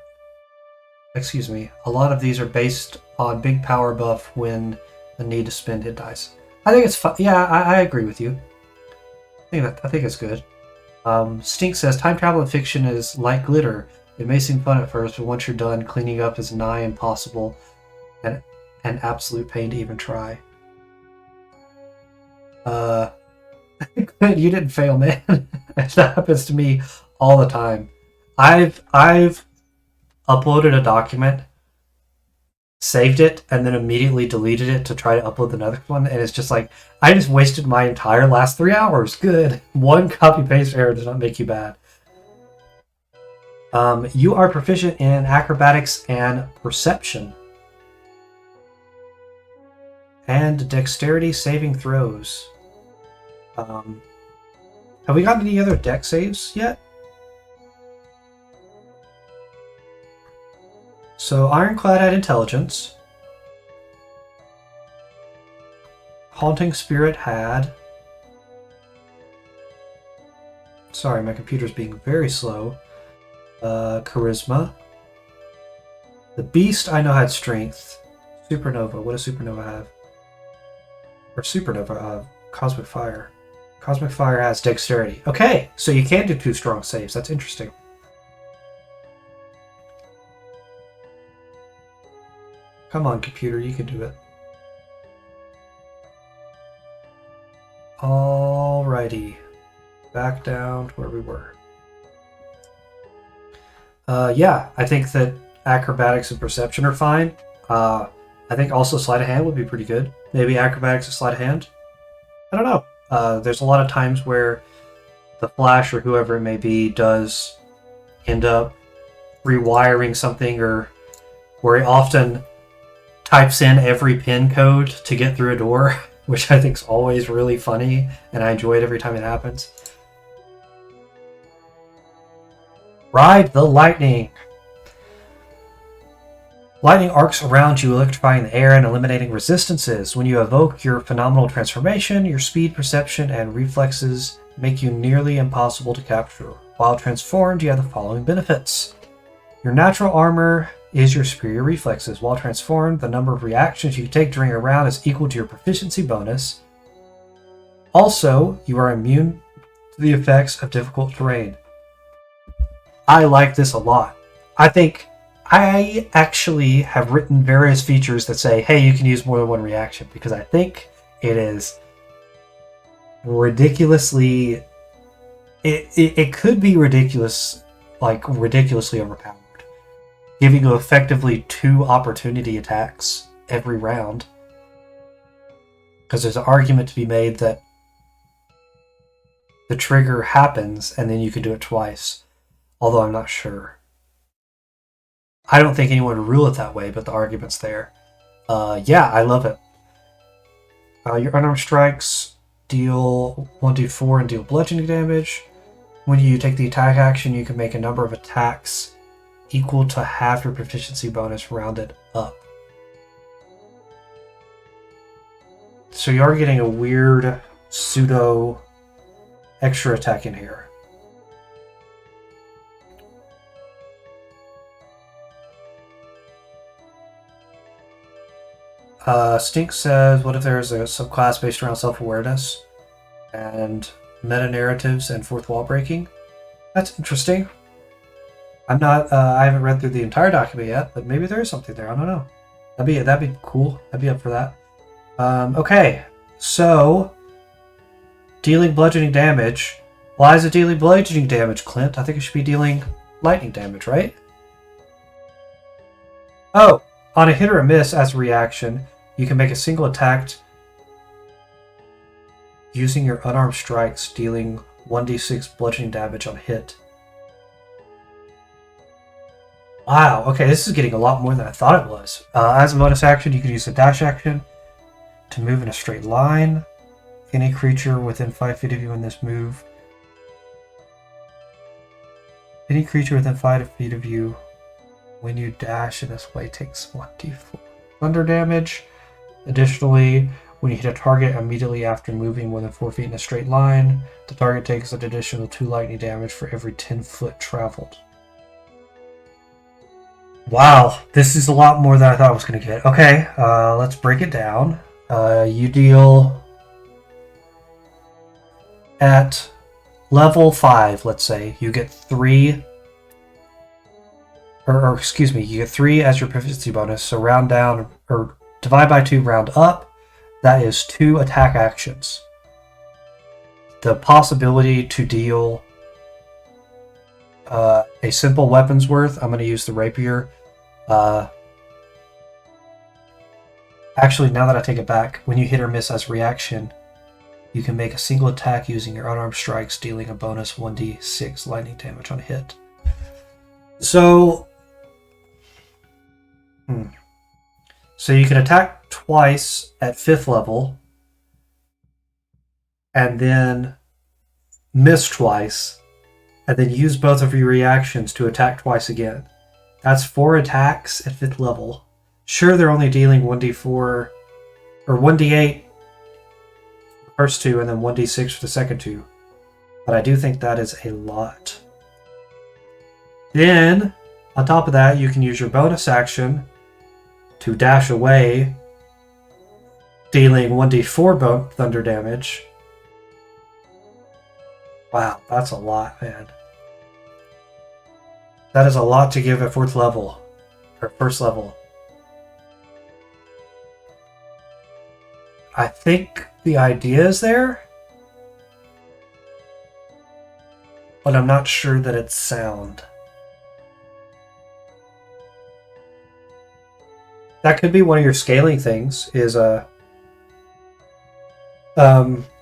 Excuse me. A lot of these are based on big power buff when the need to spend hit dice. I think it's fun. Yeah, I agree with you. I think it's good. Stink says, time travel in fiction is like glitter. It may seem fun at first, but once you're done, cleaning up is nigh impossible and an absolute pain to even try. You didn't fail, man. That happens to me all the time. I've uploaded a document, saved it, and then immediately deleted it to try to upload the next one, and it's just like, I just wasted my entire last 3 hours. Good. One copy-paste error does not make you bad. You are proficient in acrobatics and perception. And dexterity saving throws. Have we gotten any other dex saves yet? So Ironclad had intelligence. Haunting Spirit had... Sorry, my computer's being very slow. Charisma. The Beast I know had strength. Supernova. What does Supernova have? Or Supernova, Cosmic Fire. Cosmic Fire has dexterity. Okay, so you can do 2 strong saves. That's interesting. Come on, computer, you can do it. Alrighty. Back down to where we were. Yeah, I think that acrobatics and perception are fine. I think also sleight of hand would be pretty good. Maybe acrobatics and sleight of hand? I don't know. There's a lot of times where the Flash or whoever it may be does end up rewiring something, or where he often types in every pin code to get through a door, which I think is always really funny, and I enjoy it every time it happens. Ride the lightning! Lightning arcs around you, electrifying the air and eliminating resistances. When you evoke your phenomenal transformation, your speed, perception, and reflexes make you nearly impossible to capture. While transformed, you have the following benefits. Your natural armor is your superior reflexes. While transformed, the number of reactions you take during a round is equal to your proficiency bonus. Also, you are immune to the effects of difficult terrain. I like this a lot. I think I actually have written various features that say, hey, you can use more than one reaction, because I think it is ridiculously... It could be ridiculous, like ridiculously overpowered, giving you effectively 2 opportunity attacks every round. Because there's an argument to be made that the trigger happens and then you can do it twice, although I'm not sure. I don't think anyone would rule it that way, but the argument's there. Yeah, I love it. Your unarmed strikes deal 1d4 and deal bludgeoning damage. When you take the attack action, you can make a number of attacks equal to half your proficiency bonus rounded up. So you are getting a weird pseudo extra attack in here. Stink says, what if there's a subclass based around self-awareness and meta-narratives and fourth wall breaking? That's interesting. I haven't read through the entire document yet, but maybe there is something there. I don't know. That'd be cool. I'd be up for that. Okay, so dealing bludgeoning damage. Why is it dealing bludgeoning damage, Clint? I think it should be dealing lightning damage, right? Oh, on a hit or a miss as a reaction, you can make a single attack using your unarmed strikes, dealing 1d6 bludgeoning damage on hit. Wow, okay, this is getting a lot more than I thought it was. As a bonus action, you can use a dash action to move in a straight line. Any creature within 5 feet of you in this move. Any creature within 5 feet of you, when you dash in this way, takes 1d4 thunder damage. Additionally, when you hit a target immediately after moving more than 4 feet in a straight line, the target takes an additional 2 lightning damage for every 10 foot traveled. Wow, this is a lot more than I thought I was going to get. Okay, let's break it down. You deal at level 5, let's say, you get 3, or excuse me, you get 3 as your proficiency bonus, so round down, or divide by 2, round up, that is 2 attack actions. The possibility to deal a simple weapons worth, I'm going to use the rapier. Actually, now that I take it back, when you hit or miss as reaction, you can make a single attack using your unarmed strikes, dealing a bonus 1d6 lightning damage on hit. So you can attack twice at 5th level, and then miss twice, and then use both of your reactions to attack twice again. That's 4 attacks at 5th level. Sure, they're only dealing 1d4 or 1d8 for the first 2, and then 1d6 for the second 2. But I do think that is a lot. Then, on top of that, you can use your bonus action to dash away, dealing 1d4 thunder damage. Wow, that's a lot, man. That is a lot to give at 4th level, or 1st level. I think the idea is there. but I'm not sure that it's sound. That could be one of your scaling things, is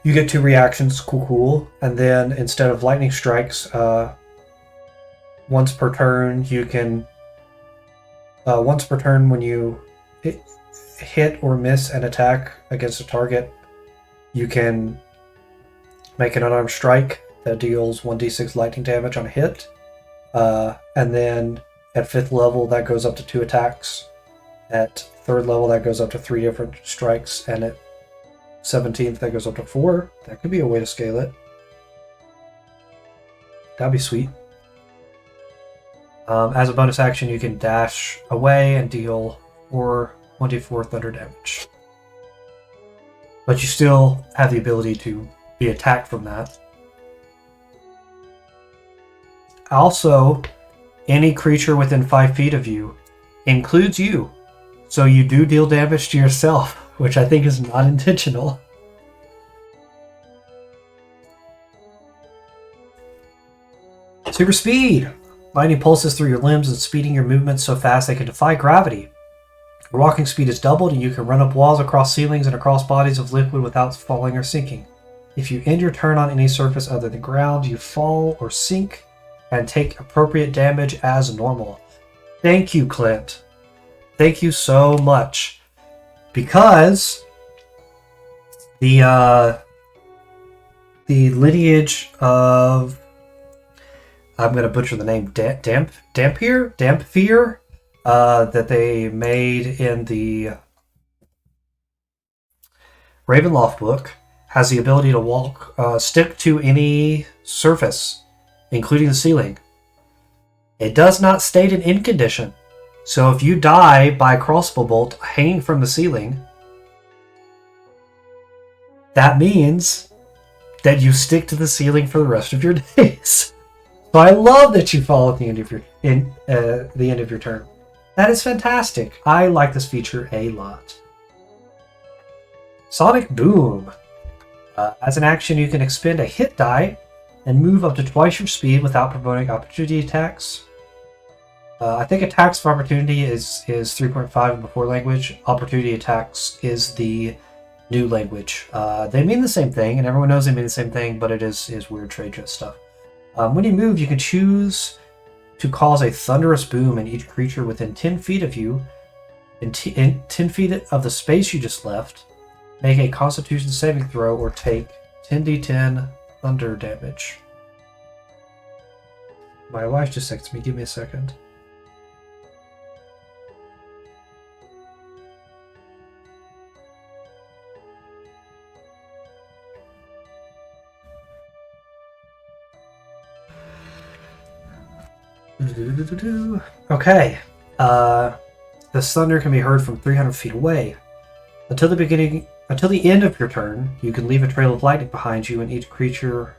you get 2 reactions, cool, and then instead of lightning strikes, once per turn you can, once per turn when you hit or miss an attack against a target, you can make an unarmed strike that deals 1d6 lightning damage on a hit, and then at 5th level that goes up to 2 attacks. At 3rd level, that goes up to 3 different strikes, and at 17th, that goes up to 4. That could be a way to scale it. That'd be sweet. As a bonus action, you can dash away and deal 1d4 thunder damage. But you still have the ability to be attacked from that. Also, any creature within 5 feet of you includes you. So you do deal damage to yourself, which I think is not intentional. Super speed! Lightning pulses through your limbs and speeding your movements so fast they can defy gravity. Your walking speed is doubled and you can run up walls, across ceilings, and across bodies of liquid without falling or sinking. If you end your turn on any surface other than ground, you fall or sink and take appropriate damage as normal. Thank you, Clint. Thank you so much. Because the lineage of, I'm going to butcher the name, Dampier, that they made in the Ravenloft book, has the ability to walk, stick to any surface, including the ceiling. It does not state an end condition. So if you die by a crossbow bolt hanging from the ceiling, that means that you stick to the ceiling for the rest of your days. So I love that you fall at the end of your turn. That is fantastic. I like this feature a lot. Sonic Boom. As an action, you can expend a hit die and move up to twice your speed without provoking opportunity attacks. I think attacks of opportunity is 3.5 in before language. Opportunity attacks is the new language. They mean the same thing, and everyone knows they mean the same thing, but it is weird trade dress stuff. When you move, you can choose to cause a thunderous boom in each creature within 10 feet of you. In 10 feet of the space you just left, make a Constitution saving throw or take 10d10 thunder damage. My wife just texted me. Give me a second. Okay. This thunder can be heard from 300 feet away. Until the end of your turn, you can leave a trail of lightning behind you, and each creature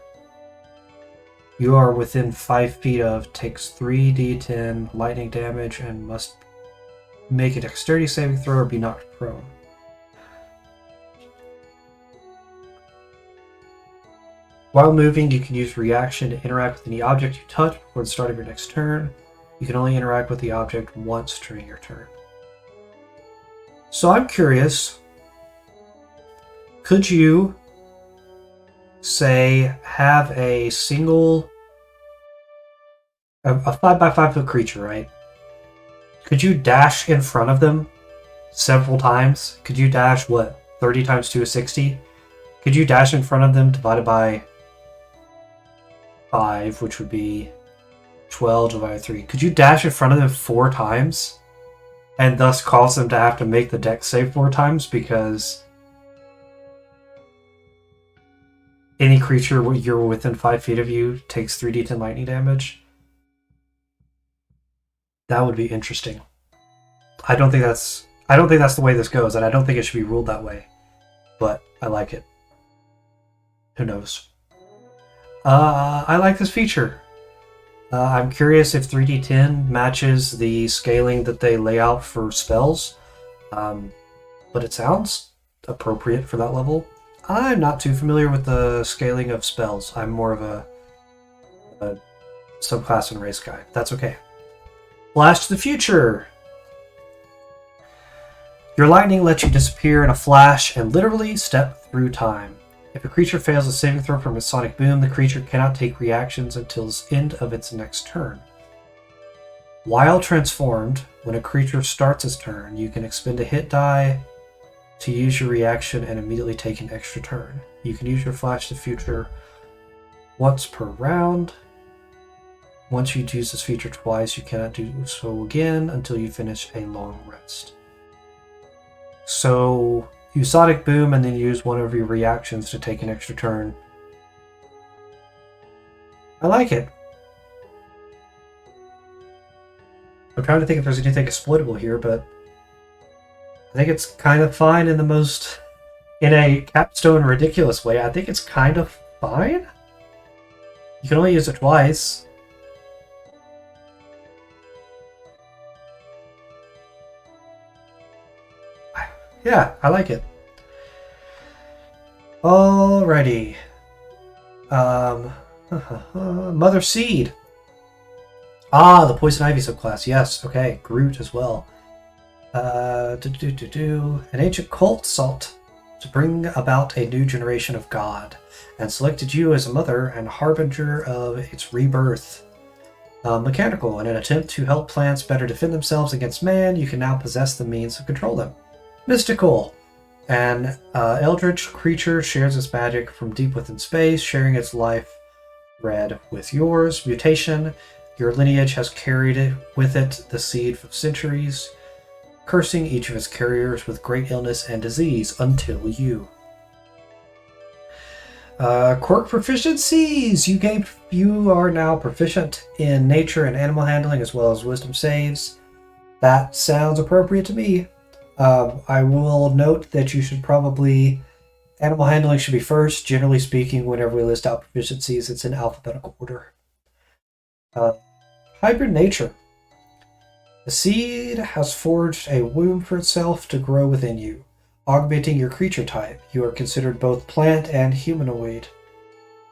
you are within 5 feet of takes 3d10 lightning damage and must make a dexterity saving throw or be knocked prone. While moving, you can use reaction to interact with any object you touch before the start of your next turn. You can only interact with the object once during your turn. So I'm curious, could you, say, have a single, a 5 by 5 foot creature, right? Could you dash in front of them several times? Could you dash, 30 times 2 is 60? Could you dash in front of them divided by 5, which would be 12 divided by 3. Could you dash in front of them 4 times and thus cause them to have to make the dex save 4 times because any creature you're within 5 feet of you takes 3d10 lightning damage? That would be interesting. I don't think that's the way this goes, and I don't think it should be ruled that way. But I like it. Who knows? I like this feature. I'm curious if 3d10 matches the scaling that they lay out for spells, but it sounds appropriate for that level. I'm not too familiar with the scaling of spells. I'm more of a subclass and race guide. That's okay. Flash to the future. Your lightning lets you disappear in a flash and literally step through time. If a creature fails a saving throw from its sonic boom, the creature cannot take reactions until the end of its next turn. While transformed, when a creature starts its turn, you can expend a hit die to use your reaction and immediately take an extra turn. You can use your Flash to the Future once per round. Once you use this feature twice, you cannot do so again until you finish a long rest. So, you Sonic Boom and then use one of your reactions to take an extra turn. I like it. I'm trying to think if there's anything exploitable here, but I think it's kind of fine in a capstone ridiculous way. I think it's kind of fine. You can only use it twice. Yeah, I like it. Alrighty. Mother Seed. Ah, the Poison Ivy subclass. Yes, okay. Groot as well. An ancient cult sought to bring about a new generation of God, and selected you as a mother and harbinger of its rebirth. Mechanical. In an attempt to help plants better defend themselves against man, you can now possess the means to control them. Mystical. An eldritch creature shares its magic from deep within space, sharing its life red with yours. Mutation. Your lineage has carried with it the seed for centuries, cursing each of its carriers with great illness and disease until you. Quirk Proficiencies! You are now proficient in nature and animal handling as well as wisdom saves. That sounds appropriate to me. I will note that you should probably... Animal handling should be first. Generally speaking, whenever we list out proficiencies, it's in alphabetical order. Hybrid nature. The seed has forged a womb for itself to grow within you, augmenting your creature type. You are considered both plant and humanoid.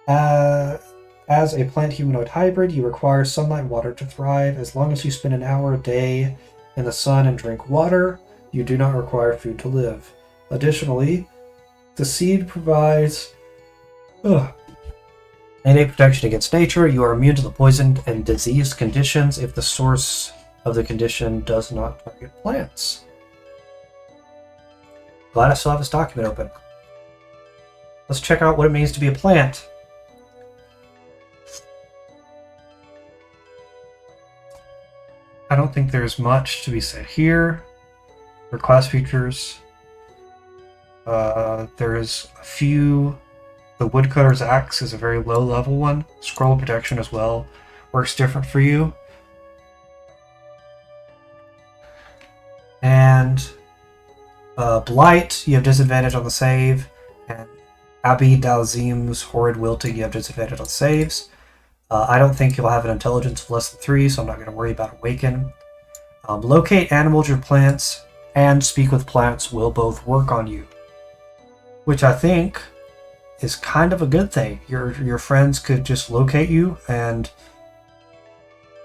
As a plant-humanoid hybrid, you require sunlight and water to thrive. As long as you spend an hour a day in the sun and drink water, you do not require food to live. Additionally, the seed provides innate protection against nature. You are immune to the poisoned and diseased conditions if the source of the condition does not target plants. Glad I still have this document open. Let's check out what it means to be a plant. I don't think there's much to be said here. For class features, there is a few. The Woodcutter's Axe is a very low level one. Scroll protection as well works different for you. And Blight, you have disadvantage on the save. And Abi Dalzim's Horrid Wilting, you have disadvantage on saves. I don't think you'll have an intelligence of less than 3, so I'm not going to worry about Awaken. Locate animals or plants and speak with plants will both work on you, which I think is kind of a good thing. Your friends could just locate you, and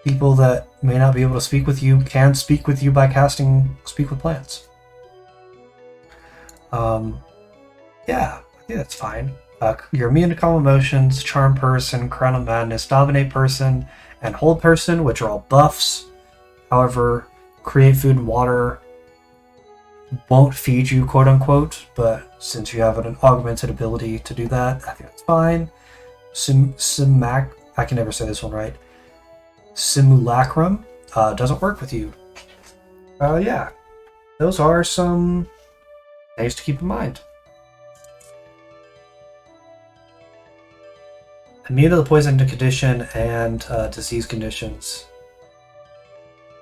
people that may not be able to speak with you can speak with you by casting Speak with Plants. Yeah, I think that's fine. You're immune to calm emotions, Charm Person, Crown of Madness, Dominate Person, and Hold Person, which are all buffs. However, Create Food and Water won't feed you, quote unquote, but since you have an augmented ability to do that, I think that's fine. I can never say this one right. Simulacrum doesn't work with you. Yeah, those are some things to keep in mind. Immune to the poison condition and disease conditions.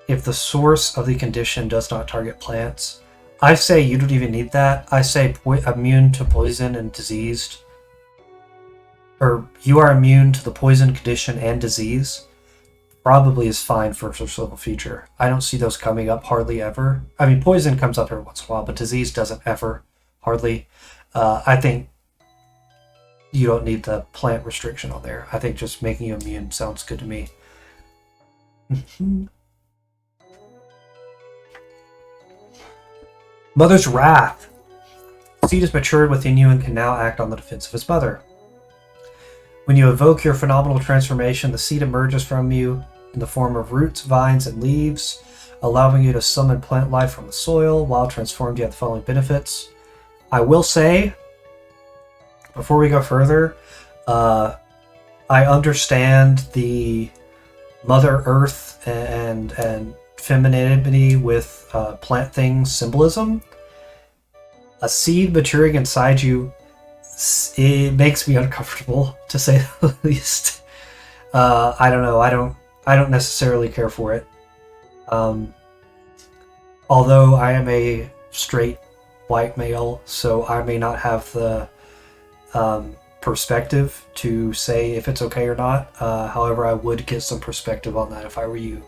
If the source of the condition does not target plants, I say you don't even need that. I say immune to poison and diseased. Or you are immune to the poison condition and disease. Probably is fine for a first level feature. I don't see those coming up hardly ever. I mean, poison comes up every once in a while, but disease doesn't ever, hardly. I think you don't need the plant restriction on there. I think just making you immune sounds good to me. Mother's Wrath. Seed is matured within you and can now act on the defense of its mother. When you evoke your phenomenal transformation, the seed emerges from you in the form of roots, vines, and leaves, allowing you to summon plant life from the soil. While transformed, you have the following benefits. I will say, before we go further, I understand the Mother Earth and femininity with plant things symbolism. A seed maturing inside you, it makes me uncomfortable, to say the least. I don't know. I don't necessarily care for it. Although I am a straight white male, so I may not have the perspective to say if it's okay or not. However, I would get some perspective on that if I were you,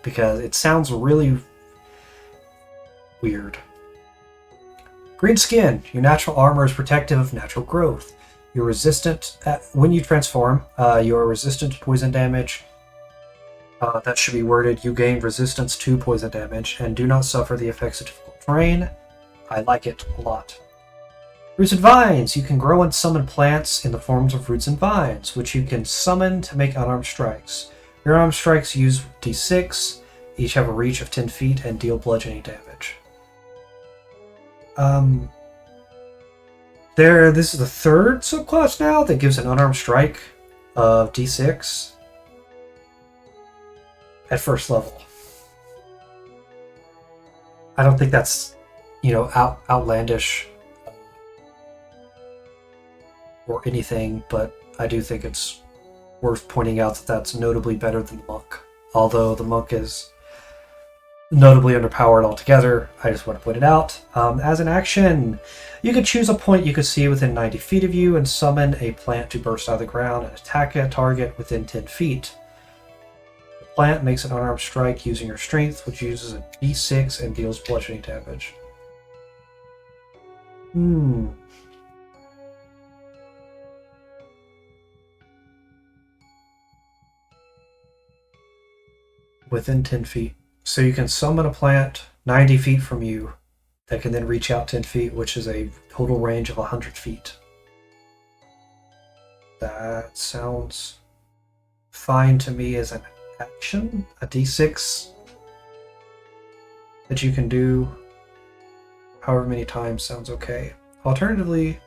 because it sounds really weird. Green skin. Your natural armor is protective of natural growth. You're resistant when you transform. You are resistant to poison damage. That should be worded. You gain resistance to poison damage and do not suffer the effects of difficult terrain. I like it a lot. Roots and vines. You can grow and summon plants in the forms of roots and vines, which you can summon to make unarmed strikes. Your unarmed strikes use d6. Each have a reach of 10 feet and deal bludgeoning damage. This is the third subclass now that gives an unarmed strike of d6 at first level. I don't think that's, outlandish or anything, but I do think it's worth pointing out that that's notably better than the monk. Although the monk is notably underpowered altogether, I just want to point it out. As an action, you could choose a point you could see within 90 feet of you and summon a plant to burst out of the ground and attack a target within 10 feet. The plant makes an unarmed strike using your strength, which uses a d6 and deals bludgeoning damage. Within 10 feet. So you can summon a plant 90 feet from you that can then reach out 10 feet, which is a total range of 100 feet. That sounds fine to me as an action. A d6 that you can do however many times sounds okay. Alternatively,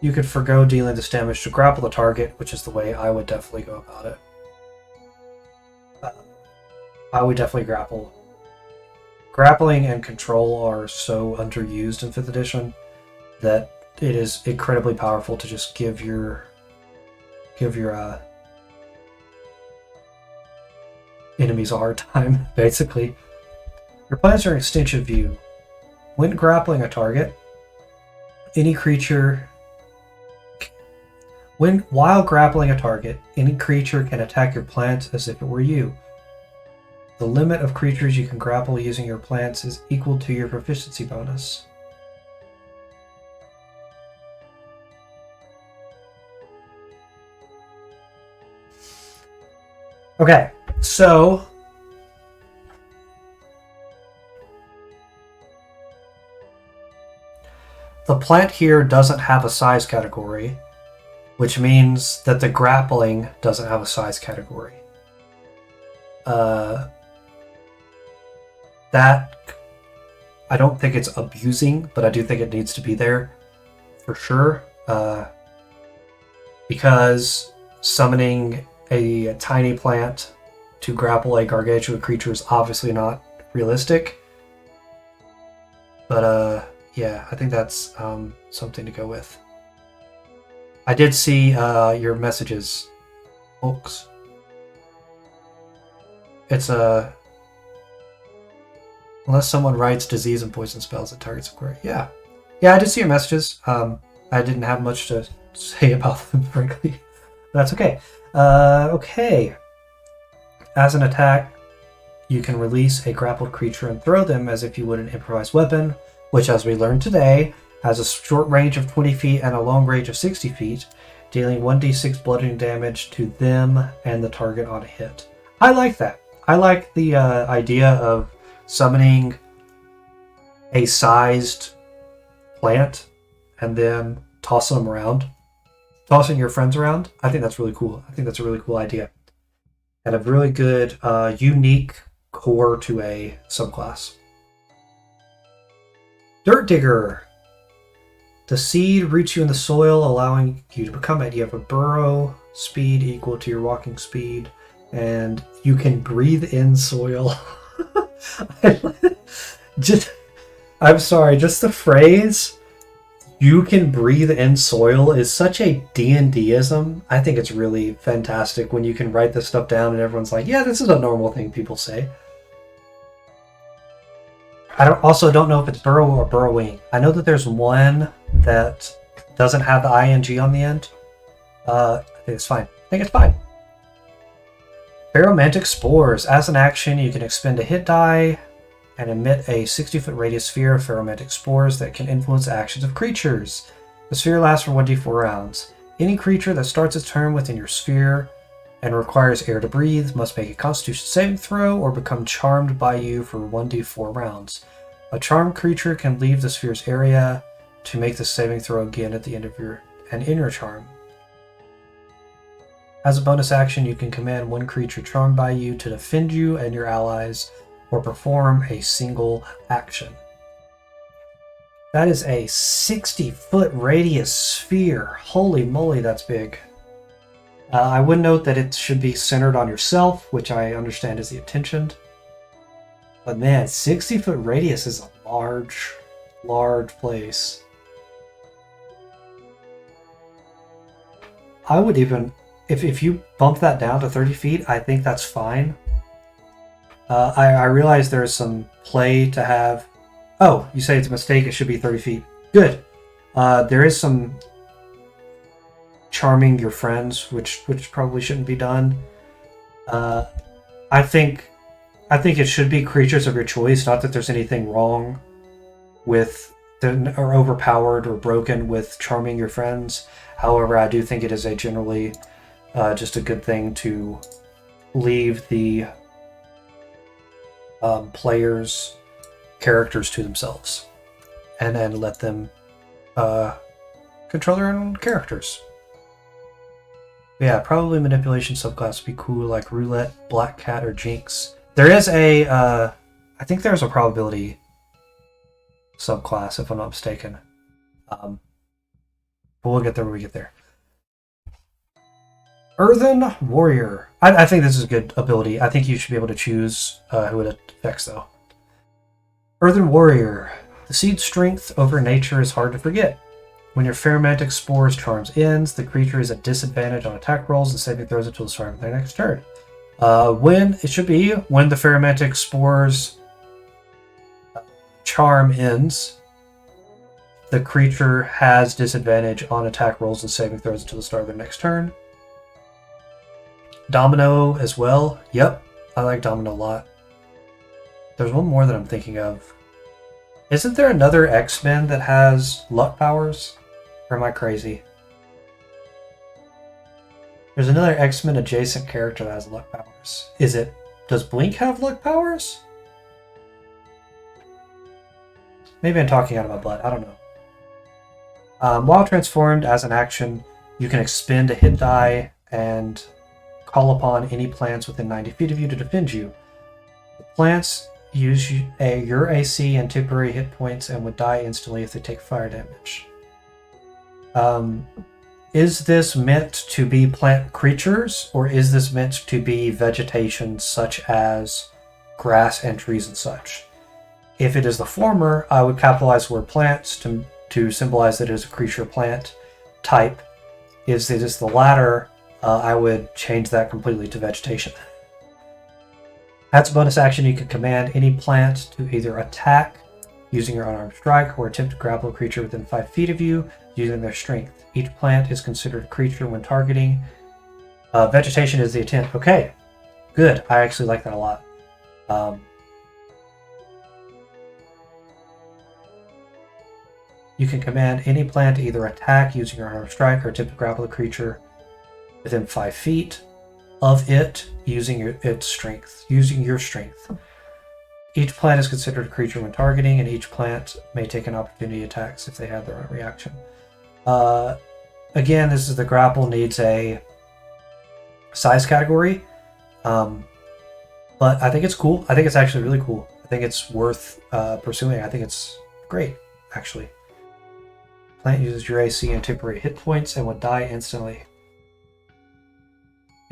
you could forgo dealing this damage to grapple the target, which is the way I would definitely go about it. I would definitely grapple. Grappling and control are so underused in 5th edition that it is incredibly powerful to just give your enemies a hard time, basically. Your plants are an extensive view. When grappling a target, while grappling a target, any creature can attack your plant as if it were you. The limit of creatures you can grapple using your plants is equal to your proficiency bonus. Okay, so the plant here doesn't have a size category, which means that the grappling doesn't have a size category. That, I don't think it's abusing, but I do think it needs to be there for sure. Because summoning a tiny plant to grapple a gargantuan creature is obviously not realistic. But yeah, I think that's something to go with. I did see your messages, folks. It's a unless someone writes disease and poison spells that targets a query. Yeah, I did see your messages. I didn't have much to say about them, frankly. But that's okay. Okay. As an attack, you can release a grappled creature and throw them as if you would an improvised weapon, which, as we learned today, Has a short range of 20 feet and a long range of 60 feet, dealing 1d6 bludgeoning damage to them and the target on a hit. I like that. I like the idea of summoning a sized plant and then tossing them around. Tossing your friends around. I think that's really cool. I think that's a really cool idea. And a really good, unique core to a subclass. Dirt Digger. The seed roots you in the soil, allowing you to become it. You have a burrow speed equal to your walking speed, and you can breathe in soil. I'm sorry, just the phrase, you can breathe in soil, is such a D&D-ism. I think it's really fantastic when you can write this stuff down and everyone's like, yeah, this is a normal thing people say. I also don't know if it's burrow or burrowing. I know that there's one that doesn't have the ing on the end. I think it's fine. Ferromantic Spores. As an action, you can expend a hit die and emit a 60-foot radius sphere of ferromantic spores that can influence actions of creatures. The sphere lasts for 1d4 rounds. Any creature that starts its turn within your sphere and requires air to breathe must make a Constitution saving throw or become charmed by you for 1d4 rounds. A charmed creature can leave the sphere's area to make the saving throw again at the end of your charm. As a bonus action, you can command one creature charmed by you to defend you and your allies or perform a single action. That is a 60-foot radius sphere. Holy moly, that's big. I would note that it should be centered on yourself, which I understand is the intention. But man, 60-foot radius is a large, large place. I would even, if you bump that down to 30 feet, I think that's fine. I realize there's some play to have. Oh, you say it's a mistake, it should be 30 feet. Good. There is some charming your friends, which probably shouldn't be done. I think it should be creatures of your choice. Not that there's anything wrong with or overpowered or broken with charming your friends. However, I do think it is a generally just a good thing to leave the players' characters to themselves, and then let them control their own characters. Yeah, probably manipulation subclass would be cool, like roulette, black cat, or jinx. There is a, I think there's a probability subclass, if I'm not mistaken. But we'll get there when we get there. Earthen Warrior. I think this is a good ability. I think you should be able to choose who it affects, though. Earthen Warrior. The seed's strength over nature is hard to forget. When your Ferromantic Spores charms ends, the creature is at disadvantage on attack rolls and saving throws until the start of their next turn. When the Ferromantic Spores charm ends, the creature has disadvantage on attack rolls and saving throws until the start of their next turn. Domino as well. Yep, I like Domino a lot. There's one more that I'm thinking of. Isn't there another X-Men that has luck powers? Or am I crazy? There's another X-Men adjacent character that has luck powers. Does Blink have luck powers? Maybe I'm talking out of my butt. I don't know. While transformed as an action, you can expend a hit die and call upon any plants within 90 feet of you to defend you. The plants use your AC and temporary hit points and would die instantly if they take fire damage. Is this meant to be plant creatures, or is this meant to be vegetation such as grass and trees and such? If it is the former, I would capitalize the word plants to symbolize that it is a creature plant type. If it is the latter, I would change that completely to vegetation. As a bonus action, you can command any plant to either attack using your unarmed strike or attempt to grapple a creature within 5 feet of you using their strength. Each plant is considered a creature when targeting. Vegetation is the intent. Okay, good. I actually like that a lot. You can command any plant to either attack using your unarmed strike or attempt to grapple the creature within 5 feet of it using its strength. Using your strength. Each plant is considered a creature when targeting, and each plant may take an opportunity attacks if they have their own reaction. Again, this is the grapple needs a size category, but I think it's cool. I think it's actually really cool. I think it's worth pursuing. I think it's great, actually. Plant uses your AC and temporary hit points and would die instantly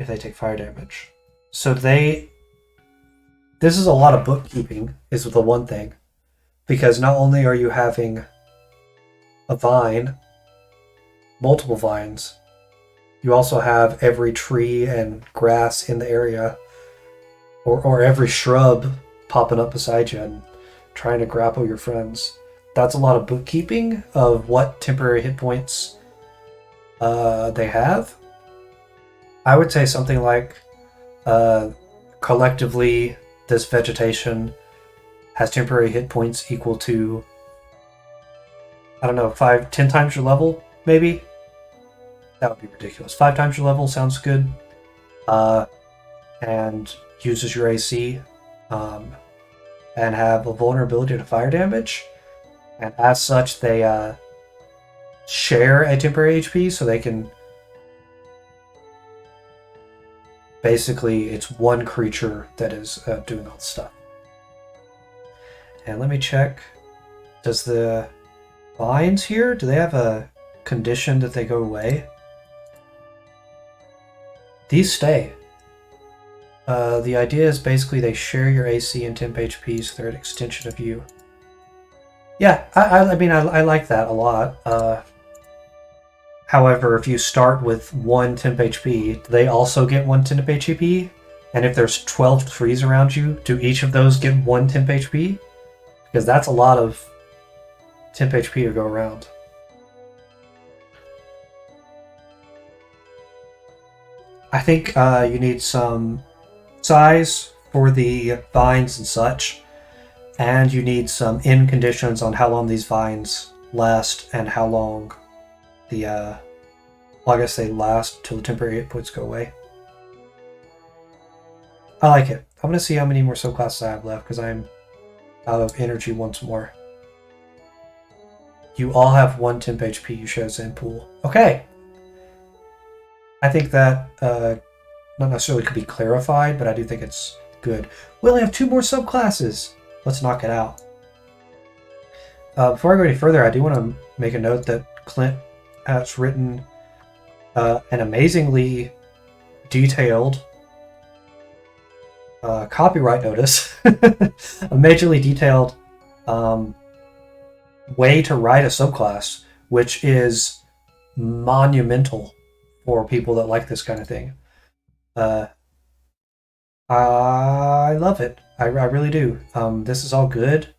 if they take fire damage. So this is a lot of bookkeeping, is the one thing. Because not only are you having a vine, multiple vines, you also have every tree and grass in the area, or every shrub popping up beside you and trying to grapple your friends. That's a lot of bookkeeping of what temporary hit points they have. I would say something like collectively this vegetation has temporary hit points equal to, I don't know, 10 times your level, maybe? That would be ridiculous. 5 times your level sounds good. And uses your AC and have a vulnerability to fire damage. And as such, they share a temporary HP, so they can... Basically, it's one creature that is doing all the stuff. And let me check. Does the vines here, do they have a condition that they go away? These stay. The idea is basically they share your AC and temp HP, so they're an extension of you. Yeah, I mean, I like that a lot. However, if you start with 1 temp HP, they also get 1 temp HP. And if there's 12 trees around you, do each of those get 1 temp HP? Because that's a lot of temp HP to go around. I think you need some size for the vines and such. And you need some end conditions on how long these vines last and how long the, well, I guess they last till the temporary hit points go away. I like it. I'm going to see how many more subclasses I have left, because I'm out of energy once more. You all have 1 temp HP, you show Zen pool. Okay! I think that not necessarily could be clarified, but I do think it's good. We only have 2 more subclasses! Let's knock it out. Before I go any further, I do want to make a note that Clint has written an amazingly detailed copyright notice, a majorly detailed way to write a subclass, which is monumental for people that like this kind of thing. I love it. I really do. This is all good.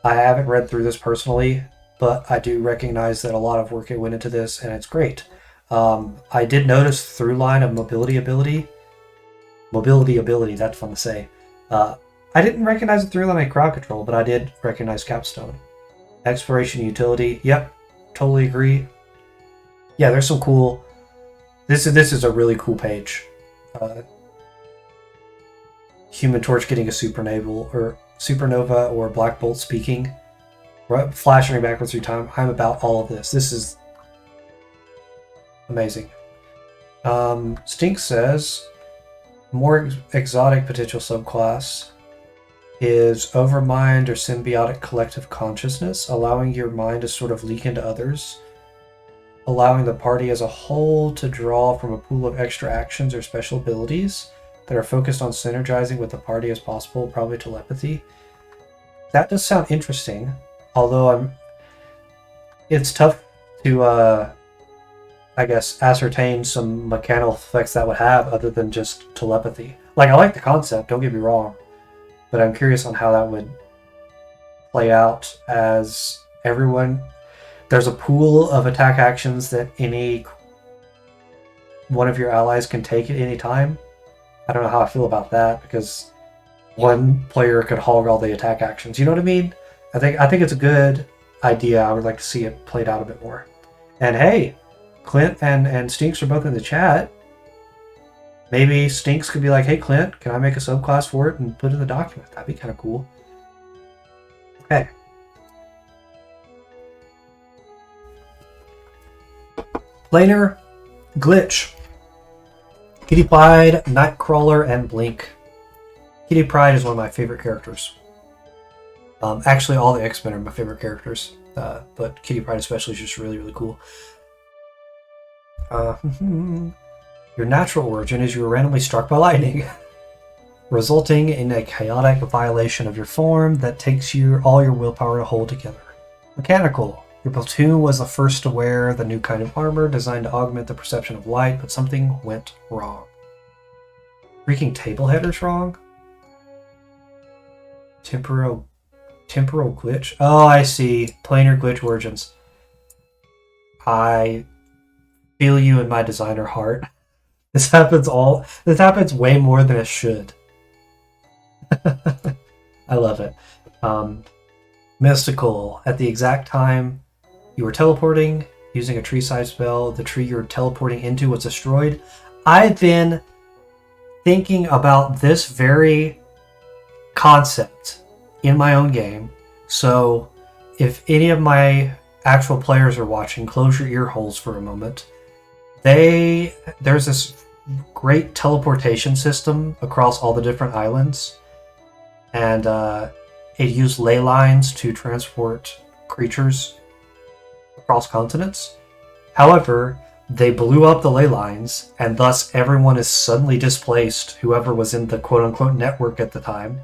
I haven't read through this personally, but I do recognize that a lot of work went into this, and it's great. I did notice through line of mobility ability, that's fun to say. I didn't recognize the through line of crowd control, but I did recognize capstone. Exploration utility, yep, totally agree. Yeah, there's some cool... This is a really cool page. Human Torch getting a supernova or Black Bolt speaking, flashing backwards through time. I'm about all of this. This is amazing. Stink says more exotic potential subclass is Overmind or Symbiotic Collective Consciousness, allowing your mind to sort of leak into others, allowing the party as a whole to draw from a pool of extra actions or special abilities that are focused on synergizing with the party as possible, probably telepathy. That does sound interesting, although it's tough to, I guess, ascertain some mechanical effects that would have other than just telepathy. Like, I like the concept, don't get me wrong, but I'm curious on how that would play out as everyone... There's a pool of attack actions that any one of your allies can take at any time. I don't know how I feel about that, because one player could hog all the attack actions. You know what I mean? I think it's a good idea. I would like to see it played out a bit more. And hey, Clint and Stinks are both in the chat. Maybe Stinks could be like, hey, Clint, can I make a subclass for it and put it in the document? That'd be kind of cool. Okay. Later, Glitch. Kitty Pride, Nightcrawler, and Blink. Kitty Pride is one of my favorite characters. Actually, all the X-Men are my favorite characters, but Kitty Pride especially is just really, really cool. Your natural origin is you were randomly struck by lightning, resulting in a chaotic violation of your form that takes all your willpower to hold together. Mechanical. Your platoon was the first to wear the new kind of armor designed to augment the perception of light, but something went wrong. Freaking table headers wrong? Temporal glitch? Oh, I see. Planar glitch origins. I feel you in my designer heart. This happens way more than it should. I love it. Mystical. At the exact time you were teleporting using a tree-sized spell, the tree you were teleporting into was destroyed. I've been thinking about this very concept in my own game. So if any of my actual players are watching, close your ear holes for a moment. There's this great teleportation system across all the different islands, and it used ley lines to transport creatures across continents. However, they blew up the ley lines, and thus everyone is suddenly displaced, whoever was in the quote-unquote network at the time.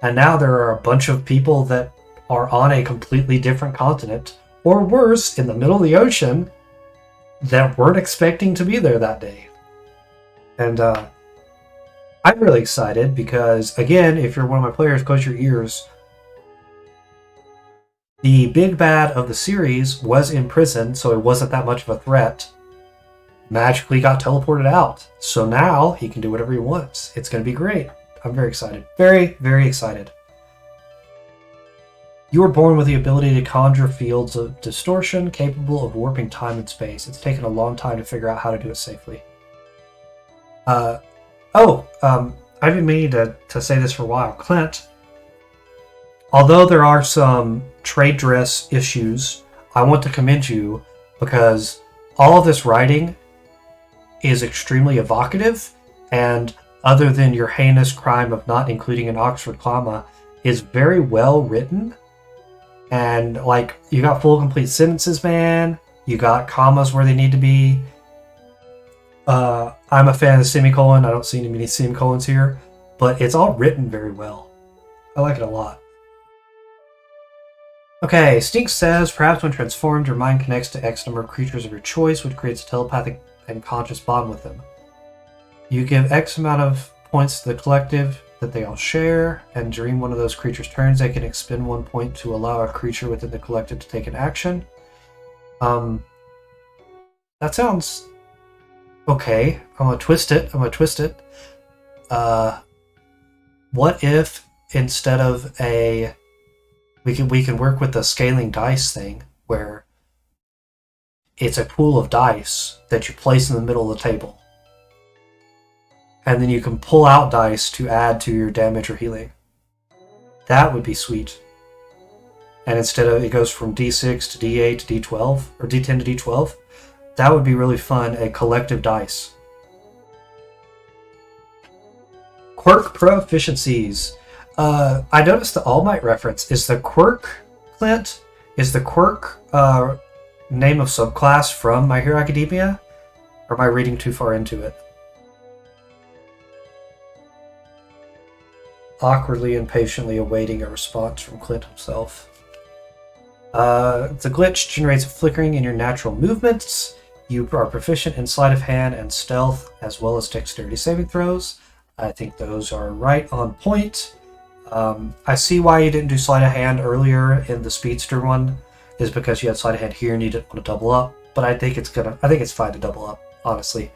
And now there are a bunch of people that are on a completely different continent, or worse, in the middle of the ocean, that weren't expecting to be there that day. And I'm really excited because, again, if you're one of my players, close your ears. The big bad of the series was in prison, so it wasn't that much of a threat. Magically got teleported out. So now he can do whatever he wants. It's going to be great. I'm very excited. Very, very excited. You were born with the ability to conjure fields of distortion capable of warping time and space. It's taken a long time to figure out how to do it safely. I've been meaning to say this for a while. Clint, although there are some trade dress issues, I want to commend you because all of this writing is extremely evocative, and other than your heinous crime of not including an Oxford comma, is very well written. And like, you got full complete sentences, man. You got commas where they need to be. I'm a fan of the semicolon. I don't see any many semicolons here, but it's all written very well. I like it a lot. Okay, Stink says, perhaps when transformed, your mind connects to X number of creatures of your choice, which creates a telepathic and conscious bond with them. You give X amount of points to the collective that they all share, and during one of those creatures' turns, they can expend 1 point to allow a creature within the collective to take an action. That sounds okay. I'm gonna twist it. What if instead of we can work with the scaling dice thing, where it's a pool of dice that you place in the middle of the table, and then you can pull out dice to add to your damage or healing. That would be sweet. And instead of it goes from D6 to D8 to D12, or D10 to D12, that would be really fun, a collective dice. Quirk Proficiencies. I noticed the All Might reference. Is the HaggardClint, is the Quirk name of subclass from My Hero Academia? Or am I reading too far into it? Awkwardly and patiently awaiting a response from Clint himself. The glitch generates a flickering in your natural movements. You are proficient in sleight of hand and stealth, as well as dexterity saving throws. I think those are right on point. I see why you didn't do sleight of hand earlier in the speedster one, is because you had sleight of hand here and you didn't want to double up. But I think it's fine to double up, honestly.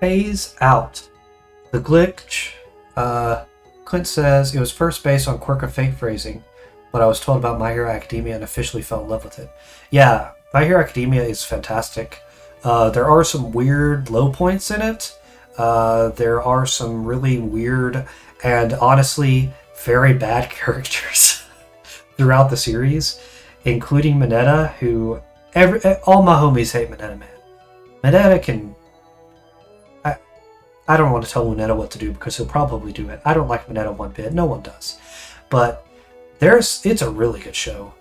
Phase out. The glitch Clint says, it was first based on Quirk of Fate phrasing, but I was told about My Hero Academia and officially fell in love with it. Yeah, My Hero Academia is fantastic. There are some weird low points in it. There are some really weird and honestly very bad characters throughout the series, including Mineta, who all my homies hate Mineta, man. Mineta can... I don't want to tell Mineta what to do because he'll probably do it. I don't like Mineta one bit. No one does. But it's a really good show.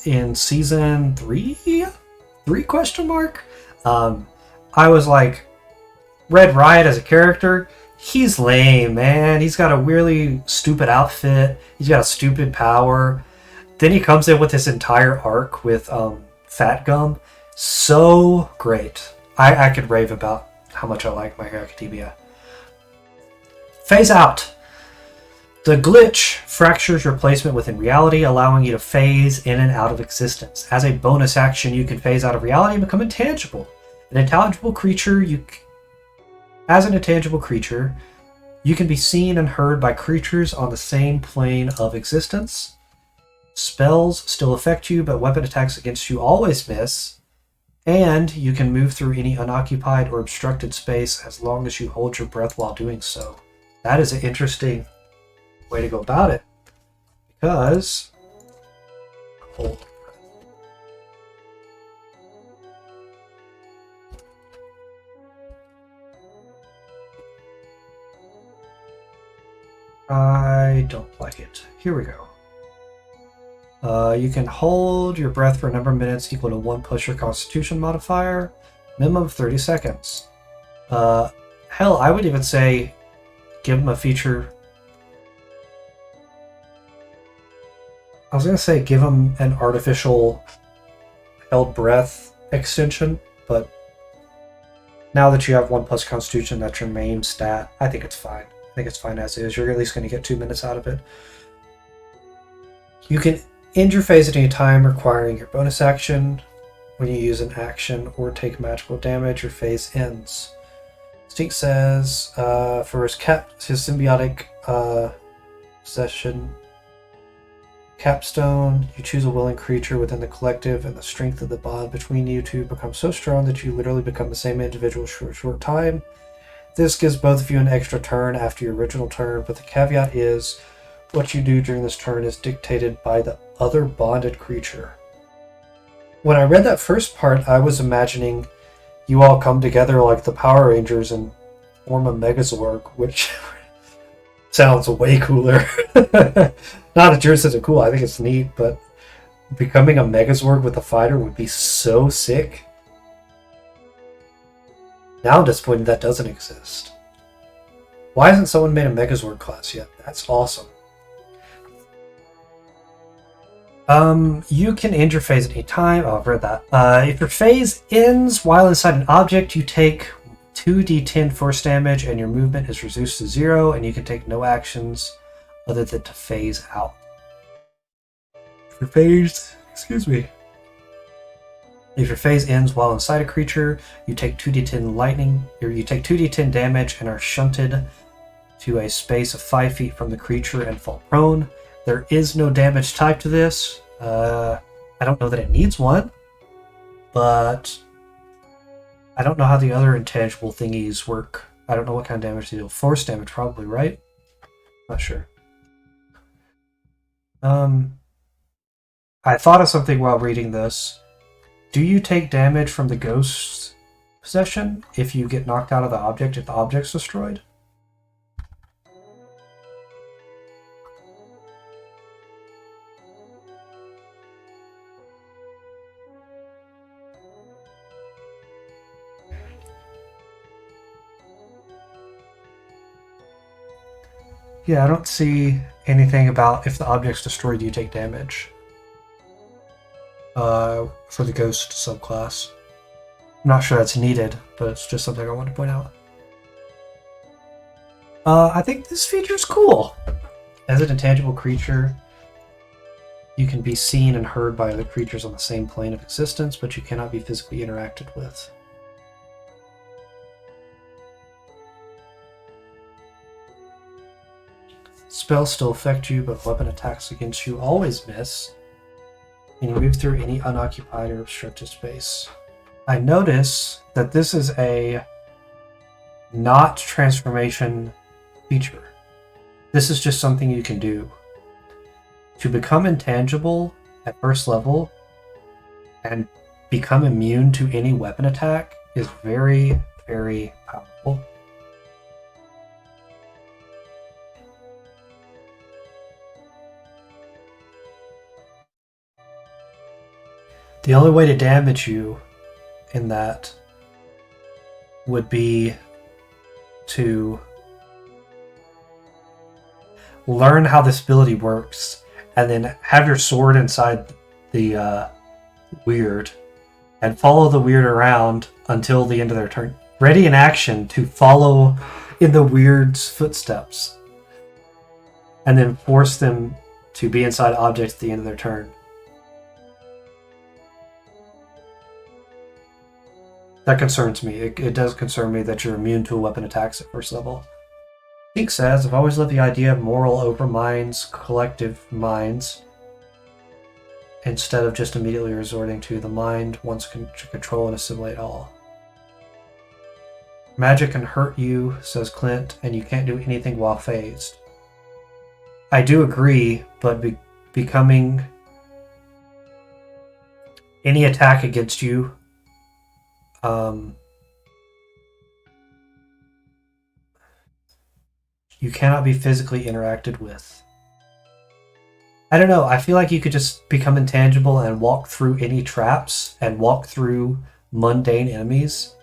In season 3 question mark, I was like, Red Riot as a character, he's lame, man. He's got a really stupid outfit. He's got a stupid power. Then he comes in with this entire arc with Fat Gum. So great. I could rave about how much I like My Hero Academia. Phase out. The glitch fractures your placement within reality, allowing you to phase in and out of existence. As a bonus action, you can phase out of reality and become intangible. As an intangible creature, you can be seen and heard by creatures on the same plane of existence. Spells still affect you, but weapon attacks against you always miss. And you can move through any unoccupied or obstructed space as long as you hold your breath while doing so. That is an interesting way to go about it. Because... hold. I don't like it. Here we go. You can hold your breath for a number of minutes equal to 1 plus your Constitution modifier, minimum of 30 seconds. Hell, I would even say give them a feature. I was going to say give them an artificial held breath extension, but now that you have 1 plus Constitution, that's your main stat, I think it's fine. I think it's fine as is. You're at least going to get 2 minutes out of it. You can end your phase at any time, requiring your bonus action. When you use an action or take magical damage, your phase ends. Stink says, for his symbiotic session capstone, you choose a willing creature within the collective, and the strength of the bond between you two becomes so strong that you literally become the same individual for a short time. This gives both of you an extra turn after your original turn, but the caveat is what you do during this turn is dictated by the other bonded creature. When I read that first part, I was imagining you all come together like the Power Rangers and form a Megazord, which sounds way cooler. Not that yours isn't cool, I think it's neat, but becoming a Megazord with a fighter would be so sick. Now I'm disappointed that doesn't exist. Why hasn't someone made a Megazord class yet? That's awesome. You can end your phase at any time. Oh, I've read that. If your phase ends while inside an object, you take 2d10 force damage and your movement is reduced to 0, and you can take no actions other than to phase out. If your phase ends while inside a creature, you take 2d10 lightning, or you take 2d10 damage and are shunted to a space of 5 feet from the creature and fall prone. There is no damage type to this. I don't know that it needs one, but I don't know how the other intangible thingies work. I don't know what kind of damage they do. Force damage, probably, right? Not sure. I thought of something while reading this. Do you take damage from the ghost possession if you get knocked out of the object if the object's destroyed? Yeah, I don't see anything about if the object's destroyed, you take damage. For the ghost subclass. I'm not sure that's needed, but it's just something I wanted to point out. I think this feature's cool. As an intangible creature, you can be seen and heard by other creatures on the same plane of existence, but you cannot be physically interacted with. Spells still affect you, but weapon attacks against you always miss. And you move through any unoccupied or obstructed space. I notice that this is a not transformation feature. This is just something you can do. To become intangible at first level and become immune to any weapon attack is very, very powerful. The only way to damage you in that would be to learn how this ability works and then have your sword inside the Wyrd and follow the Wyrd around until the end of their turn. Ready in action to follow in the Wyrd's footsteps and then force them to be inside objects at the end of their turn. That concerns me. It does concern me that you're immune to weapon attacks at first level. Pink says, I've always loved the idea of moral overminds, collective minds, instead of just immediately resorting to the mind wants to control and assimilate all. Magic can hurt you, says Clint, and you can't do anything while phased. I do agree, but becoming any attack against you you cannot be physically interacted with. I don't know, I feel like you could just become intangible and walk through any traps and walk through mundane enemies.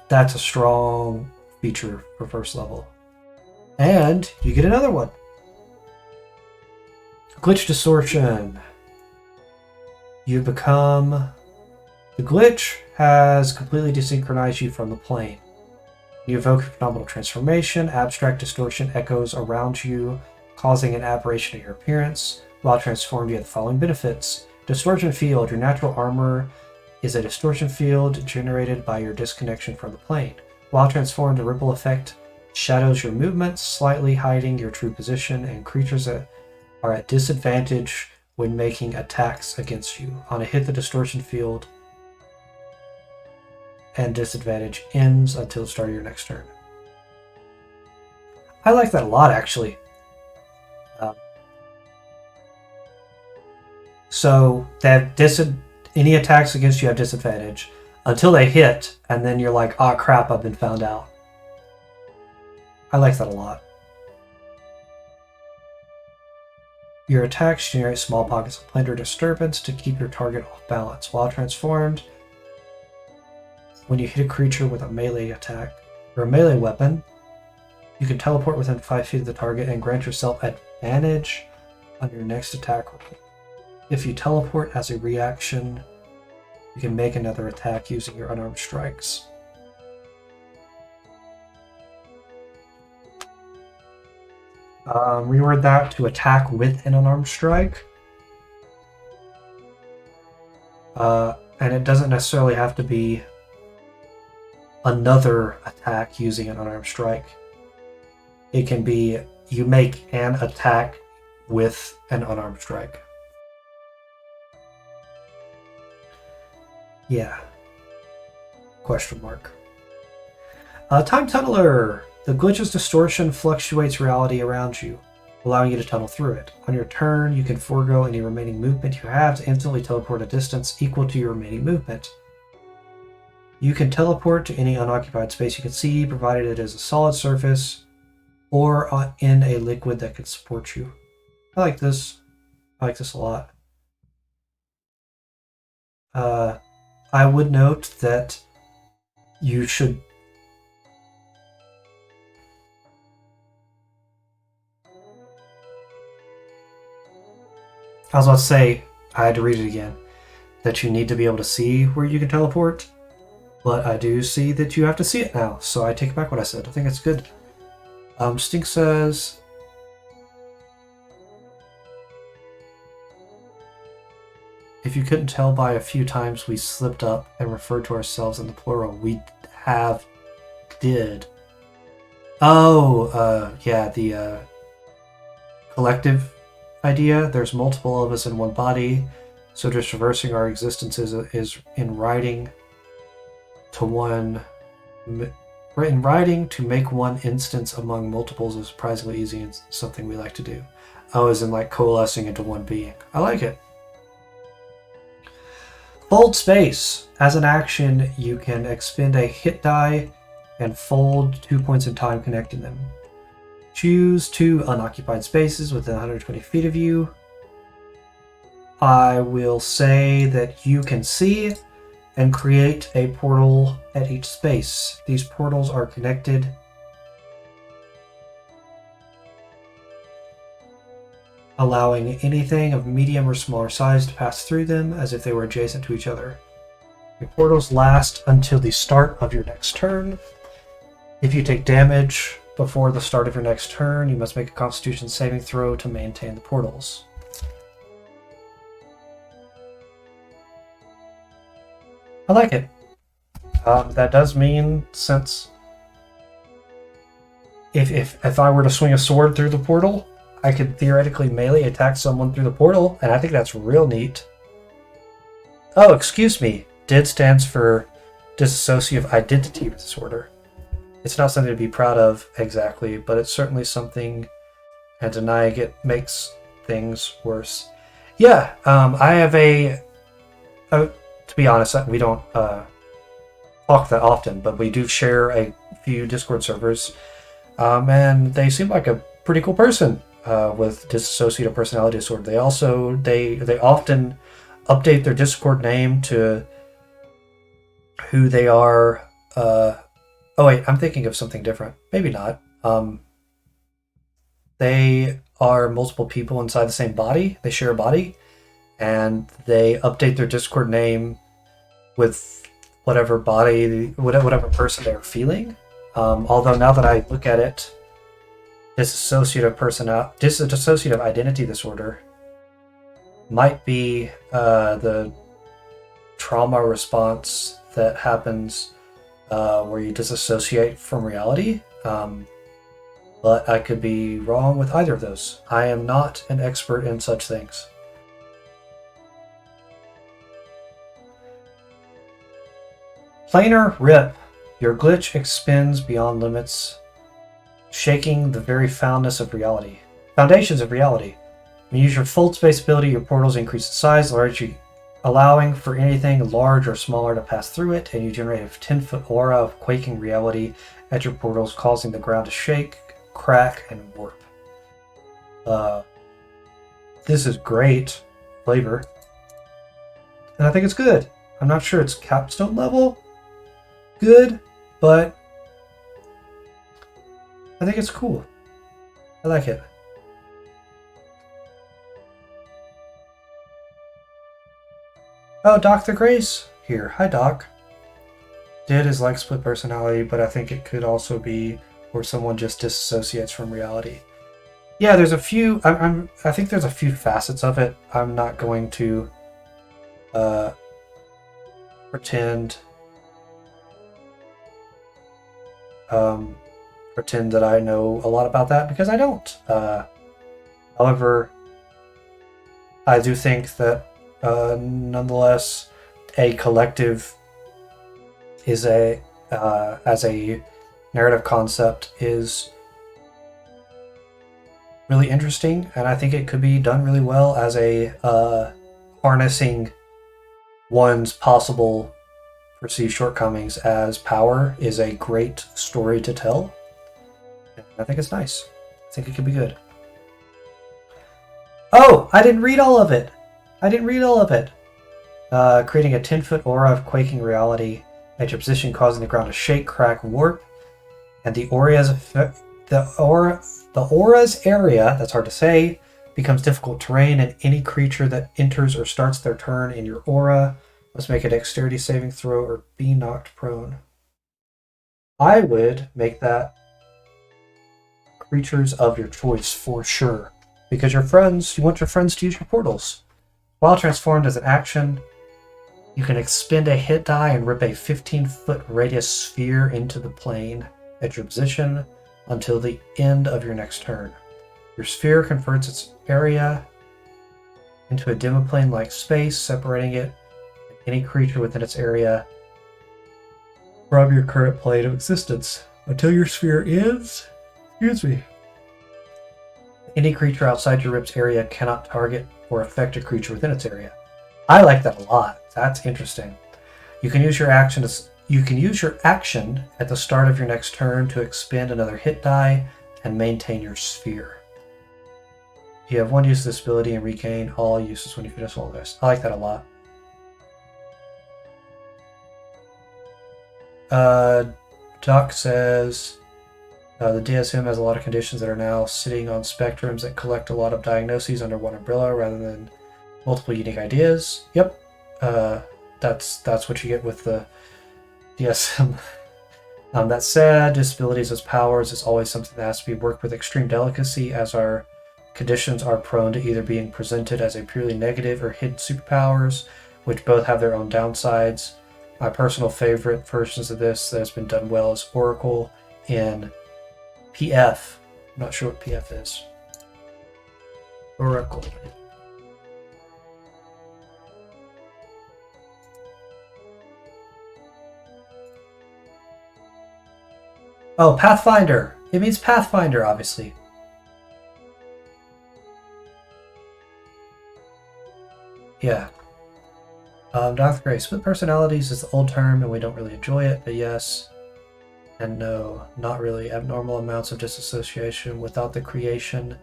That's a strong feature for first level. And you get another one. Glitch Distortion. You become... The glitch has completely desynchronized you from the plane. You evoke a phenomenal transformation. Abstract distortion echoes around you, causing an aberration of your appearance. While transformed, you have the following benefits. Distortion field. Your natural armor is a distortion field generated by your disconnection from the plane. While transformed, the ripple effect shadows your movements, slightly hiding your true position, and creatures that are at disadvantage when making attacks against you. On a hit, the distortion field and disadvantage ends until the start of your next turn. I like that a lot, actually. So that any attacks against you have disadvantage until they hit, and then you're like, "Ah, crap! I've been found out." I like that a lot. Your attacks generate small pockets of plantar disturbance to keep your target off balance. While transformed, when you hit a creature with a melee attack or a melee weapon, you can teleport within 5 feet of the target and grant yourself advantage on your next attack roll. If you teleport as a reaction, you can make another attack using your unarmed strikes. Reword that to attack with an unarmed strike. And it doesn't necessarily have to be another attack using an unarmed strike. It can be you make an attack with an unarmed strike. Yeah. Question mark. Time Tunneler. The glitch's distortion fluctuates reality around you, allowing you to tunnel through it. On your turn, you can forego any remaining movement you have to instantly teleport a distance equal to your remaining movement. You can teleport to any unoccupied space you can see, provided it is a solid surface or in a liquid that can support you. I like this. I like this a lot. I would note that you should... I was about to say, I had to read it again, that you need to be able to see where you can teleport, but I do see that you have to see it now, so I take back what I said. I think it's good. Stink says... If you couldn't tell by a few times we slipped up and referred to ourselves in the plural, we did. Oh, yeah, the collective idea. There's multiple of us in one body, so just reversing our existences is in writing to one. In writing to make one instance among multiples is surprisingly easy and something we like to do. Oh, as in like coalescing into one being. I like it. Fold space. As an action, you can expend a hit die and fold 2 points in time connecting them. Choose 2 unoccupied spaces within 120 feet of you. I will say that you can see and create a portal at each space. These portals are connected allowing anything of medium or smaller size to pass through them as if they were adjacent to each other. Your portals last until the start of your next turn. If you take damage before the start of your next turn, you must make a Constitution saving throw to maintain the portals. I like it. That does mean, since if I were to swing a sword through the portal, I could theoretically melee attack someone through the portal, and I think that's real neat. Oh, excuse me. DID stands for Dissociative Identity Disorder. It's not something to be proud of exactly, but it's certainly something, and denying it makes things worse. Yeah, I have to be honest, we don't talk that often, but we do share a few Discord servers, and they seem like a pretty cool person with dissociative personality disorder. They also they often update their Discord name to who they are. Oh wait, I'm thinking of something different. Maybe not. They are multiple people inside the same body. They share a body, and they update their Discord name with whatever person they're feeling. Although now that I look at it, dissociative identity disorder might be the trauma response that happens where you disassociate from reality. But I could be wrong with either of those. I am not an expert in such things. Planar Rip. Your glitch extends beyond limits, shaking the very foundations of reality. When you use your fold space ability, your portals increase in size, largely allowing for anything large or smaller to pass through it, and you generate a 10-foot aura of quaking reality at your portals, causing the ground to shake, crack, and warp. This is great flavor, and I think it's good. I'm not sure it's capstone level good, but I think it's cool. I like it. Oh, Dr. Grace here. Hi, Doc. DID is like split personality, but I think it could also be where someone just disassociates from reality. Yeah, there's a few. I think there's a few facets of it. I'm not going to pretend that I know a lot about that, because I don't. However, I do think that nonetheless, a collective is as a narrative concept is really interesting, and I think it could be done really well as a harnessing one's possible perceived shortcomings as power is a great story to tell. And I think it's nice. I think it could be good. Oh, I didn't read all of it. Creating a 10-foot aura of quaking reality at your position, causing the ground to shake, crack, warp, and the aura's area, that's hard to say, becomes difficult terrain, and any creature that enters or starts their turn in your aura must make a dexterity saving throw or be knocked prone. I would make that creatures of your choice for sure, because you want your friends to use your portals. While transformed as an action, you can expend a hit die and rip a 15-foot radius sphere into the plane at your position. until the end of your next turn. Your sphere converts its area into a demiplane-like space, separating it and any creature within its area from your current plane of existence. Until your sphere ends, any creature outside your Rip's area cannot target or affect a creature within its area. I like that a lot. That's interesting. You can use your action at the start of your next turn to expend another hit die and maintain your sphere. You have one use of this ability and regain all uses when you finish all this. I like that a lot. Doc says the DSM has a lot of conditions that are now sitting on spectrums that collect a lot of diagnoses under one umbrella rather than multiple unique ideas. Yep, that's what you get with the DSM. That said, disabilities as powers is always something that has to be worked with extreme delicacy, as our conditions are prone to either being presented as a purely negative or hidden superpowers, which both have their own downsides. My personal favorite versions of this that has been done well is Oracle in PF. I'm not sure what PF is. Oracle. Oh, Pathfinder. It means Pathfinder, obviously. Yeah. Dr. Gray, split personalities is the old term and we don't really enjoy it, but yes and no, not really. Abnormal amounts of disassociation without the creation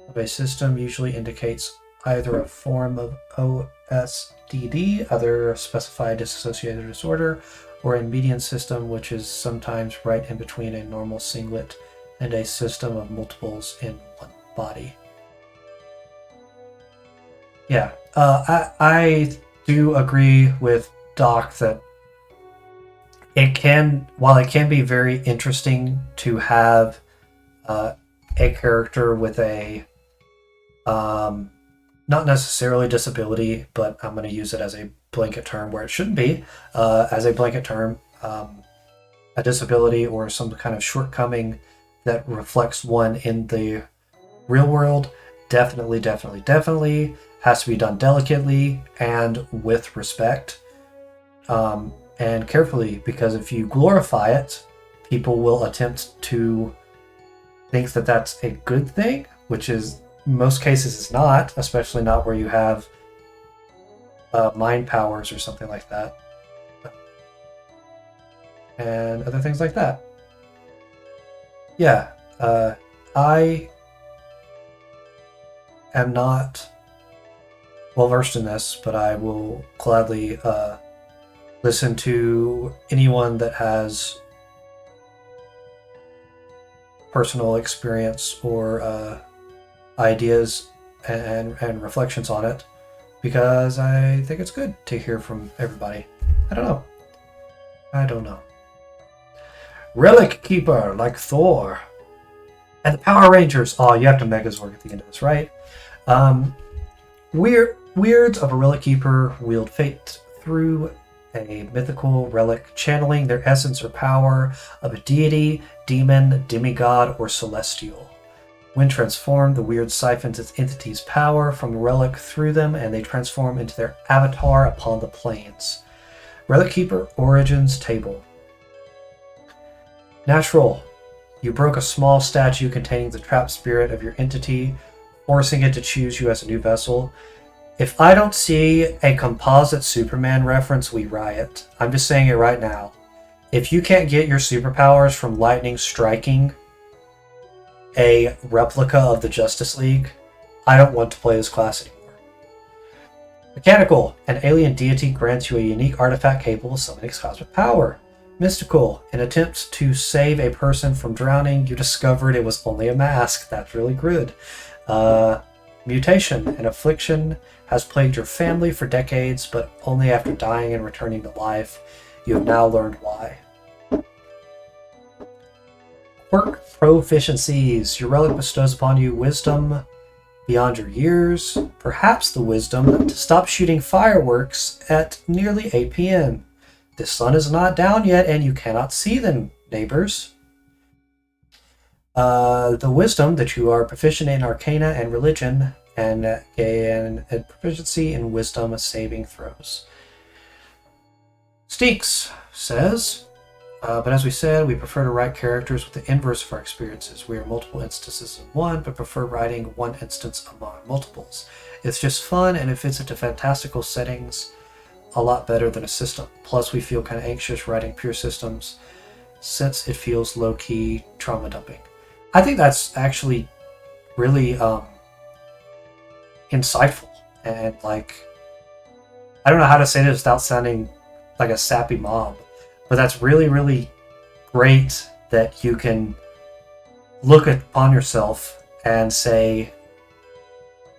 of a system usually indicates either a form of OSDD, other specified dissociative disorder, or a median system, which is sometimes right in between a normal singlet and a system of multiples in one body. Yeah, I do agree with Doc that while it can be very interesting to have a character with a not necessarily disability, but I'm going to use it as a blanket term where it shouldn't be, as a blanket term, a disability or some kind of shortcoming that reflects one in the real world, definitely has to be done delicately and with respect, and carefully, because if you glorify it, people will attempt to think that that's a good thing, which is in most cases is not, especially not where you have mind powers or something like that, and other things like that. Yeah, I am not well versed in this, but I will gladly listen to anyone that has personal experience or ideas and reflections on it, because I think it's good to hear from everybody. I don't know. Relic Keeper, like Thor. And the Power Rangers. Oh, you have to Megazord at the end of this, right? Wyrds of a Relic Keeper wield fate through a mythical relic, channeling their essence or power of a deity, demon, demigod, or celestial. When transformed, the Wyrd siphons its entity's power from the relic through them, and they transform into their avatar upon the planes. Relic Keeper Origins Table. Natural. You broke a small statue containing the trapped spirit of your entity, forcing it to choose you as a new vessel. If I don't see a composite Superman reference, we riot. I'm just saying it right now. If you can't get your superpowers from lightning striking a replica of the Justice League, I don't want to play this class anymore. Mechanical. An alien deity grants you a unique artifact capable of summoning cosmic power. Mystical. In attempt to save a person from drowning, you discovered it was only a mask. That's really good. Mutation. An affliction has plagued your family for decades, but only after dying and returning to life. You have now learned why. Quirk Proficiencies. Your relic bestows upon you wisdom beyond your years, perhaps the wisdom to stop shooting fireworks at nearly 8 p.m. The sun is not down yet, and you cannot see them, neighbors. The wisdom that you are proficient in Arcana and Religion, and gain a proficiency in Wisdom saving throws. Steeks says, but as we said, we prefer to write characters with the inverse of our experiences. We are multiple instances in one, but prefer writing one instance among multiples. It's just fun, and it fits into fantastical settings a lot better than a system. Plus, we feel kind of anxious writing pure systems, since it feels low-key trauma dumping. I think that's actually really insightful, and like, I don't know how to say this without sounding like a sappy mob, but that's really, really great that you can look upon yourself and say,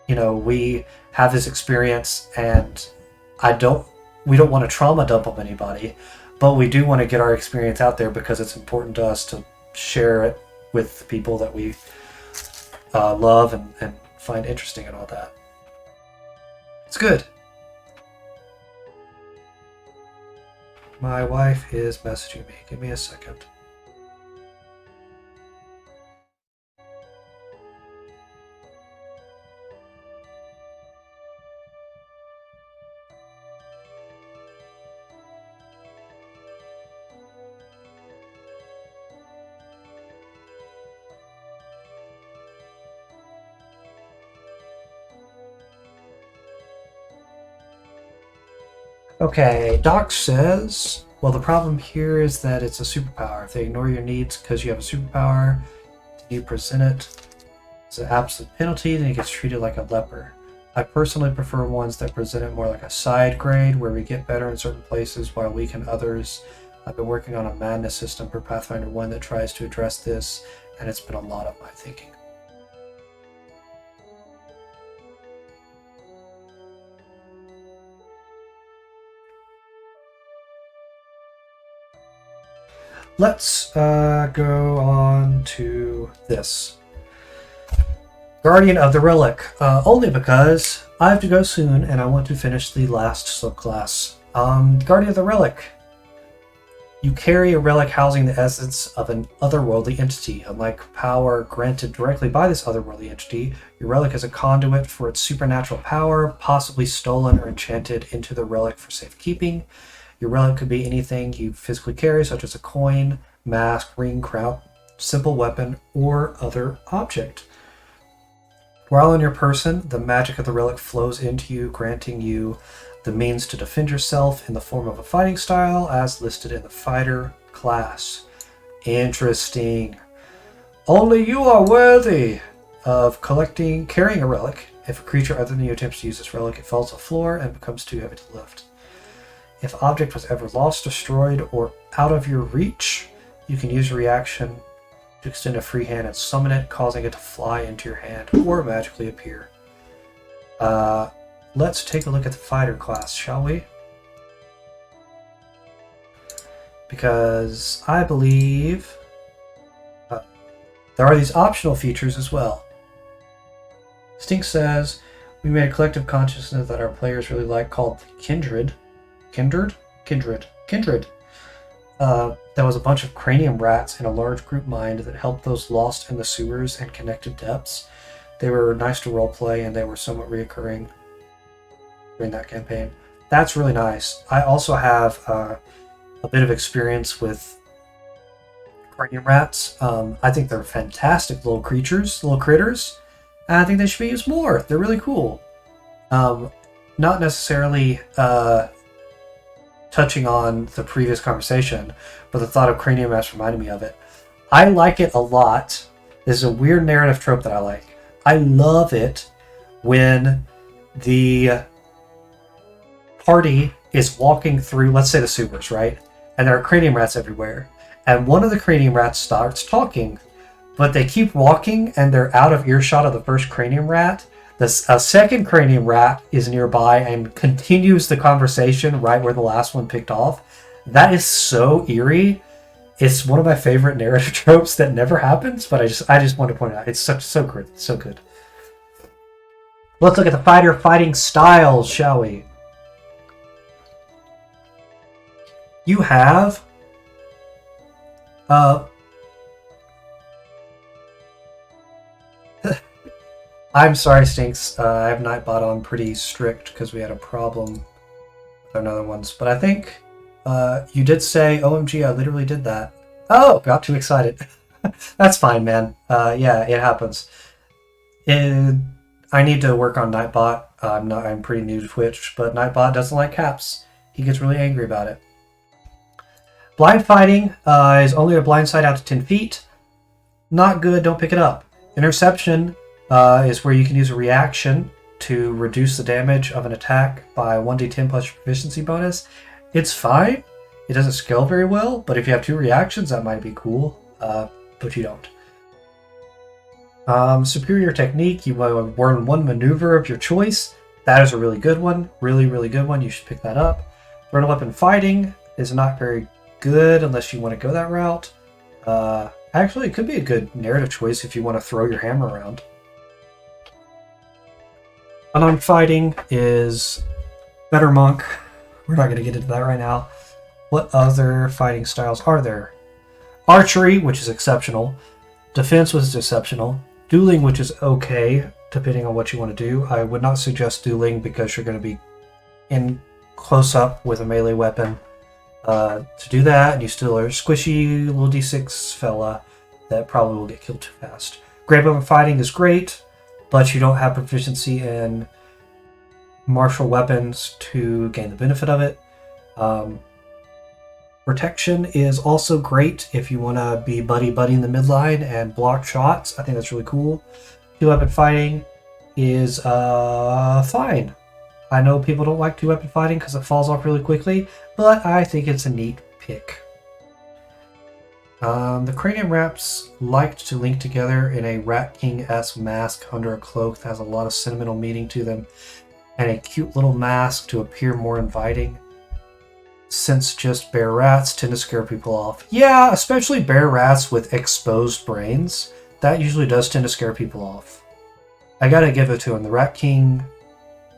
you know, we have this experience, and we don't want to trauma dump on anybody, but we do want to get our experience out there because it's important to us to share it with the people that we love and find interesting and all that. It's good. My wife is messaging me. Give me a second. Okay, Doc says, well, the problem here is that it's a superpower. If they ignore your needs because you have a superpower, you present it as an absolute penalty, then it gets treated like a leper. I personally prefer ones that present it more like a side grade, where we get better in certain places while weaken others. I've been working on a madness system for Pathfinder 1 that tries to address this, and it's been a lot of my thinking. Let's go on to this. Guardian of the Relic. Only because I have to go soon and I want to finish the last subclass. Guardian of the Relic. You carry a relic housing the essence of an otherworldly entity. Unlike power granted directly by this otherworldly entity, your relic is a conduit for its supernatural power, possibly stolen or enchanted into the relic for safekeeping. Your relic could be anything you physically carry, such as a coin, mask, ring, crown, simple weapon, or other object. While on your person, the magic of the relic flows into you, granting you the means to defend yourself in the form of a fighting style, as listed in the fighter class. Interesting. Only you are worthy of carrying a relic. If a creature other than you attempts to use this relic, it falls to the floor and becomes too heavy to lift. If object was ever lost, destroyed, or out of your reach, you can use a reaction to extend a free hand and summon it, causing it to fly into your hand or magically appear. Let's take a look at the fighter class, shall we? Because I believe there are these optional features as well. Stink says, we made a collective consciousness that our players really like called Kindred. Kindred. That was a bunch of cranium rats in a large group mind that helped those lost in the sewers and connected depths. They were nice to roleplay, and they were somewhat reoccurring during that campaign. That's really nice. I also have a bit of experience with cranium rats. I think they're fantastic little creatures, little critters, and I think they should be used more. They're really cool. Not necessarily touching on the previous conversation, but the thought of cranium rats reminded me of it. I like it a lot. This is a weird narrative trope that I like. I love it when the party is walking through, let's say, the sewers, right? And there are cranium rats everywhere. And one of the cranium rats starts talking, but they keep walking and they're out of earshot of the first cranium rat. A second cranium rat is nearby and continues the conversation right where the last one picked off. That is so eerie. It's one of my favorite narrative tropes that never happens, but I just want to point it out. It's so good. So good. Let's look at the fighting styles, shall we? You have I'm sorry, Stinks. I have Nightbot on pretty strict because we had a problem with another ones. But I think you did say, OMG, I literally did that. Oh, got too excited. That's fine, man. Yeah, it happens. I need to work on Nightbot. I'm pretty new to Twitch, but Nightbot doesn't like caps. He gets really angry about it. Blind fighting is only a blind sight out to 10 feet. Not good, don't pick it up. Interception is where you can use a reaction to reduce the damage of an attack by 1d10 plus your proficiency bonus. It's fine. It doesn't scale very well, but if you have 2 reactions, that might be cool, but you don't. Superior technique, you learn 1 maneuver of your choice. That is a really good one. Really, really good one. You should pick that up. Burn weapon fighting is not very good unless you want to go that route. Actually, it could be a good narrative choice if you want to throw your hammer around. Unarmed fighting is better monk. We're not going to get into that right now. What other fighting styles are there? Archery, which is exceptional. Defense, which is exceptional. Dueling, which is okay, depending on what you want to do. I would not suggest dueling because you're going to be in close up with a melee weapon. To do that, and you still are a squishy little d6 fella that probably will get killed too fast. Great weapon fighting is great, but you don't have proficiency in martial weapons to gain the benefit of it. Protection is also great if you want to be buddy-buddy in the midline and block shots. I think that's really cool. Two-weapon fighting is fine. I know people don't like two-weapon fighting because it falls off really quickly, but I think it's a neat pick. The cranium wraps liked to link together in a Rat King-esque mask under a cloak that has a lot of sentimental meaning to them, and a cute little mask to appear more inviting. Since just bear rats tend to scare people off. Yeah, especially bear rats with exposed brains. That usually does tend to scare people off. I gotta give it to him. The Rat King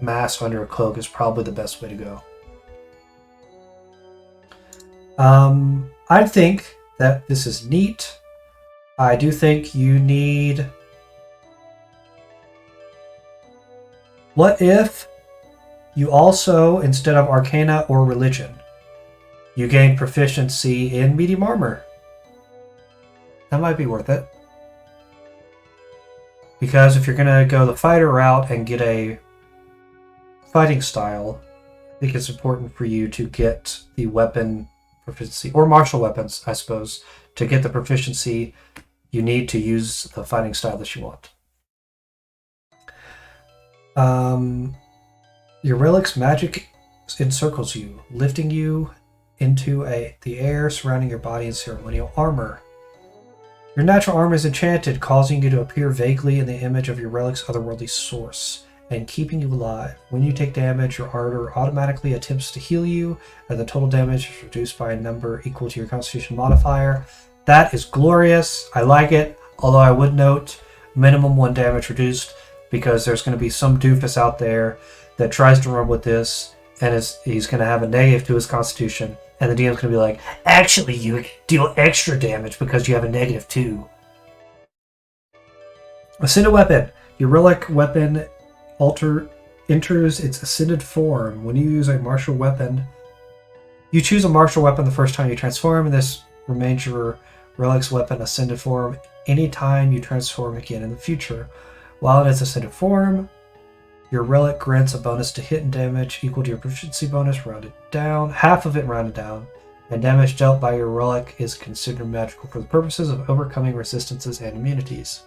mask under a cloak is probably the best way to go. I think that this is neat. I do think you need... What if you also, instead of Arcana or Religion, you gain proficiency in medium armor? That might be worth it. Because if you're going to go the fighter route and get a fighting style, I think it's important for you to get the weapon proficiency, or martial weapons, I suppose. To get the proficiency, you need to use the fighting style that you want. Your relic's magic encircles you, lifting you into the air surrounding your body in ceremonial armor. Your natural armor is enchanted, causing you to appear vaguely in the image of your relic's otherworldly source, and keeping you alive. When you take damage, your armor automatically attempts to heal you, and the total damage is reduced by a number equal to your constitution modifier. That is glorious. I like it, although I would note minimum 1 damage reduced, because there's going to be some doofus out there that tries to run with this, and he's going to have a negative to his constitution, and the DM's going to be like, actually, you deal extra damage because you have a negative 2. Ascended weapon. Your relic weapon enters its ascended form. When you use a martial weapon, you choose a martial weapon the first time you transform, and this remains your relic's weapon ascended form anytime you transform again in the future. While in its ascended form, your relic grants a bonus to hit and damage equal to your proficiency bonus rounded down, half of it rounded down, and damage dealt by your relic is considered magical for the purposes of overcoming resistances and immunities.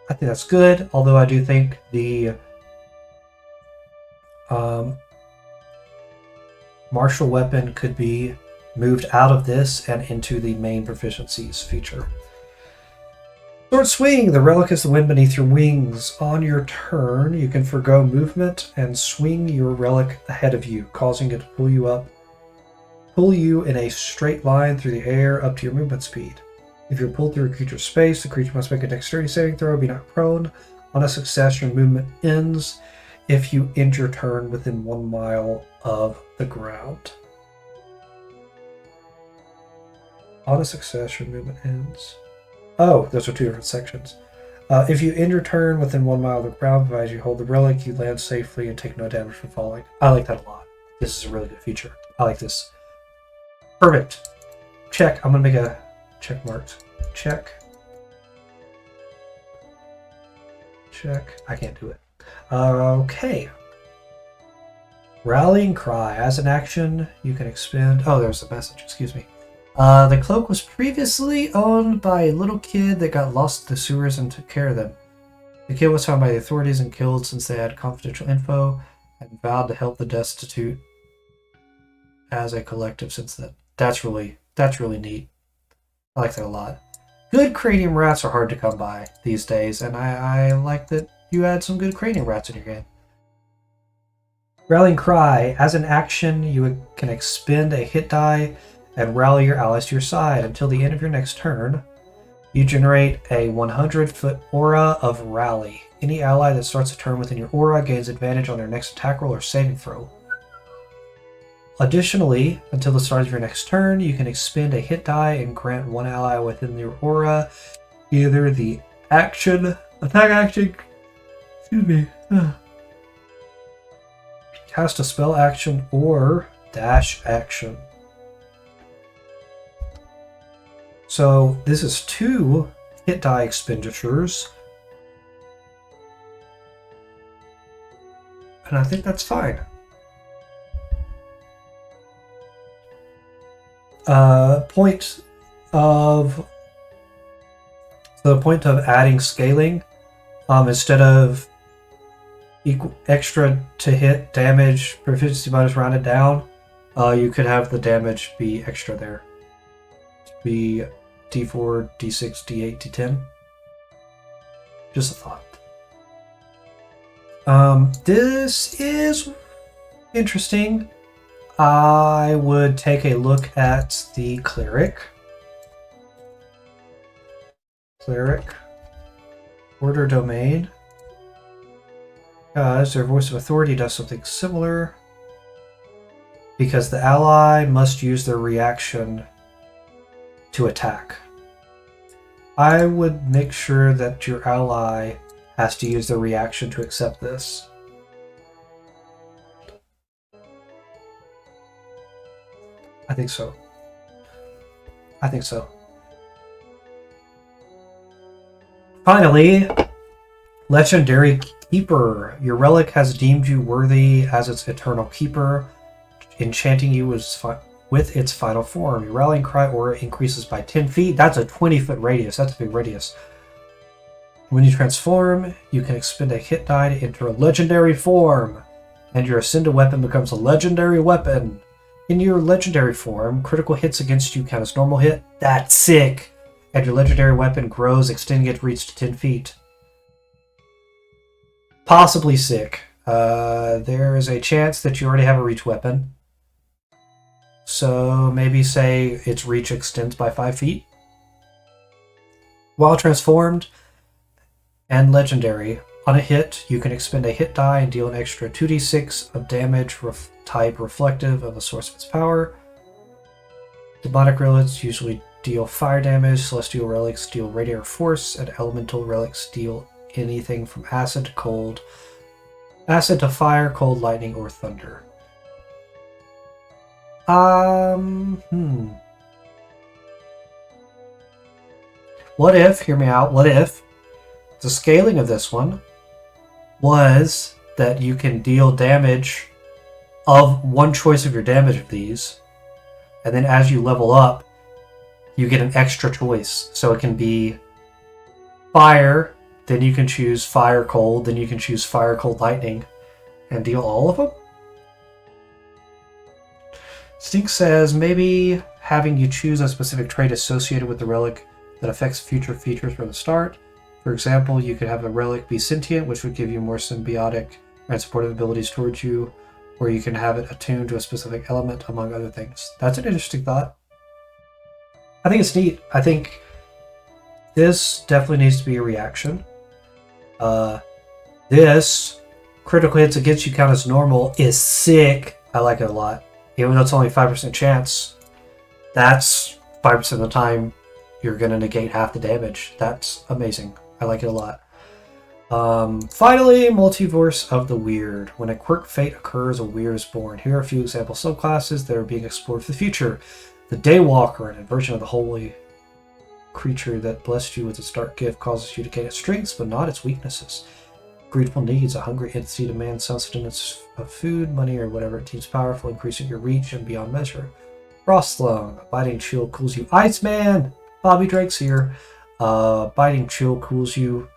I think that's good, although I do think the martial weapon could be moved out of this and into the main proficiencies feature. Sword swing. The relic is the wind beneath your wings. On your turn, you can forgo movement and swing your relic ahead of you, causing it to pull you in a straight line through the air up to your movement speed. If you're pulled through a creature's space, the creature must make a dexterity saving throw, be knocked prone. On a success, your movement ends if you end your turn within 1 mile of the ground. On a success, your movement ends. Oh, those are 2 different sections. If you end your turn within 1 mile of the ground, provided you hold the relic, you land safely and take no damage from falling. I like that a lot. This is a really good feature. I like this. Perfect. Check. I'm going to make a check mark. Check. Check. I can't do it. Okay. Rallying Cry. As an action, you can expend... Oh, there's a message. Excuse me. The cloak was previously owned by a little kid that got lost in the sewers and took care of them. The kid was found by the authorities and killed since they had confidential info and vowed to help the destitute as a collective since then. That's really neat. I like that a lot. Good cranium rats are hard to come by these days, and I like that you add some good cranium rats in your game. Rallying Cry. As an action, you can expend a hit die and rally your allies to your side. Until the end of your next turn, you generate a 100-foot aura of rally. Any ally that starts a turn within your aura gains advantage on their next attack roll or saving throw. Additionally, until the start of your next turn, you can expend a hit die and grant one ally within your aura either the attack action, cast a spell action, or dash action. So this is 2 hit die expenditures, and I think that's fine. Point of adding scaling, instead of extra to hit damage proficiency bonus rounded down, you could have the damage be extra there. Be D4, D6, D8, D10. Just a thought. This is interesting. I would take a look at the cleric. Order domain. Because their voice of authority does something similar. Because the ally must use their reaction to attack. I would make sure that your ally has to use their reaction to accept this. I think so. Finally, Legendary Keeper. Your relic has deemed you worthy as its eternal keeper, enchanting you with its final form. Your Rallying Cry aura increases by 10 feet. That's a 20-foot radius. That's a big radius. When you transform, you can expend a hit die to enter a legendary form, and your ascended weapon becomes a legendary weapon. In your legendary form, critical hits against you count as normal hit. That's sick! And your legendary weapon grows, extending its reach to 10 feet. Possibly sick. There is a chance that you already have a reach weapon. So maybe say its reach extends by 5 feet. While transformed and legendary, on a hit, you can expend a hit die and deal an extra 2d6 of damage type reflective of the source of its power. Demonic relics usually deal fire damage, celestial relics deal radiant force, and elemental relics deal anything from acid to fire, cold, lightning, or thunder. What if, hear me out, what if the scaling of this one was that you can deal damage of one choice of your damage of these, and then as you level up, you get an extra choice. So it can be fire, then you can choose fire, cold, then you can choose fire, cold, lightning, and deal all of them? Stink says maybe having you choose a specific trait associated with the relic that affects future features from the start. For example, you could have a relic be sentient, which would give you more symbiotic and supportive abilities towards you, or you can have it attuned to a specific element, among other things. That's an interesting thought. I think it's neat. I think this definitely needs to be a reaction. This critical hits against you count as normal is sick. I like it a lot. Even though it's only 5% chance, that's 5% of the time you're going to negate half the damage. That's amazing. I like it a lot. Finally, Multiverse of the Wyrd. When a quirk fate occurs, a Wyrd is born. Here are a few example subclasses that are being explored for the future. The Daywalker, an inversion of the holy creature that blessed you with its dark gift, causes you to gain its strengths, but not its weaknesses. Greedful Needs, a hungry entity demands sustenance of food, money, or whatever it deems powerful, increasing your reach and beyond measure. Frostlung, a biting chill cools you. Iceman! Bobby Drake's here. Biting chill cools you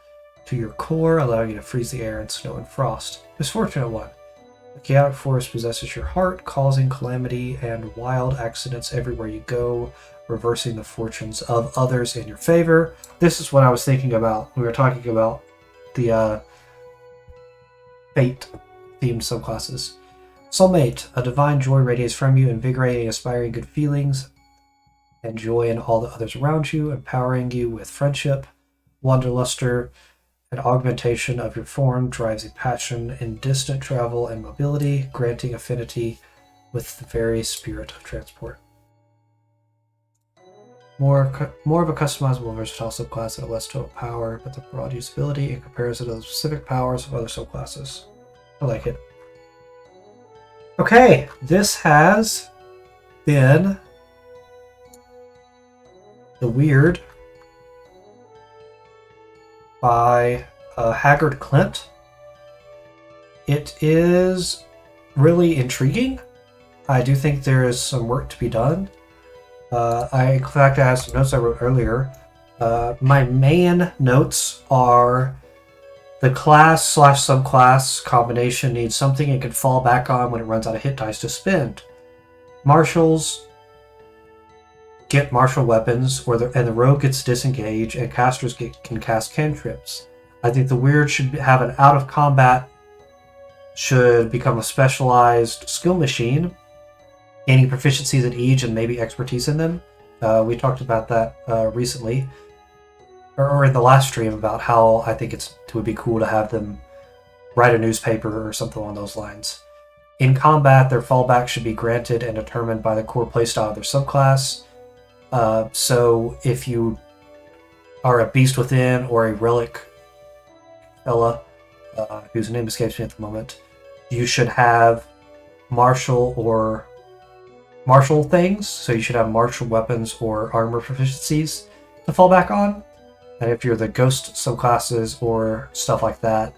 to your core, allowing you to freeze the air in snow and frost. Misfortunate one. The chaotic force possesses your heart, causing calamity and wild accidents everywhere you go, reversing the fortunes of others in your favor. This is what I was thinking about. We were talking about the fate-themed subclasses. Soulmate, a divine joy radiates from you, invigorating, inspiring good feelings and joy in all the others around you, empowering you with friendship. Wanderluster, an augmentation of your form, drives a passion in distant travel and mobility, granting affinity with the very spirit of transport. More of a customizable, versatile subclass at a less total power, but the broad usability in comparison to the specific powers of other subclasses. I like it. Okay, this has been the Wyrd by HaggardClint. It is really intriguing. I do think there is some work to be done. In fact, I have some notes I wrote earlier. My main notes are the class/subclass combination needs something it can fall back on when it runs out of hit dice to spend. Marshals get martial weapons, and the rogue gets disengaged, and casters can cast cantrips. I think the Wyrd should have an out of combat, should become a specialized skill machine, gaining proficiencies at each and maybe expertise in them. We talked about that recently, or in the last stream, about how I think it would be cool to have them write a newspaper or something along those lines. In combat, their fallback should be granted and determined by the core playstyle of their subclass. So if you are a Beast Within or a Relic fella, whose name escapes me at the moment, you should have martial things, so you should have martial weapons or armor proficiencies to fall back on. And if you're the ghost subclasses or stuff like that,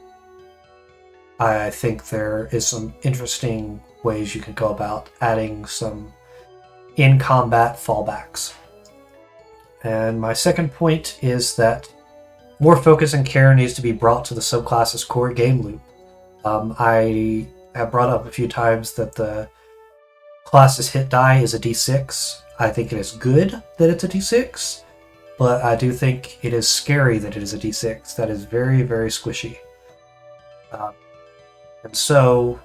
I think there is some interesting ways you can go about adding some in-combat fallbacks. And my second point is that more focus and care needs to be brought to the subclass's core game loop. I have brought up a few times that the class's hit die is a d6. I think it is good that it's a d6, but I do think it is scary that it is a d6. That is very, very squishy. And so,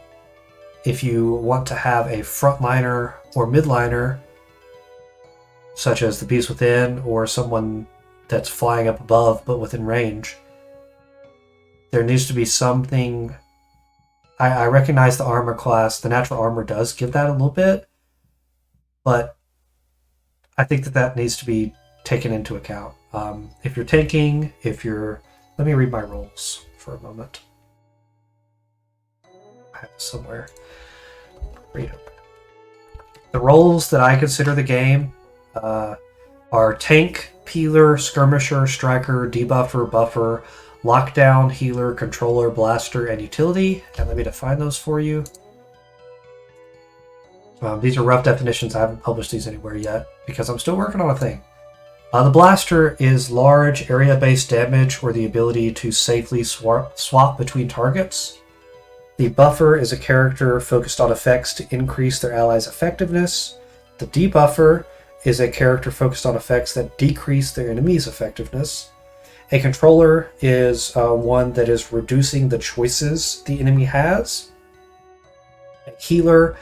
if you want to have a frontliner or midliner, such as the Beast Within, or someone that's flying up above but within range, there needs to be something. I recognize the armor class, the natural armor does give that a little bit, but I think that needs to be taken into account. If you're tanking, let me read my rolls for a moment. I have it somewhere. Read it. The roles that I consider the game are tank, peeler, skirmisher, striker, debuffer, buffer, lockdown, healer, controller, blaster, and utility. And let me define those for you. These are rough definitions. I haven't published these anywhere yet because I'm still working on a thing. The blaster is large area-based damage or the ability to safely swap between targets. The buffer is a character focused on effects to increase their allies' effectiveness. The debuffer is a character focused on effects that decrease their enemy's effectiveness. A controller is one that is reducing the choices the enemy has. A healer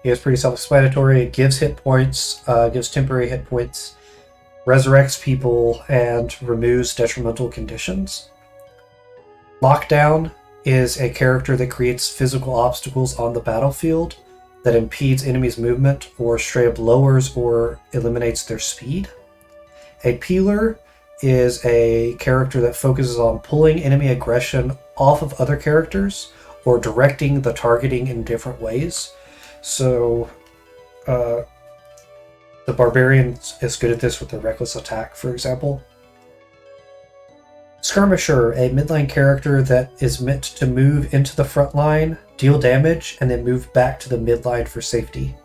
is pretty self-explanatory. It gives hit points, gives temporary hit points, resurrects people, and removes detrimental conditions. Lockdown is a character that creates physical obstacles on the battlefield that impedes enemies' movement or straight up lowers or eliminates their speed. A peeler is a character that focuses on pulling enemy aggression off of other characters or directing the targeting in different ways. So the Barbarian is good at this with the Reckless Attack, for example. Skirmisher, a midline character that is meant to move into the front line, deal damage, and then move back to the midline for safety.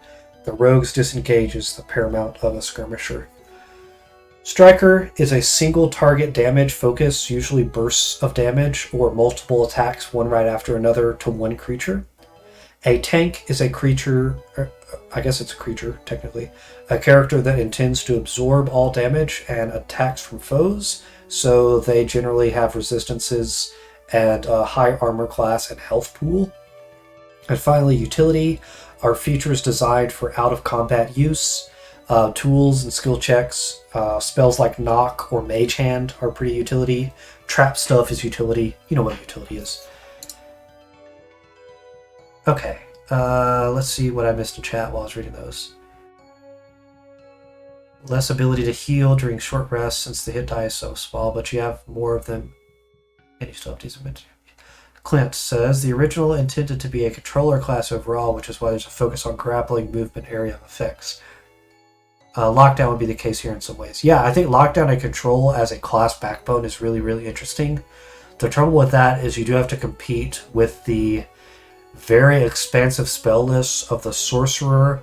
The Rogue's Disengage is the paramount of a Skirmisher. Striker is a single target damage focus, usually bursts of damage or multiple attacks one right after another to one creature. A tank is a creature, I guess it's a creature technically, a character that intends to absorb all damage and attacks from foes, so they generally have resistances and a high armor class and health pool. And finally, utility are features designed for out-of-combat use. Tools and skill checks, spells like Knock or Mage Hand are pretty utility. Trap stuff is utility. You know what utility is. Okay, let's see what I missed in chat while I was reading those. Less ability to heal during short rests since the hit die is so small, but you have more of them. And you still have decent. Clint says, the original intended to be a controller class overall, which is why there's a focus on grappling, movement, area of effects. Lockdown would be the case here in some ways. Yeah, I think Lockdown and Control as a class backbone is really, really interesting. The trouble with that is you do have to compete with the very expansive spell lists of the Sorcerer,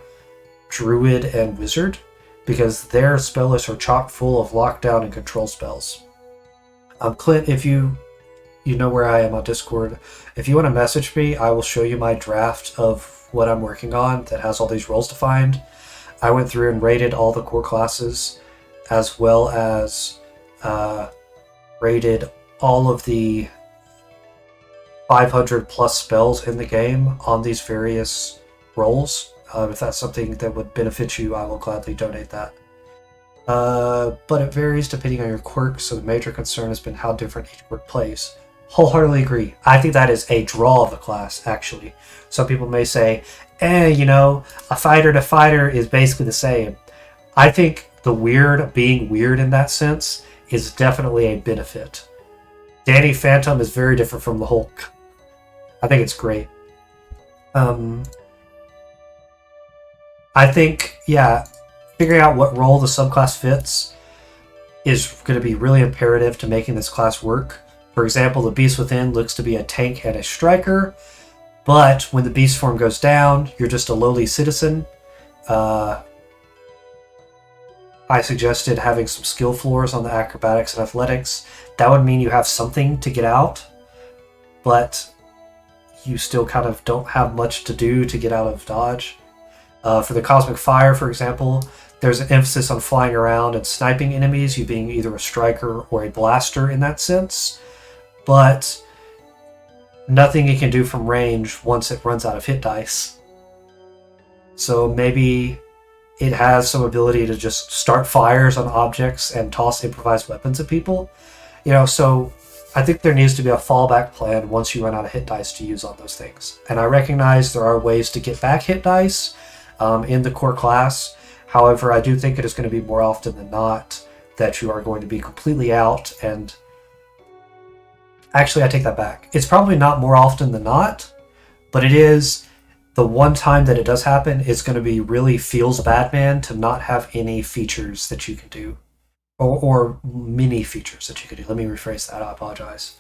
Druid, and Wizard, because their spell lists are chock full of Lockdown and Control spells. Clint, if you know where I am on Discord, if you want to message me, I will show you my draft of what I'm working on that has all these roles defined. I went through and rated all the core classes, as well as rated all of the 500 plus spells in the game on these various roles. If that's something that would benefit you, I will gladly donate that. But it varies depending on your quirk, so the major concern has been how different each quirk plays. Wholeheartedly agree. I think that is a draw of the class, actually. Some people may say, a fighter to fighter is basically the same. I think the Wyrd being weird in that sense is definitely a benefit. Danny Phantom is very different from the Hulk. I think it's great. I think, figuring out what role the subclass fits is going to be really imperative to making this class work. For example, the Beast Within looks to be a tank and a striker, but when the beast form goes down, you're just a lowly citizen. I suggested having some skill floors on the acrobatics and athletics. That would mean you have something to get out, but you still kind of don't have much to do to get out of dodge. For the Cosmic Fire, for example, there's an emphasis on flying around and sniping enemies, you being either a striker or a blaster in that sense, but nothing it can do from range once it runs out of hit dice. So maybe it has some ability to just start fires on objects and toss improvised weapons at people. So I think there needs to be a fallback plan once you run out of hit dice to use on those things. And I recognize there are ways to get back hit dice in the core class. However, I do think it is going to be more often than not that you are going to be completely out. And actually, I take that back. It's probably not more often than not, but it is the one time that it does happen. It's going to be really feels bad, man, to not have any features that you can do, or many features that you can do. Let me rephrase that. I apologize.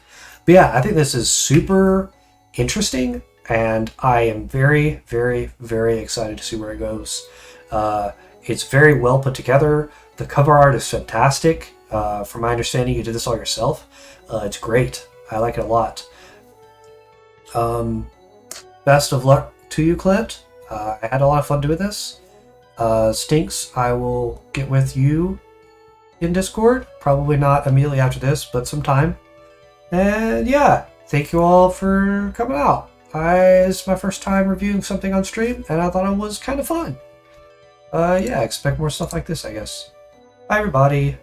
But yeah, I think this is super interesting, and I am very, very, very excited to see where it goes. It's very well put together. The cover art is fantastic. From my understanding, you did this all yourself. It's great. I like it a lot. Best of luck to you, Clint. I had a lot of fun doing this. Stinks, I will get with you in Discord. Probably not immediately after this, but sometime. And yeah, thank you all for coming out. It's my first time reviewing something on stream, and I thought it was kind of fun. Expect more stuff like this, I guess. Bye, everybody.